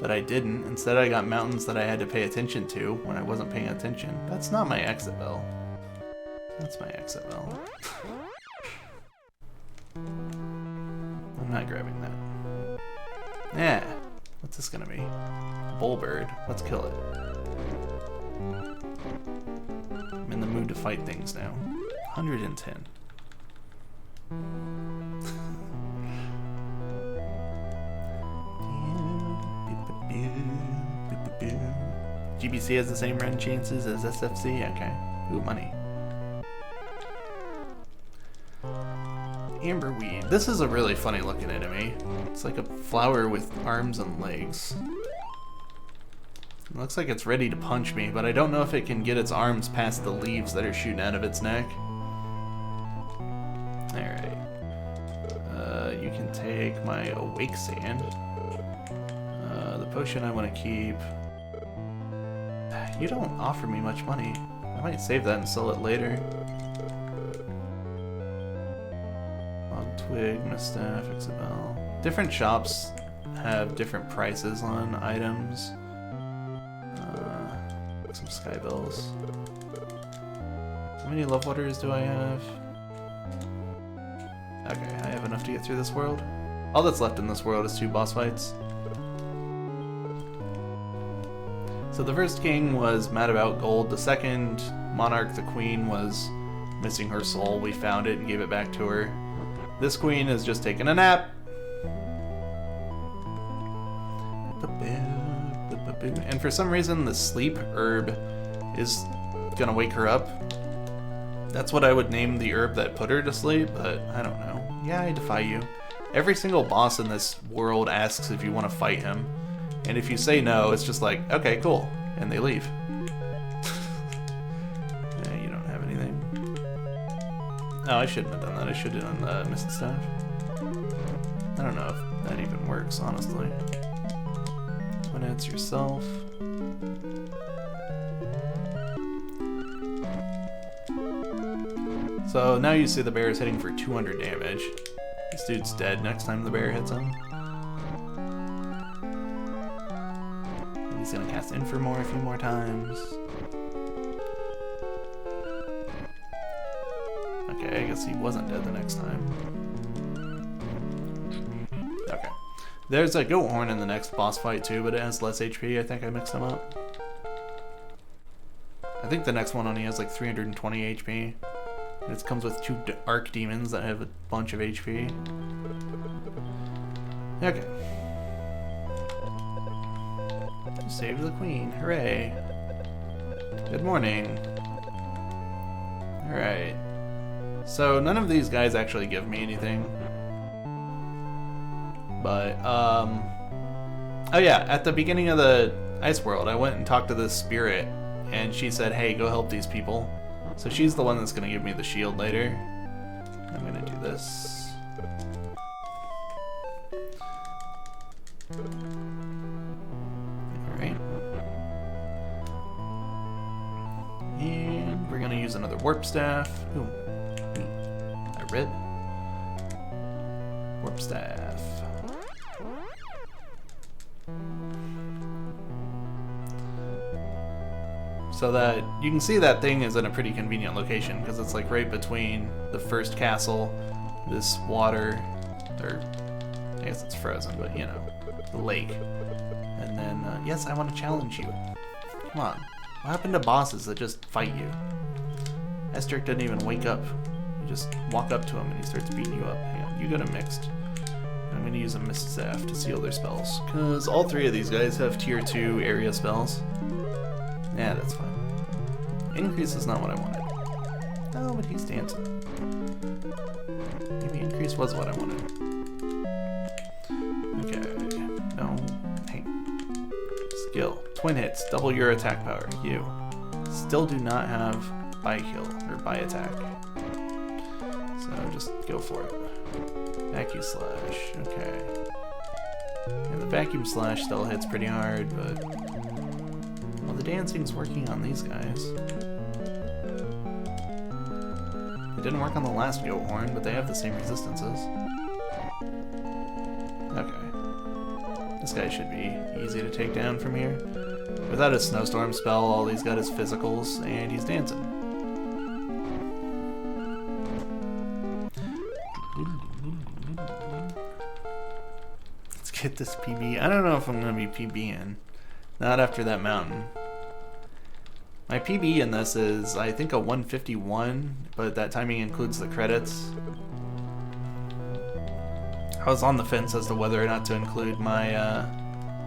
but I didn't. Instead, I got mountains that I had to pay attention to when I wasn't paying attention. That's not my exit bell. That's my exit bell. I'm not grabbing that. Yeah. What's this gonna be? Bullbird. Let's kill it. I'm in the mood to fight things now. 110. GBC has the same run chances as SFC? Okay. Ooh, money. Amberweed. This is a really funny looking enemy. It's like a flower with arms and legs. It looks like it's ready to punch me, but I don't know if it can get its arms past the leaves that are shooting out of its neck. Alright. You can take my Awake Sand. The potion I want to keep. You don't offer me much money. I might save that and sell it later. Log Twig, Mistaff, Exabel. Different shops have different prices on items. Some sky bells. How many love waters do I have? Okay, I have enough to get through this world. All that's left in this world is 2 boss fights. So the first king was mad about gold. The second monarch, the queen, was missing her soul. We found it and gave it back to her. This queen is just taking a nap. And for some reason, the sleep herb is gonna wake her up. That's what I would name the herb that put her to sleep, but I don't know. Yeah, I defy you. Every single boss in this world asks if you want to fight him. And if you say no, it's just like, okay, cool. And they leave. You don't have anything. Oh, I shouldn't have done that. I should have done the Mist Staff. I don't know if that even works, honestly. When it's yourself. So now you see the bear is hitting for 200 damage. This dude's dead next time the bear hits him. He's gonna cast Infernmore a few more times. Okay, I guess he wasn't dead the next time. Okay. There's a goat horn in the next boss fight too, but it has less HP. I think I mixed them up. I think the next one only has like 320 HP. It comes with 2 arc demons that have a bunch of HP. Okay. Save the queen. Hooray. Good morning. Alright. So none of these guys actually give me anything. But, oh yeah, at the beginning of the Ice World, I went and talked to this spirit, and she said, hey, go help these people. So she's the one that's going to give me the shield later. I'm going to do this. Alright. And we're going to use another warp staff. Ooh, I read. Warp staff. So that you can see that thing is in a pretty convenient location because it's like right between the first castle, this water, or I guess it's frozen, but you know, the lake. And then, yes, I want to challenge you. Come on. What happened to bosses that just fight you? Estric didn't even wake up. You just walk up to him and he starts beating you up. Hang on, you go to mixed. I'm going to use a Mist Staff to seal their spells. Because all 3 of these guys have tier 2 area spells. Yeah, that's fine. Increase is not what I wanted. Oh, but he's dancing. Maybe increase was what I wanted. Okay. No. Hey. Skill. Twin hits. Double your attack power. You. Still do not have by kill or by attack. So just go for it. Vacuum slash. Okay. And the vacuum slash still hits pretty hard, but well, the dancing's working on these guys. It didn't work on the last goat horn, but they have the same resistances. Okay. This guy should be easy to take down from here. Without his snowstorm spell, all he's got is physicals, and he's dancing. Let's get this PB. I don't know if I'm going to be PBing. Not after that mountain. My PB in this is, I think, a 151, but that timing includes the credits. I was on the fence as to whether or not to include my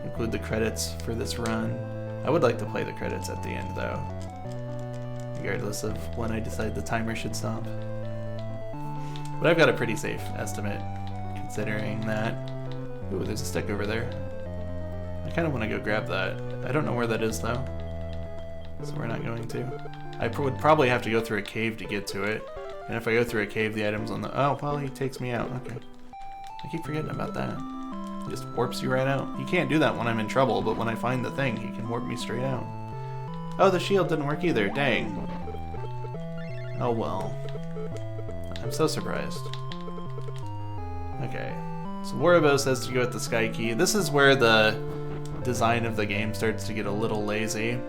include the credits for this run. I would like to play the credits at the end though, regardless of when I decide the timer should stop. But I've got a pretty safe estimate, considering that. Ooh, there's a stick over there. I kind of want to go grab that. I don't know where that is though, so we're not going to. I would probably have to go through a cave to get to it, and if I go through a cave, the item's on the. Oh, well, he takes me out. Okay. I keep forgetting about that. He just warps you right out. He can't do that when I'm in trouble, but when I find the thing, he can warp me straight out. Oh, the shield didn't work either. Dang. Oh well. I'm so surprised. Okay. So Warabo says to go at the Sky Key. This is where the design of the game starts to get a little lazy.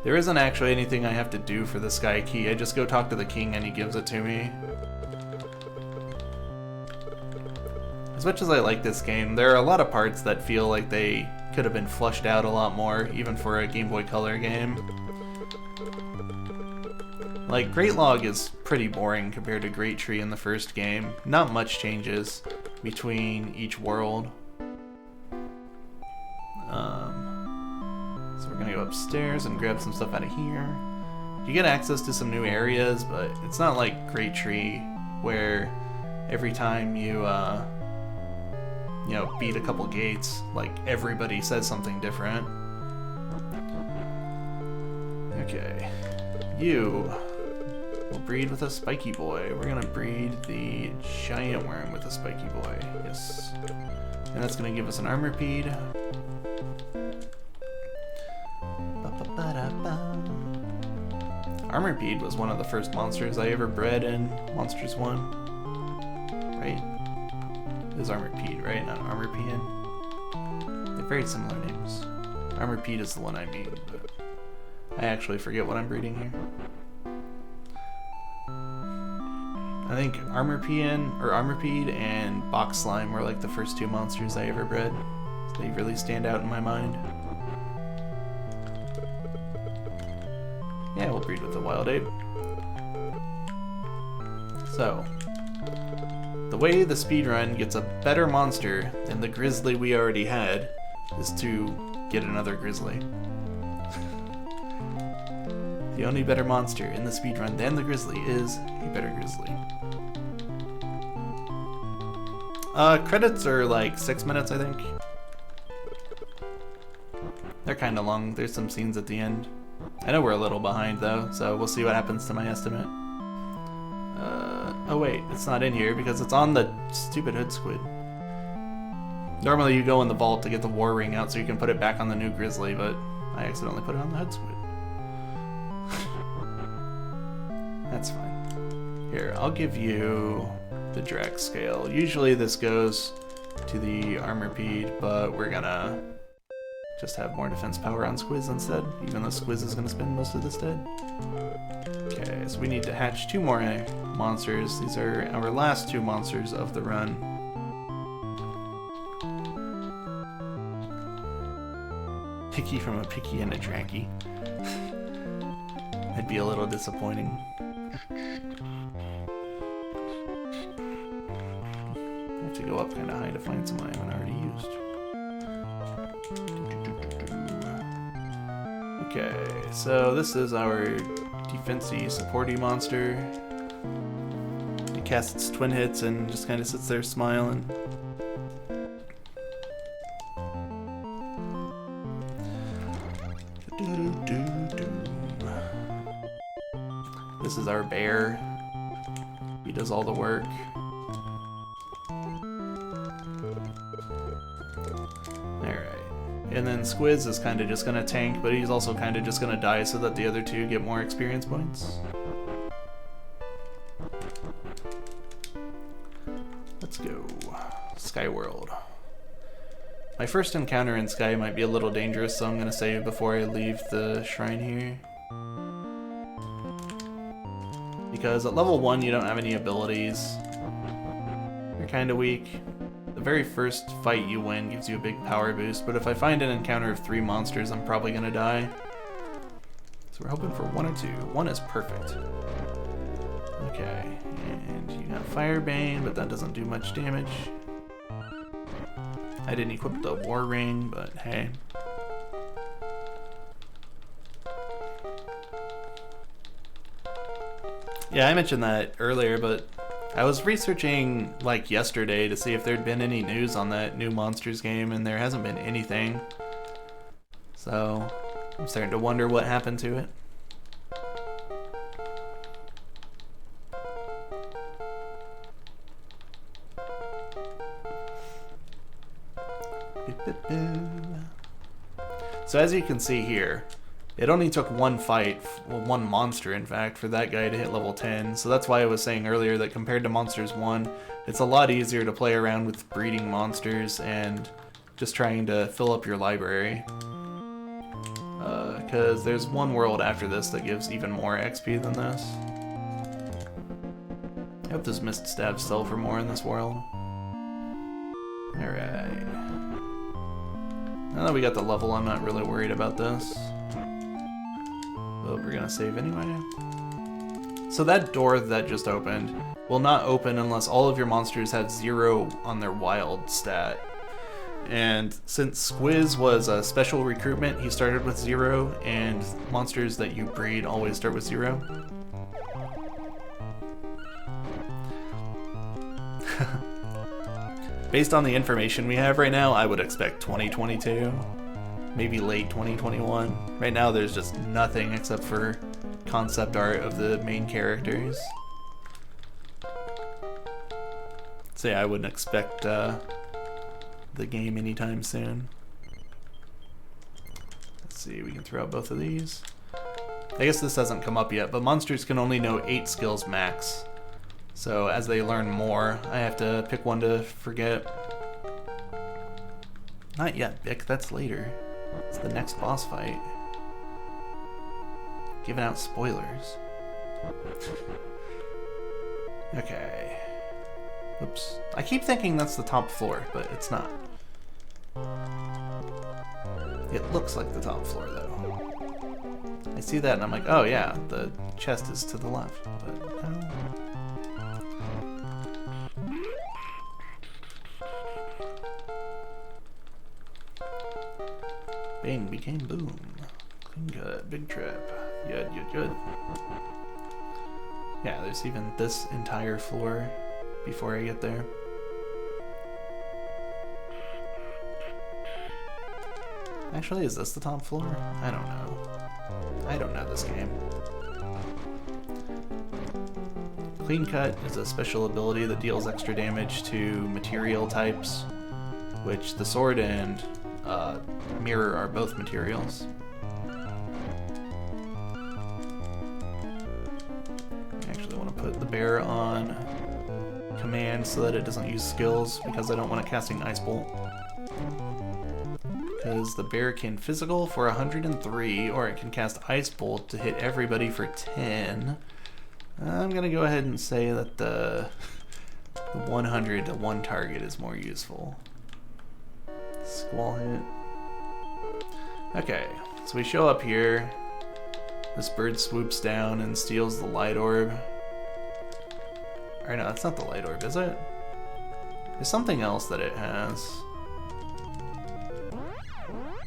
There isn't actually anything I have to do for the Sky Key. I just go talk to the king and he gives it to me. As much as I like this game, there are a lot of parts that feel like they could have been flushed out a lot more, even for a Game Boy Color game. Like, Great Log is pretty boring compared to Great Tree in the first game. Not much changes between each world. So we're gonna go upstairs and grab some stuff out of here. You get access to some new areas, but it's not like Great Tree, where every time you know, beat a couple gates, like everybody says something different. Okay. You will breed with a spiky boy. We're gonna breed the giant worm with a spiky boy. Yes. And that's gonna give us an armorpede. Armorpede was one of the first monsters I ever bred in Monsters 1. Right? It is Armorpede, right? Not Armorpean. They're very similar names. Armorpede is the one I mean, but I actually forget what I'm breeding here. I think Armorpede and Box Slime were like the first two monsters I ever bred. So they really stand out in my mind. Yeah, we'll breed with the wild ape. So, the way the speedrun gets a better monster than the grizzly we already had is to get another grizzly. The only better monster in the speedrun than the grizzly is a better grizzly. Credits are like 6 minutes, I think. They're kinda long. There's some scenes at the end. I know we're a little behind though, so we'll see what happens to my estimate. Oh wait, it's not in here because it's on the stupid hood squid. Normally you go in the vault to get the war ring out so you can put it back on the new grizzly, but I accidentally put it on the hood squid. That's fine. Here, I'll give you the Drax scale. Usually this goes to the Armorpede, but we're gonna just have more defense power on Squiz instead, even though Squiz is gonna spend most of this dead. Okay, so we need to hatch 2 more monsters. These are our last 2 monsters of the run. Picky from a Picky and a Dracky. That'd be a little disappointing. I have to go up kind of high to find some I haven't already used. Okay, so this is our defensy supporty monster. It casts twin hits and just kind of sits there smiling. This is our bear. He does all the work. And then Squiz is kind of just going to tank, but he's also kind of just going to die so that the other 2 get more experience points. Let's go. Skyworld. My first encounter in Sky might be a little dangerous, so I'm going to save before I leave the shrine here. Because at level 1 you don't have any abilities. You're kind of weak. The very first fight you win gives you a big power boost, but if I find an encounter of 3 monsters, I'm probably going to die. So we're hoping for 1 or 2. 1 is perfect. Okay, and you got Firebane, but that doesn't do much damage. I didn't equip the War Ring, but hey. Yeah, I mentioned that earlier, but I was researching like yesterday to see if there'd been any news on that new Monsters game, and there hasn't been anything. So I'm starting to wonder what happened to it. So as you can see here, it only took one fight, well, one monster in fact, for that guy to hit level 10. So that's why I was saying earlier that compared to Monsters 1, it's a lot easier to play around with breeding monsters and just trying to fill up your library. Because there's one world after this that gives even more XP than this. I hope those mist stabs sell for more in this world. Alright. Now that we got the level, I'm not really worried about this. But we're gonna save anyway. So that door that just opened will not open unless all of your monsters have 0 on their wild stat. And since Squiz was a special recruitment, he started with 0, and monsters that you breed always start with 0. Based on the information we have right now, I would expect 2022, maybe late 2021. Right now there's just nothing except for concept art of the main characters. So yeah, I wouldn't expect the game anytime soon. Let's see, we can throw out both of these. I guess this hasn't come up yet, but monsters can only know 8 skills max. So as they learn more, I have to pick one to forget. Not yet, Vic, that's later. It's the next boss fight. Giving out spoilers. Okay. Oops. I keep thinking that's the top floor, but it's not. It looks like the top floor, though. I see that and I'm like, oh yeah, the chest is to the left, but no. Bang became boom. Clean cut, big trap. Yud. Yeah, there's even this entire floor before I get there. Actually, is this the top floor? I don't know. I don't know this game. Clean Cut is a special ability that deals extra damage to material types, which the sword and mirror are both materials. I actually want to put the bear on command so that it doesn't use skills, because I don't want it casting Ice Bolt. Because the bear can physical for 103, or it can cast Ice Bolt to hit everybody for 10. I'm gonna go ahead and say that the 100 to 1 target is more useful. Squall hit. Okay, so we show up here. This bird swoops down and steals the light orb. Or no, that's not the light orb, is it? There's something else that it has.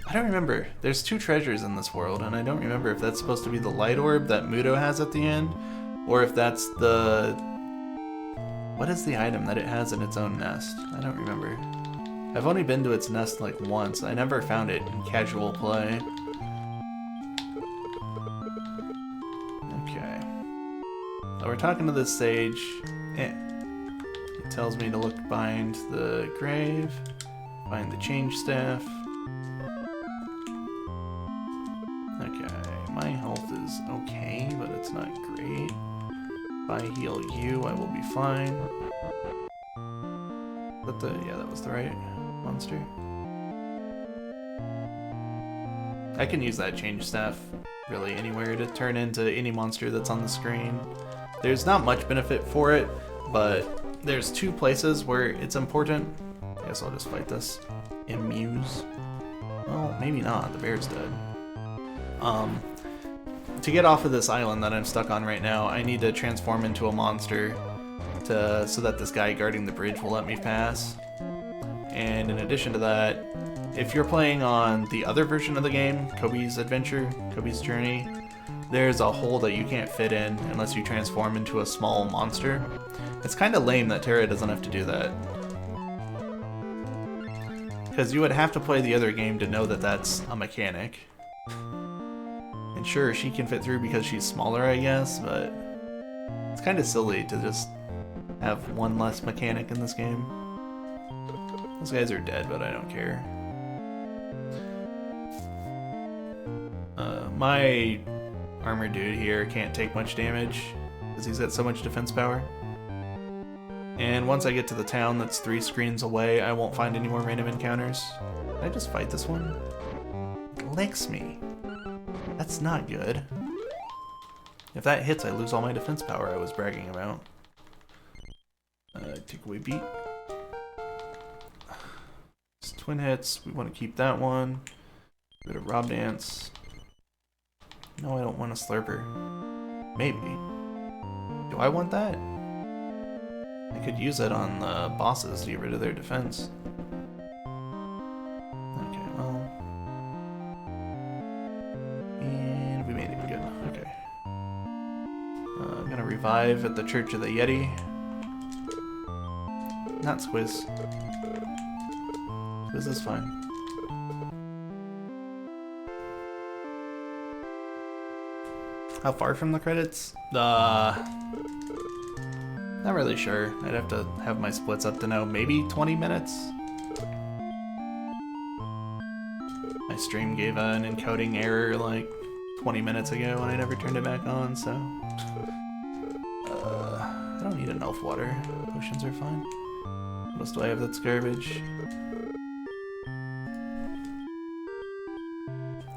I don't remember. There's 2 treasures in this world, and I don't remember if that's supposed to be the light orb that Mudo has at the end, or if that's the... What is the item that it has in its own nest? I don't remember. I've only been to its nest like once. I never found it in casual play. Okay. So we're talking to this sage. It tells me to look behind the grave, find the change staff. Okay, my health is okay, but it's not great. If I heal you, I will be fine. But yeah, that was the right monster. I can use that change staff really anywhere to turn into any monster that's on the screen. There's not much benefit for it, but there's 2 places where it's important. I guess I'll just fight this. Amuse. Well, maybe not. The bear's dead. To get off of this island that I'm stuck on right now, I need to transform into a monster so that this guy guarding the bridge will let me pass. And in addition to that, if you're playing on the other version of the game, Kobe's Adventure, Kobe's Journey, there's a hole that you can't fit in unless you transform into a small monster. It's kind of lame that Terra doesn't have to do that. Because you would have to play the other game to know that that's a mechanic. And sure, she can fit through because she's smaller, I guess, but it's kind of silly to just have one less mechanic in this game. Those guys are dead, but I don't care. My armor dude here can't take much damage because he's got so much defense power. And once I get to the town that's 3 screens away, I won't find any more random encounters. Did I just fight this one? It licks me. That's not good. If that hits, I lose all my defense power I was bragging about. Take away beat. It's twin hits. We want to keep that one. Go to Rob Dance. No, I don't want a Slurper. Maybe. Do I want that? I could use it on the bosses to get rid of their defense. Okay, well. And we made it good. Okay. I'm gonna revive at the Church of the Yeti. Not Squiz. Squiz is fine. How far from the credits? Not really sure. I'd have to have my splits up to know. Maybe 20 minutes? My stream gave an encoding error like 20 minutes ago and I never turned it back on, so... I don't need an elf water. Potions are fine. What else do I have that's garbage?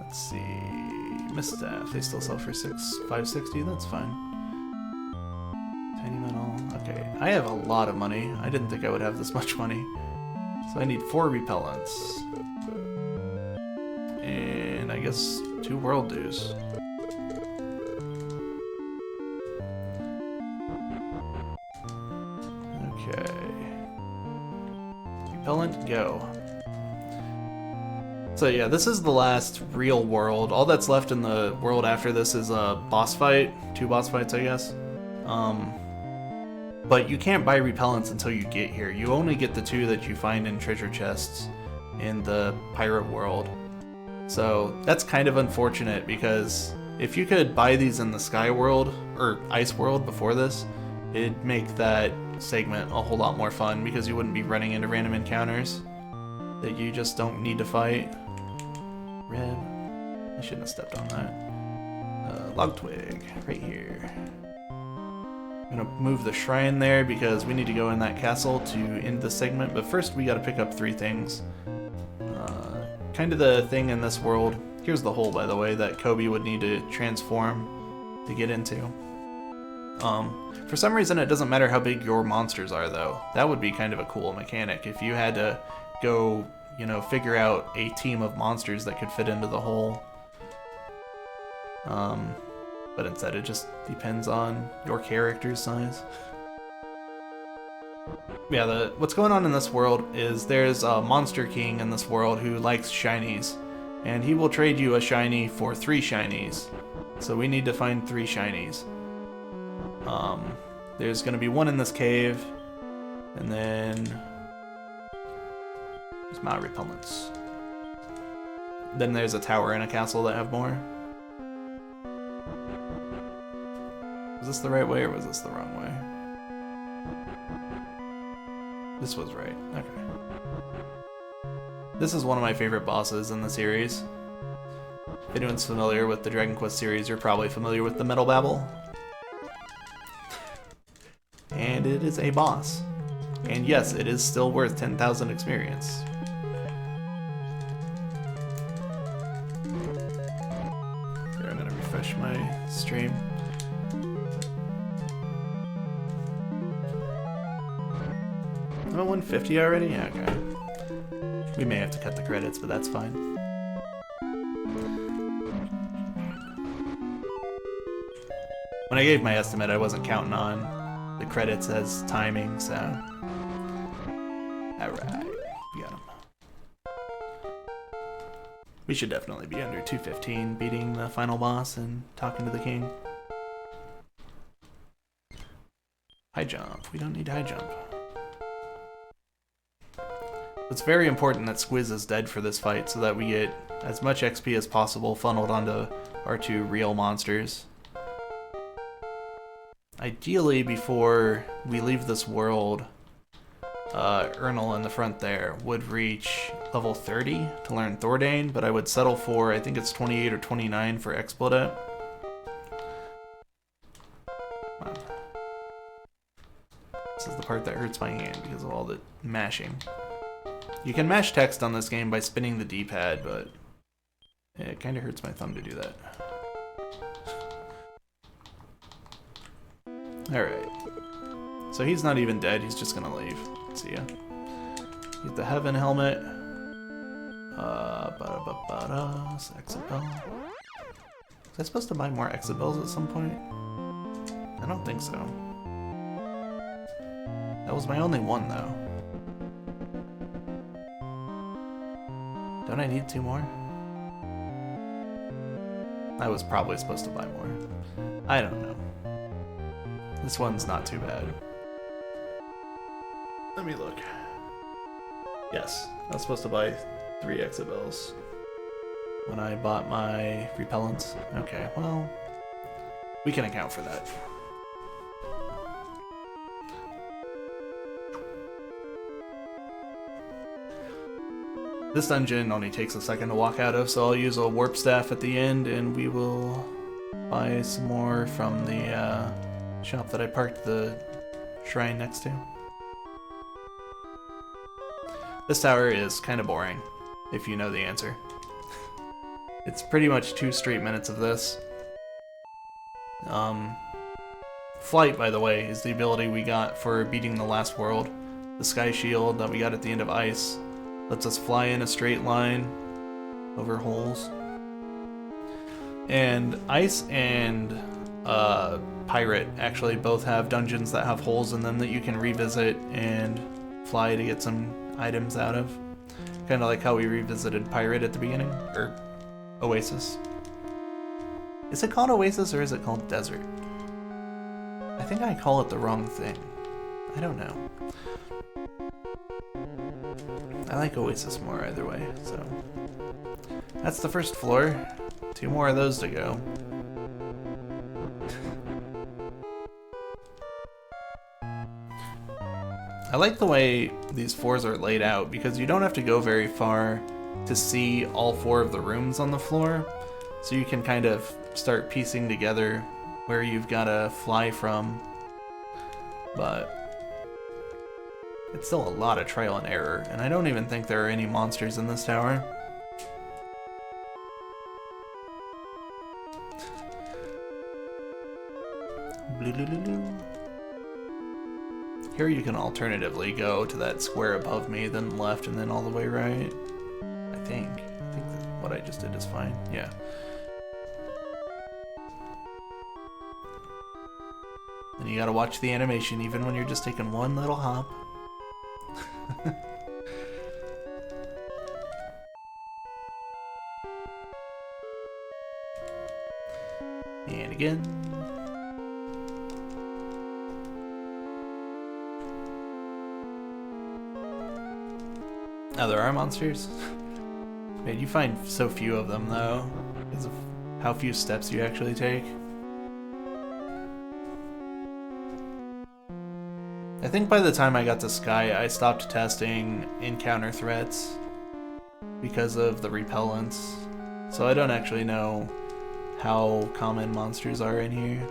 Let's see... Misstaff, they still sell for $560, that's fine. Tiny metal, okay. I have a lot of money. I didn't think I would have this much money. So I need 4 repellents. And I guess 2 world dues. Okay. Repellent, go. So yeah, this is the last real world. All that's left in the world after this is a boss fight. 2 boss fights, I guess. But you can't buy repellents until you get here. You only get the 2 that you find in treasure chests in the pirate world. So that's kind of unfortunate because if you could buy these in the sky world, or ice world before this, it'd make that segment a whole lot more fun because you wouldn't be running into random encounters that you just don't need to fight. Red. I shouldn't have stepped on that. Log twig, right here. I'm gonna move the shrine there because we need to go in that castle to end the segment, but first we gotta pick up 3 things. Kind of the thing in this world, here's the hole by the way, that Kobe would need to transform to get into. For some reason it doesn't matter how big your monsters are though. That would be kind of a cool mechanic if you had to go, you know, figure out a team of monsters that could fit into the hole. But instead it just depends on your character's size. Yeah, what's going on in this world is there's a Monster King in this world who likes shinies. And he will trade you a shiny for 3 shinies. So we need to find 3 shinies. There's gonna be 1 in this cave. And then... there's my repellents. Then there's a tower and a castle that have more. Was this the right way or was this the wrong way? This was right, okay. This is one of my favorite bosses in the series. If anyone's familiar with the Dragon Quest series, you're probably familiar with the Metal Babble. And it is a boss. And yes, it is still worth 10,000 experience. push my stream. I'm at 150 already? Yeah, okay. We may have to cut the credits, but that's fine. When I gave my estimate, I wasn't counting on the credits as timing, so... Alright, we got him. We should definitely be under 215, beating the final boss and talking to the king. High jump. We don't need high jump. It's very important that Squiz is dead for this fight so that we get as much XP as possible funneled onto our two real monsters. Ideally, before we leave this world, Ernal in the front there would reach level 30 to learn Thordane, but I would settle for, I think it's 28 or 29 for Explodet. Wow. This is the part that hurts my hand because of all the mashing. You can mash text on this game by spinning the D-pad, but it kind of hurts my thumb to do that. Alright. So he's not even dead, he's just gonna leave. See ya. Get the Heaven Helmet. Exabel. Was I supposed to buy more Exabels at some point? I don't think so. That was my only one, though. Don't I need 2 more? I was probably supposed to buy more. I don't know. This one's not too bad. Let me look. Yes, I was supposed to buy 3 Exabels when I bought my repellents. Okay, well, we can account for that. This dungeon only takes a second to walk out of, so I'll use a warp staff at the end and we will buy some more from the shop that I parked the shrine next to. This tower is kind of boring, if you know the answer. It's pretty much 2 straight minutes of this. Flight, by the way, is the ability we got for beating the last world. The sky shield that we got at the end of Ice lets us fly in a straight line over holes. And Ice and Pirate actually both have dungeons that have holes in them that you can revisit and fly to get some items out of. Kind of like how we revisited Pirate at the beginning, or Oasis. Is it called Oasis or is it called Desert? I think I call it the wrong thing. I don't know. I like Oasis more either way, so. That's the first floor. 2 more of those to go. I like the way these floors are laid out because you don't have to go very far to see all 4 of the rooms on the floor. So you can kind of start piecing together where you've got to fly from. But it's still a lot of trial and error, and I don't even think there are any monsters in this tower. Here you can alternatively go to that square above me, then left, and then all the way right. I think that what I just did is fine. Yeah. And you gotta watch the animation even when you're just taking one little hop. And again. Oh, there are monsters? Man, you find so few of them, though, because of how few steps you actually take. I think by the time I got to Sky, I stopped testing encounter threats because of the repellents, so I don't actually know how common monsters are in here.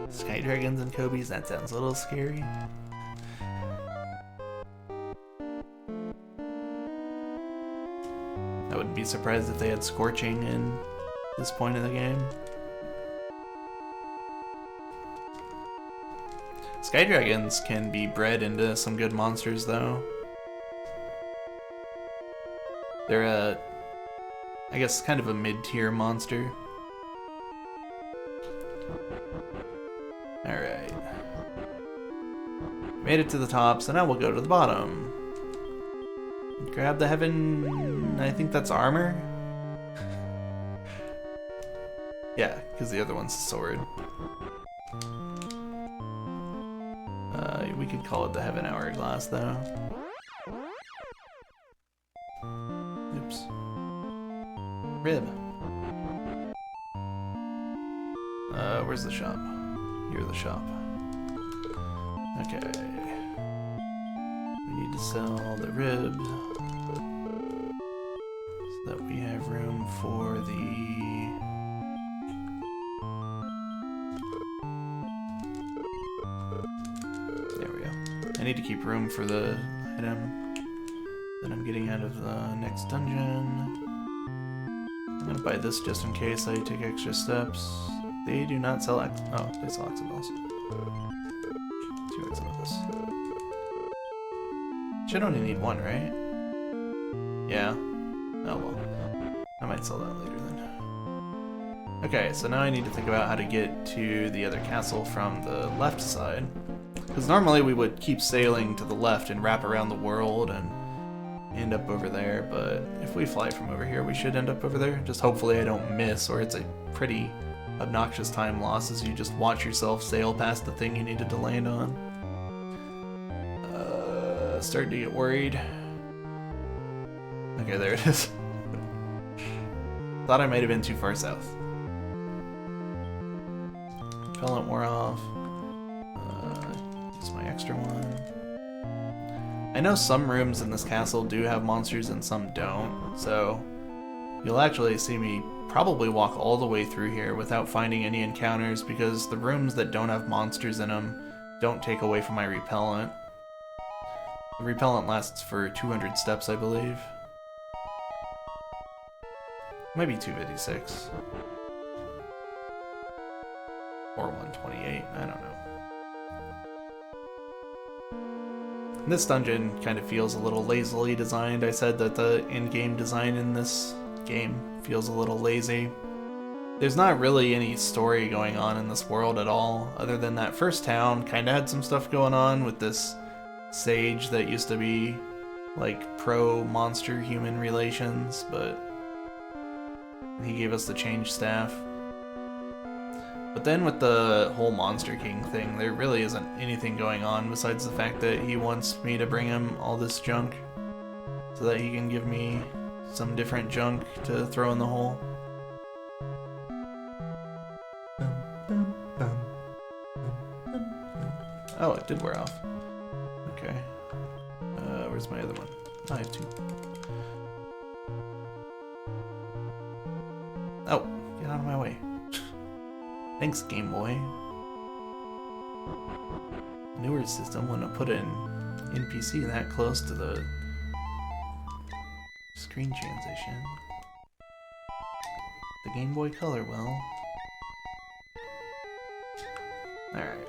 Sky dragons and Kobe's, that sounds a little scary. be surprised if they had scorching in this point of the game. Sky dragons can be bred into some good monsters, though. They're I guess kind of a mid-tier monster. Alright. Made it to the top, so now we'll go to the bottom. Grab the heaven... I think that's armor? Yeah, because the other one's a sword. We could call it the heaven hourglass, though. Oops. Rib. Where's the shop? Here's the shop. Okay. We need to sell the ribs so that we have room for the... There we go. I need to keep room for the item that I'm getting out of the next dungeon. I'm gonna buy this just in case I take extra steps. They do not sell oh, they sell Exabells. 2 X of this. Should only need 1, right? Yeah. Oh well. I might sell that later then. Okay, so now I need to think about how to get to the other castle from the left side. Because normally we would keep sailing to the left and wrap around the world and end up over there, but if we fly from over here, we should end up over there. Just hopefully I don't miss, or it's a pretty obnoxious time loss as you just watch yourself sail past the thing you needed to land on. Starting to get worried. Okay, there it is. Thought I might have been too far south. Repellent wore off. Use my extra one. I know some rooms in this castle do have monsters and some don't, so you'll actually see me probably walk all the way through here without finding any encounters because the rooms that don't have monsters in them don't take away from my repellent. The repellent lasts for 200 steps, I believe. Maybe 256. Or 128, I don't know. This dungeon kind of feels a little lazily designed. I said that the in-game design in this game feels a little lazy. There's not really any story going on in this world at all, other than that first town kind of had some stuff going on with this sage that used to be like pro-monster-human relations, but he gave us the change staff. But then with the whole Monster King thing, there really isn't anything going on besides the fact that he wants me to bring him all this junk so that he can give me some different junk to throw in the hole. Oh, it did wear off. Okay. Where's my other one? Oh, I have 2. Oh, get out of my way. Thanks, Game Boy. Newer system wouldn't have put an NPC that close to the screen transition. The Game Boy Color will. Alright.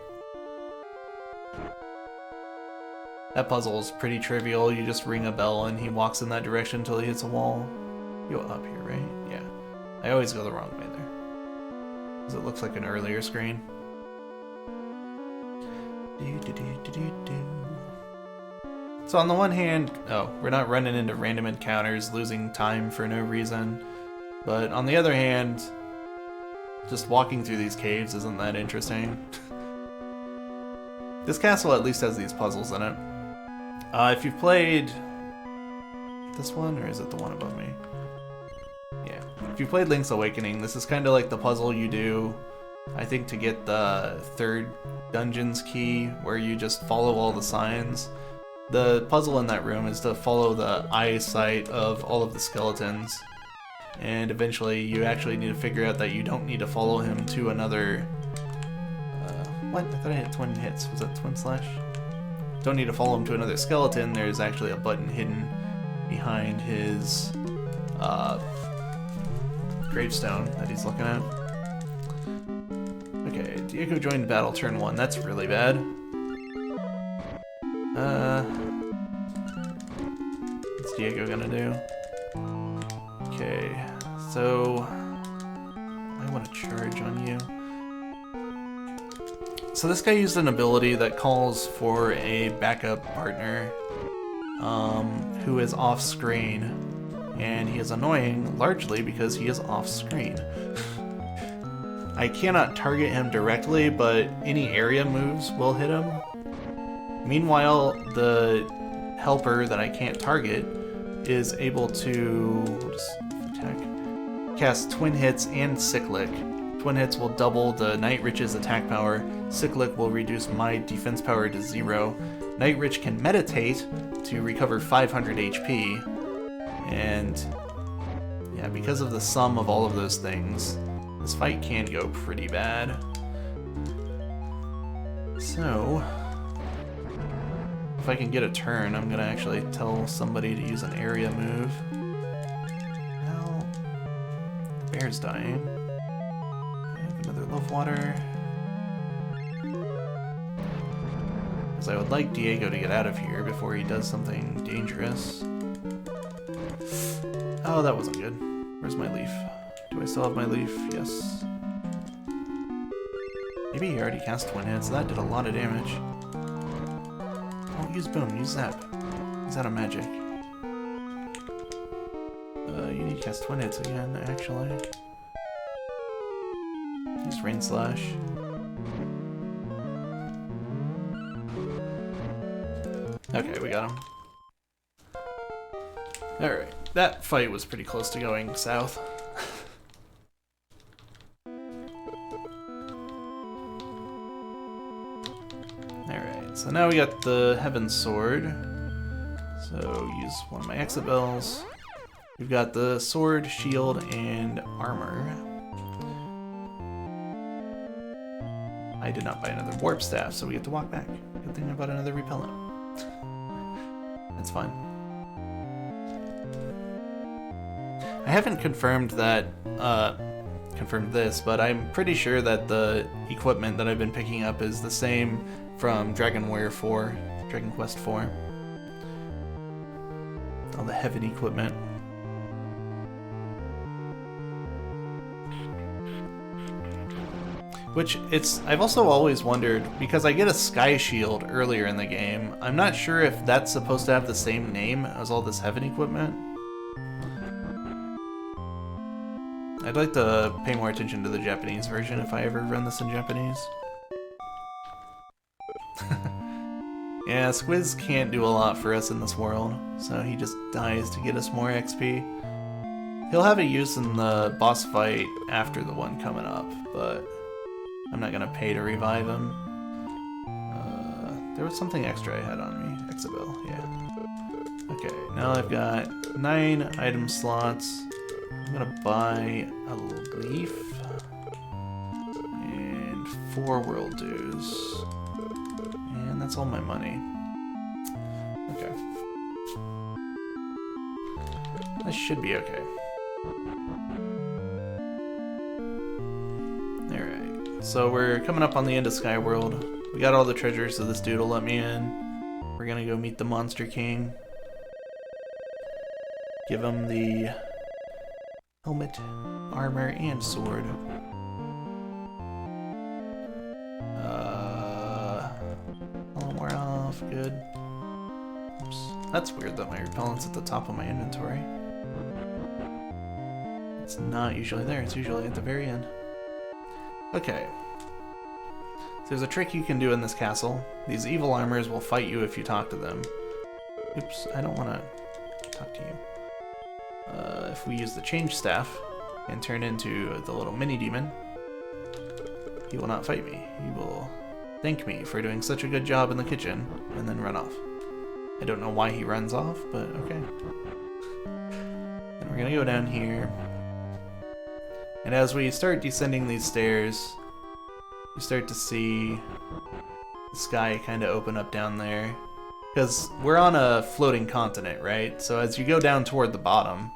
That puzzle is pretty trivial. You just ring a bell and he walks in that direction until he hits a wall. You go up here, right? Yeah. I always go the wrong way there. Because it looks like an earlier screen. So on the one hand, we're not running into random encounters, losing time for no reason. But on the other hand, just walking through these caves isn't that interesting. This castle at least has these puzzles in it. If you've played this one, or is it the one above me? Yeah. If you played Link's Awakening, this is kind of like the puzzle you do, I think, to get the 3rd dungeon's key, where you just follow all the signs. The puzzle in that room is to follow the eyesight of all of the skeletons, and eventually you actually need to figure out that you don't need to follow him to another... what? I thought I hit twin hits. Was that twin slash? Don't need to follow him to another skeleton. There's actually a button hidden behind his gravestone that he's looking at. Okay, Diego joined battle turn 1. That's really bad. What's Diego gonna do? Okay, so I want to charge on you. So this guy used an ability that calls for a backup partner who is off screen, and he is annoying largely because he is off screen. I cannot target him directly, but any area moves will hit him. Meanwhile, the helper that I can't target is able to cast Twin Hits and Cyclic. Twin Hits will double the Night Rich's attack power. Cyclic will reduce my defense power to 0. Night Rich can meditate to recover 500 HP. And yeah, because of the sum of all of those things, this fight can go pretty bad. So, if I can get a turn, I'm gonna actually tell somebody to use an area move. Well, the bear's dying. Another love water. Because I would like Diego to get out of here before he does something dangerous. Oh, that wasn't good. Where's my leaf? Do I still have my leaf? Yes. Maybe he already cast Twin Hits. That did a lot of damage. Don't use Boom, use Zap. He's out of magic. You need to cast Twin Hits again, actually. Use Rain Slash. Okay, we got him. Alright, that fight was pretty close to going south. Alright, so now we got the Heaven Sword. So use one of my exit bells. We've got the sword, shield, and armor. I did not buy another warp staff, so we get to walk back. Good thing I bought another repellent. That's fine. I haven't confirmed that, confirmed this, but I'm pretty sure that the equipment that I've been picking up is the same from Dragon Quest 4. All the heaven equipment. Which, I've also always wondered, because I get a Sky Shield earlier in the game, I'm not sure if that's supposed to have the same name as all this heaven equipment. I'd like to pay more attention to the Japanese version if I ever run this in Japanese. Yeah, Squiz can't do a lot for us in this world, so he just dies to get us more XP. He'll have a use in the boss fight after the one coming up, but I'm not gonna pay to revive him. There was something extra I had on me. Exabel, yeah. Okay, now I've got 9 item slots. I'm gonna buy a leaf and 4 world dues. And that's all my money. Okay. That should be okay. Alright, so we're coming up on the end of Skyworld. We got all the treasures, so this dude will let me in. We're gonna go meet the Monster King. Give him the helmet, armor, and sword. A little more off, good. Oops. That's weird that my repellent's at the top of my inventory. It's not usually there, it's usually at the very end. Okay. So there's a trick you can do in this castle. These evil armors will fight you if you talk to them. Oops, I don't want to talk to you. If we use the change staff and turn into the little mini demon, he will not fight me. He will thank me for doing such a good job in the kitchen and then run off. I don't know why he runs off, but okay. And we're gonna go down here. And as we start descending these stairs, you start to see the sky kind of open up down there. Because we're on a floating continent, right? So as you go down toward the bottom,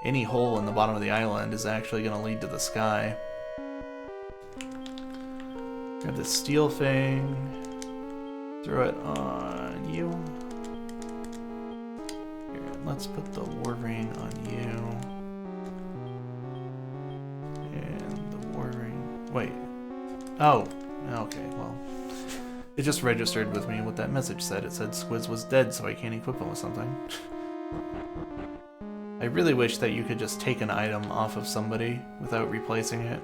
any hole in the bottom of the island is actually going to lead to the sky. Grab this steel thing, throw it on you. Here, let's put the war ring on you. And the war ring. Wait. Oh, okay, well. It just registered with me what that message said. It said Squiz was dead, so I can't equip him with something. I really wish that you could just take an item off of somebody without replacing it.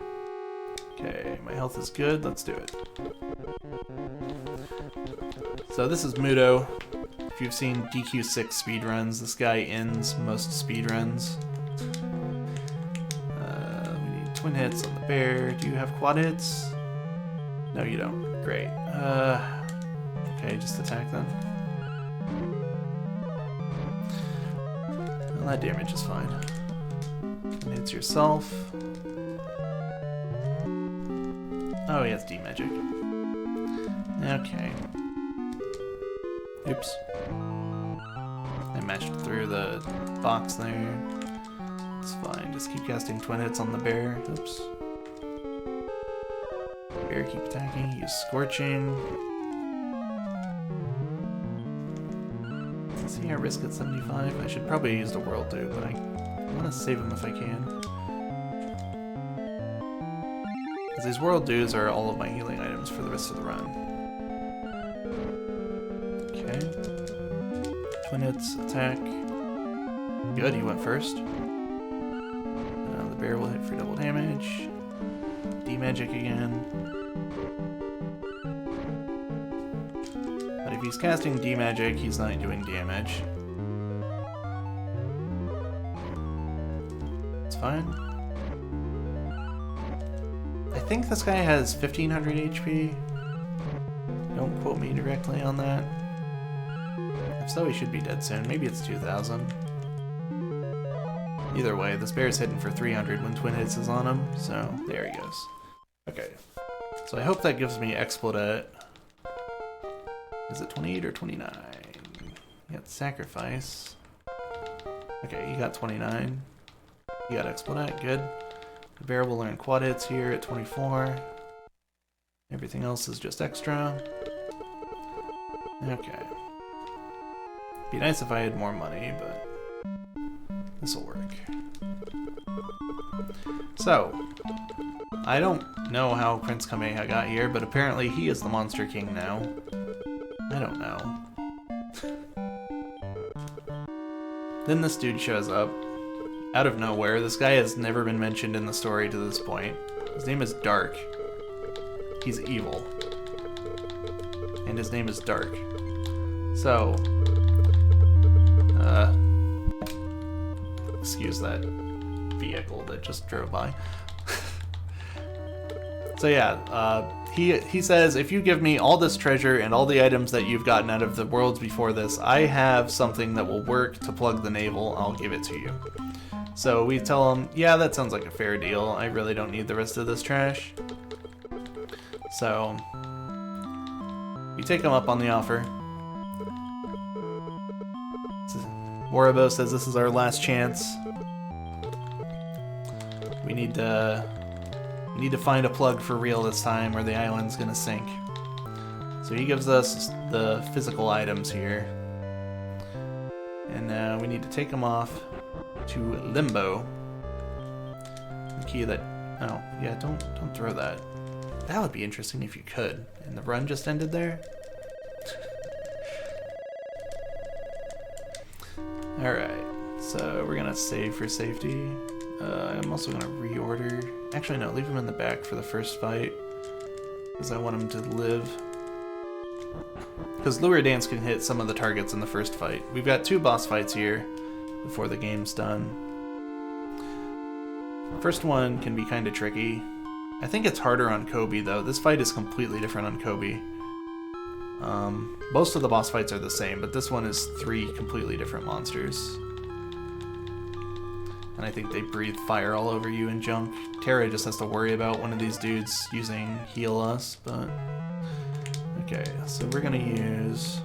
Okay, my health is good, let's do it. So this is Mudo. If you've seen DQ6 speedruns, this guy ends most speedruns. We need twin hits on the bear. Do you have quad hits? No, you don't. Great. Okay, just attack then. Well, that damage is fine. Twin hits yourself. Oh, he has D-Magic. Okay. Oops. I mashed through the box there. It's fine. Just keep casting twin hits on the bear. Oops. Bear, keep attacking. Use Scorching. Let's see, I risk at 75. I should probably use the World Dew, but I want to save him if I can. Because these World Dews are all of my healing items for the rest of the run. Okay. Twin hits, attack. Good, he went first. The bear will hit for double damage. D-Magic again. But if he's casting D-Magic, he's not doing damage. It's fine. I think this guy has 1500 HP. Don't quote me directly on that. If so, he should be dead soon. Maybe it's 2000. Either way, this bear's hitting for 300 when twin hits is on him, so there he goes. Okay, so I hope that gives me Explodat. Is it 28 or 29? He got Sacrifice. Okay, he got 29. He got Explodat, good. The bear will learn quad hits here at 24. Everything else is just extra. Okay. Be nice if I had more money, but this'll work. So, I don't know how Prince Camejo got here, but apparently he is the Monster King now. I don't know. Then this dude shows up. Out of nowhere. This guy has never been mentioned in the story to this point. His name is Dark. He's evil. And his name is Dark. So, excuse that vehicle that just drove by. So yeah, he says, if you give me all this treasure and all the items that you've gotten out of the worlds before this, I have something that will work to plug the navel, I'll give it to you. So we tell him, yeah, that sounds like a fair deal. I really don't need the rest of this trash. So we take him up on the offer. Waribo says this is our last chance. We need to find a plug for real this time or the island's gonna sink. So he gives us the physical items here. And we need to take them off to Limbo. The key that... Oh, yeah, don't throw that. That would be interesting if you could. And the run just ended there? Alright, so we're gonna save for safety. I'm also gonna reorder... Actually, no, leave him in the back for the first fight. Because I want him to live. Because Lure Dance can hit some of the targets in the first fight. We've got 2 boss fights here before the game's done. First one can be kind of tricky. I think it's harder on Kobe, though. This fight is completely different on Kobe. Most of the boss fights are the same, but this one is 3 completely different monsters. And I think they breathe fire all over you and junk. Terra just has to worry about one of these dudes using Heal Us, but... Okay, so we're gonna use...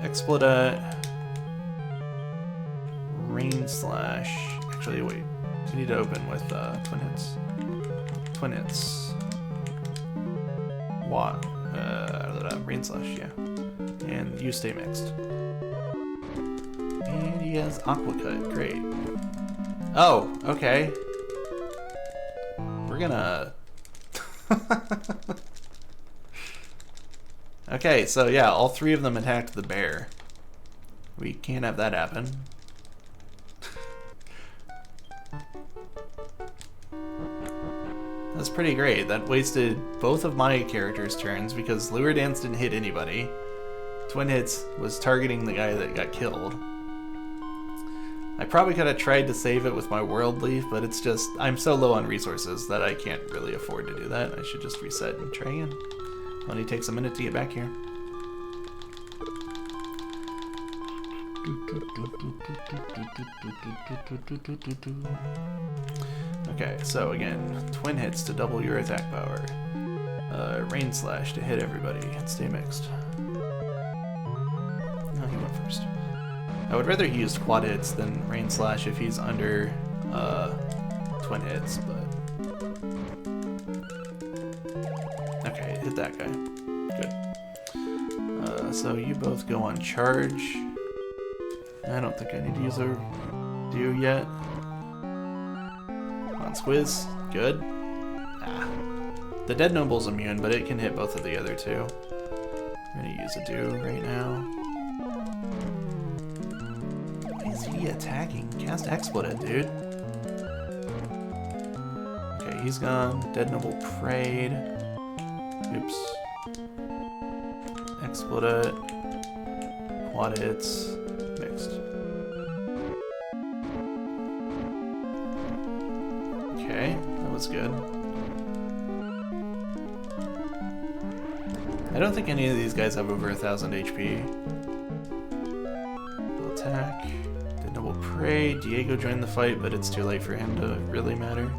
Explodat... Rain Slash. Actually, wait. We need to open with Twin Hits. Twin Hits. What? Rain Slash, yeah. And you stay mixed. And he has Aqua Cut. Great. Oh, okay. We're gonna... Okay, so yeah, all three of them attacked the bear. We can't have that happen. That's pretty great. That wasted both of my characters' turns because Lure Dance didn't hit anybody. Twin Hits was targeting the guy that got killed. I probably could have tried to save it with my World Leaf, but it's just, I'm so low on resources that I can't really afford to do that. I should just reset and try again. Only takes a minute to get back here. Okay, so again, Twin Hits to double your attack power. Rain Slash to hit everybody and stay mixed. No, he went first. I would rather he used Quad Hits than Rain Slash if he's under Twin Hits, but... Okay, hit that guy. Good. So you both go on charge. I don't think I need to use a do yet. On Squiz. Good. Ah. The Dead Noble's immune, but it can hit both of the other two. I'm gonna use a do right now. Why is he attacking? Cast Expletive, dude. Okay, he's gone. Dead Noble prayed. Oops. Expletive. Quad Hits. Mixed. Okay, that was good. I don't think any of these guys have over 1,000 HP. We'll attack. Dead Noble Prey. Diego joined the fight, but it's too late for him to really matter.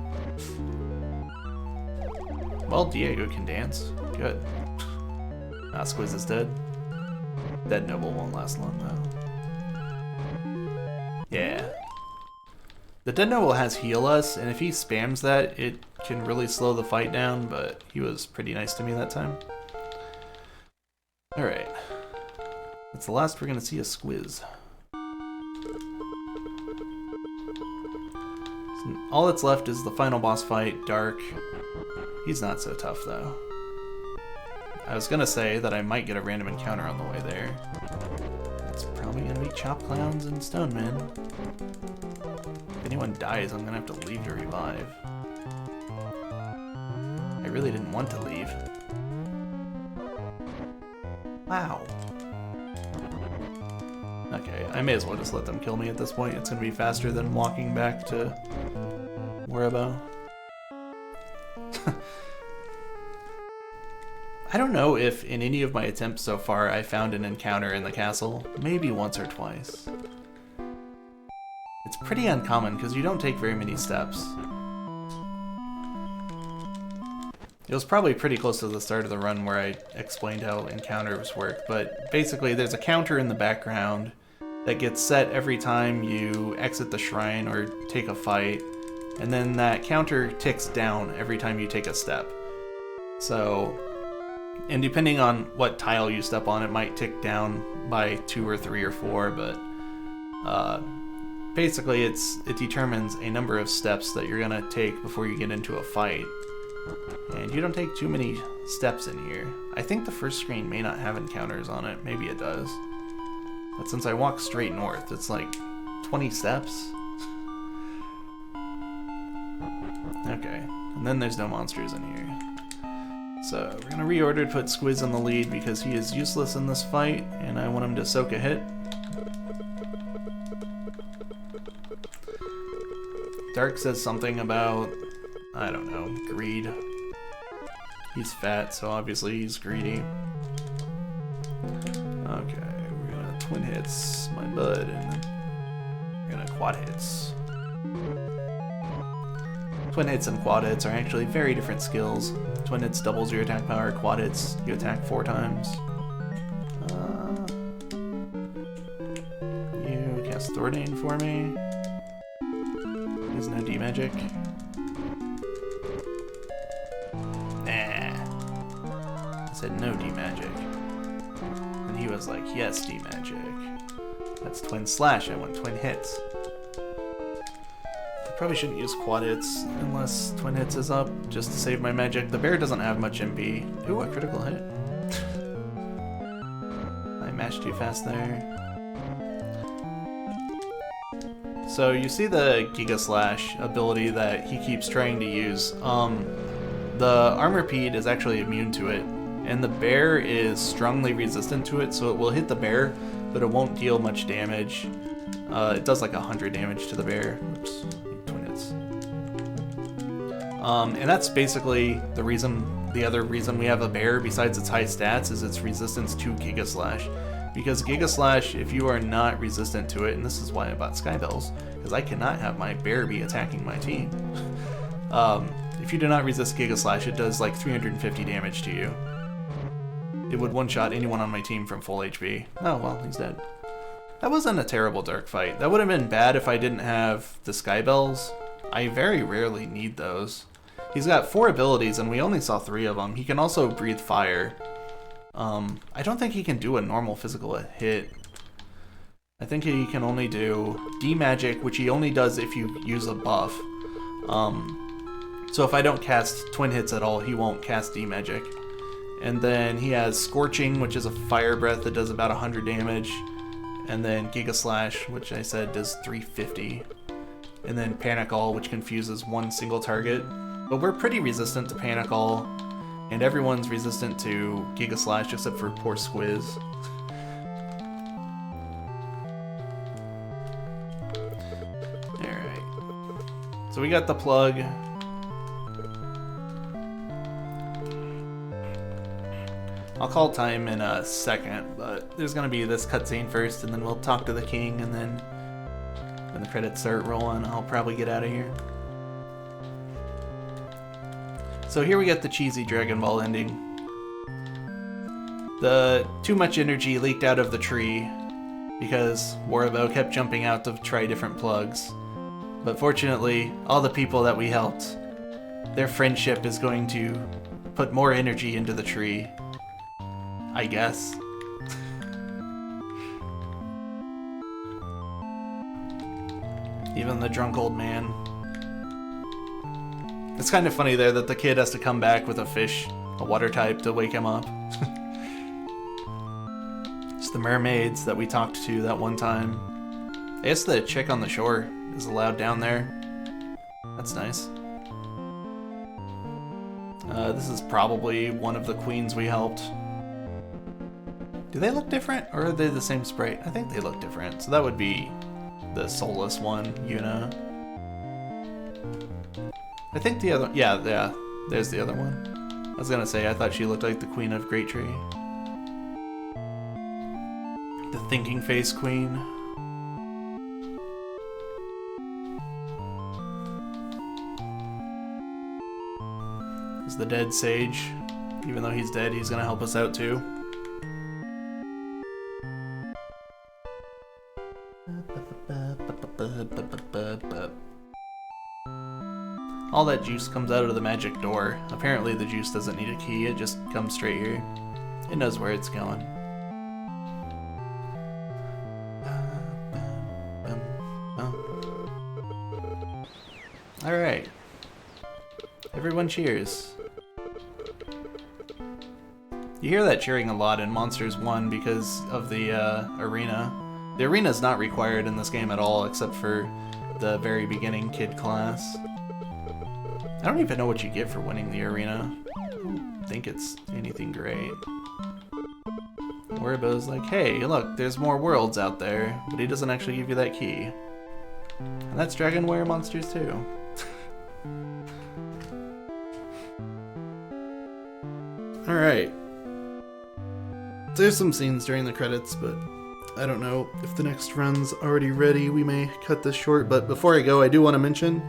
Well, Diego can dance. Good. Ah, Squiz is dead. Dead Noble won't last long, though. Yeah. The Dead Noble has Heal Us, and if he spams that, it can really slow the fight down, but he was pretty nice to me that time. Alright. That's the last we're gonna see of Squiz. So all that's left is the final boss fight, Dark. He's not so tough, though. I was gonna say that I might get a random encounter on the way there. It's probably gonna be Chop Clowns and Stone Man. If anyone dies, I'm gonna have to leave to revive. I really didn't want to leave. Wow. Okay, I may as well just let them kill me at this point. It's gonna be faster than walking back to Werebo. I don't know if in any of my attempts so far I found an encounter in the castle. Maybe once or twice. It's pretty uncommon because you don't take very many steps. It was probably pretty close to the start of the run where I explained how encounters work, but basically there's a counter in the background that gets set every time you exit the shrine or take a fight, and then that counter ticks down every time you take a step. So, and depending on what tile you step on, it might tick down by 2 or 3 or 4, but basically it determines a number of steps that you're gonna take before you get into a fight. And you don't take too many steps in here. I think the first screen may not have encounters on it. Maybe it does. But since I walk straight north, it's like 20 steps. Okay, and then there's no monsters in here. So we're gonna reorder to put Squiz in the lead because he is useless in this fight, and I want him to soak a hit. Dark says something about, I don't know, greed. He's fat, so obviously he's greedy. Okay, we're gonna Twin Hits my bud, and then we're gonna Quad Hits. Twin Hits and Quad Hits are actually very different skills. Twin Hits doubles your attack power, Quad Hits you attack 4 times. You cast Thordane for me. D-Magic? Nah. I said no D-Magic. And he was like, yes, D-Magic. That's Twin Slash, I want Twin Hits. I probably shouldn't use Quad Hits unless Twin Hits is up, just to save my magic. The bear doesn't have much MP. Ooh, a critical hit. I mashed too fast there. So you see the Giga Slash ability that he keeps trying to use. The Armorpede is actually immune to it, and the bear is strongly resistant to it, so it will hit the bear, but it won't deal much damage. It does like 100 damage to the bear. Oops, Twin Hits. And that's basically the other reason we have a bear besides its high stats is its resistance to Giga Slash. Because Giga Slash, if you are not resistant to it, and this is why I bought Skybells, because I cannot have my bear be attacking my team. If you do not resist Giga Slash, it does like 350 damage to you. It would one-shot anyone on my team from full HP. Oh, well, he's dead. That wasn't a terrible dark fight. That would have been bad if I didn't have the Skybells. I very rarely need those. He's got 4 abilities, and we only saw 3 of them. He can also breathe fire. I don't think he can do a normal physical hit. I think he can only do D-Magic, which he only does if you use a buff. So if I don't cast Twin Hits at all, he won't cast D-Magic. And then he has Scorching, which is a fire breath that does about 100 damage. And then Giga Slash, which I said does 350. And then Panic All, which confuses one single target. But we're pretty resistant to Panic All. And everyone's resistant to Giga Slash except for poor Squiz. Alright. So we got the plug. I'll call time in a second, but there's gonna be this cutscene first, and then we'll talk to the king, and then when the credits start rolling, I'll probably get out of here. So here we get the cheesy Dragon Ball ending. The too much energy leaked out of the tree because Waribo kept jumping out to try different plugs. But fortunately, all the people that we helped, their friendship is going to put more energy into the tree. I guess. Even the drunk old man. It's kind of funny there that the kid has to come back with a fish, a water type, to wake him up. It's the mermaids that we talked to that one time. I guess the chick on the shore is allowed down there. That's nice. This is probably one of the queens we helped. Do they look different, or are they the same sprite? I think they look different, so that would be the soulless one, Yuna. I think the other, yeah, there's the other one. I was gonna say, I thought she looked like the Queen of Great Tree. The Thinking Face Queen. Is the dead sage. Even though he's dead, he's gonna help us out too. All that juice comes out of the magic door. Apparently the juice doesn't need a key, it just comes straight here. It knows where it's going. Alright. Everyone cheers. You hear that cheering a lot in Monsters 1 because of the arena. The arena is not required in this game at all except for the very beginning kid class. I don't even know what you get for winning the arena. I don't think it's anything great. Waribo's like, hey, look, there's more worlds out there, but he doesn't actually give you that key. And that's Dragonware Monsters too. Alright. There's some scenes during the credits, but I don't know if the next run's already ready. We may cut this short, but before I go, I do want to mention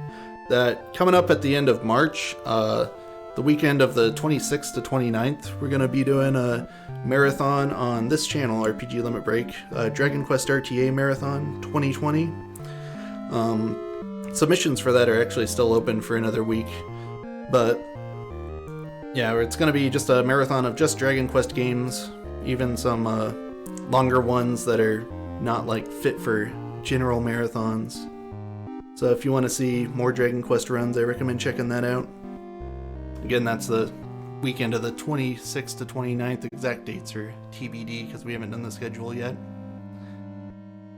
that coming up at the end of March, the weekend of the 26th to 29th, we're going to be doing a marathon on this channel, RPG Limit Break, Dragon Quest RTA Marathon 2020. submissions for that are actually still open for another week. But yeah, it's going to be just a marathon of just Dragon Quest games, even some longer ones that are not like fit for general marathons. So if you want to see more Dragon Quest runs, I recommend checking that out. Again, that's the weekend of the 26th to 29th. Exact dates are TBD because we haven't done the schedule yet.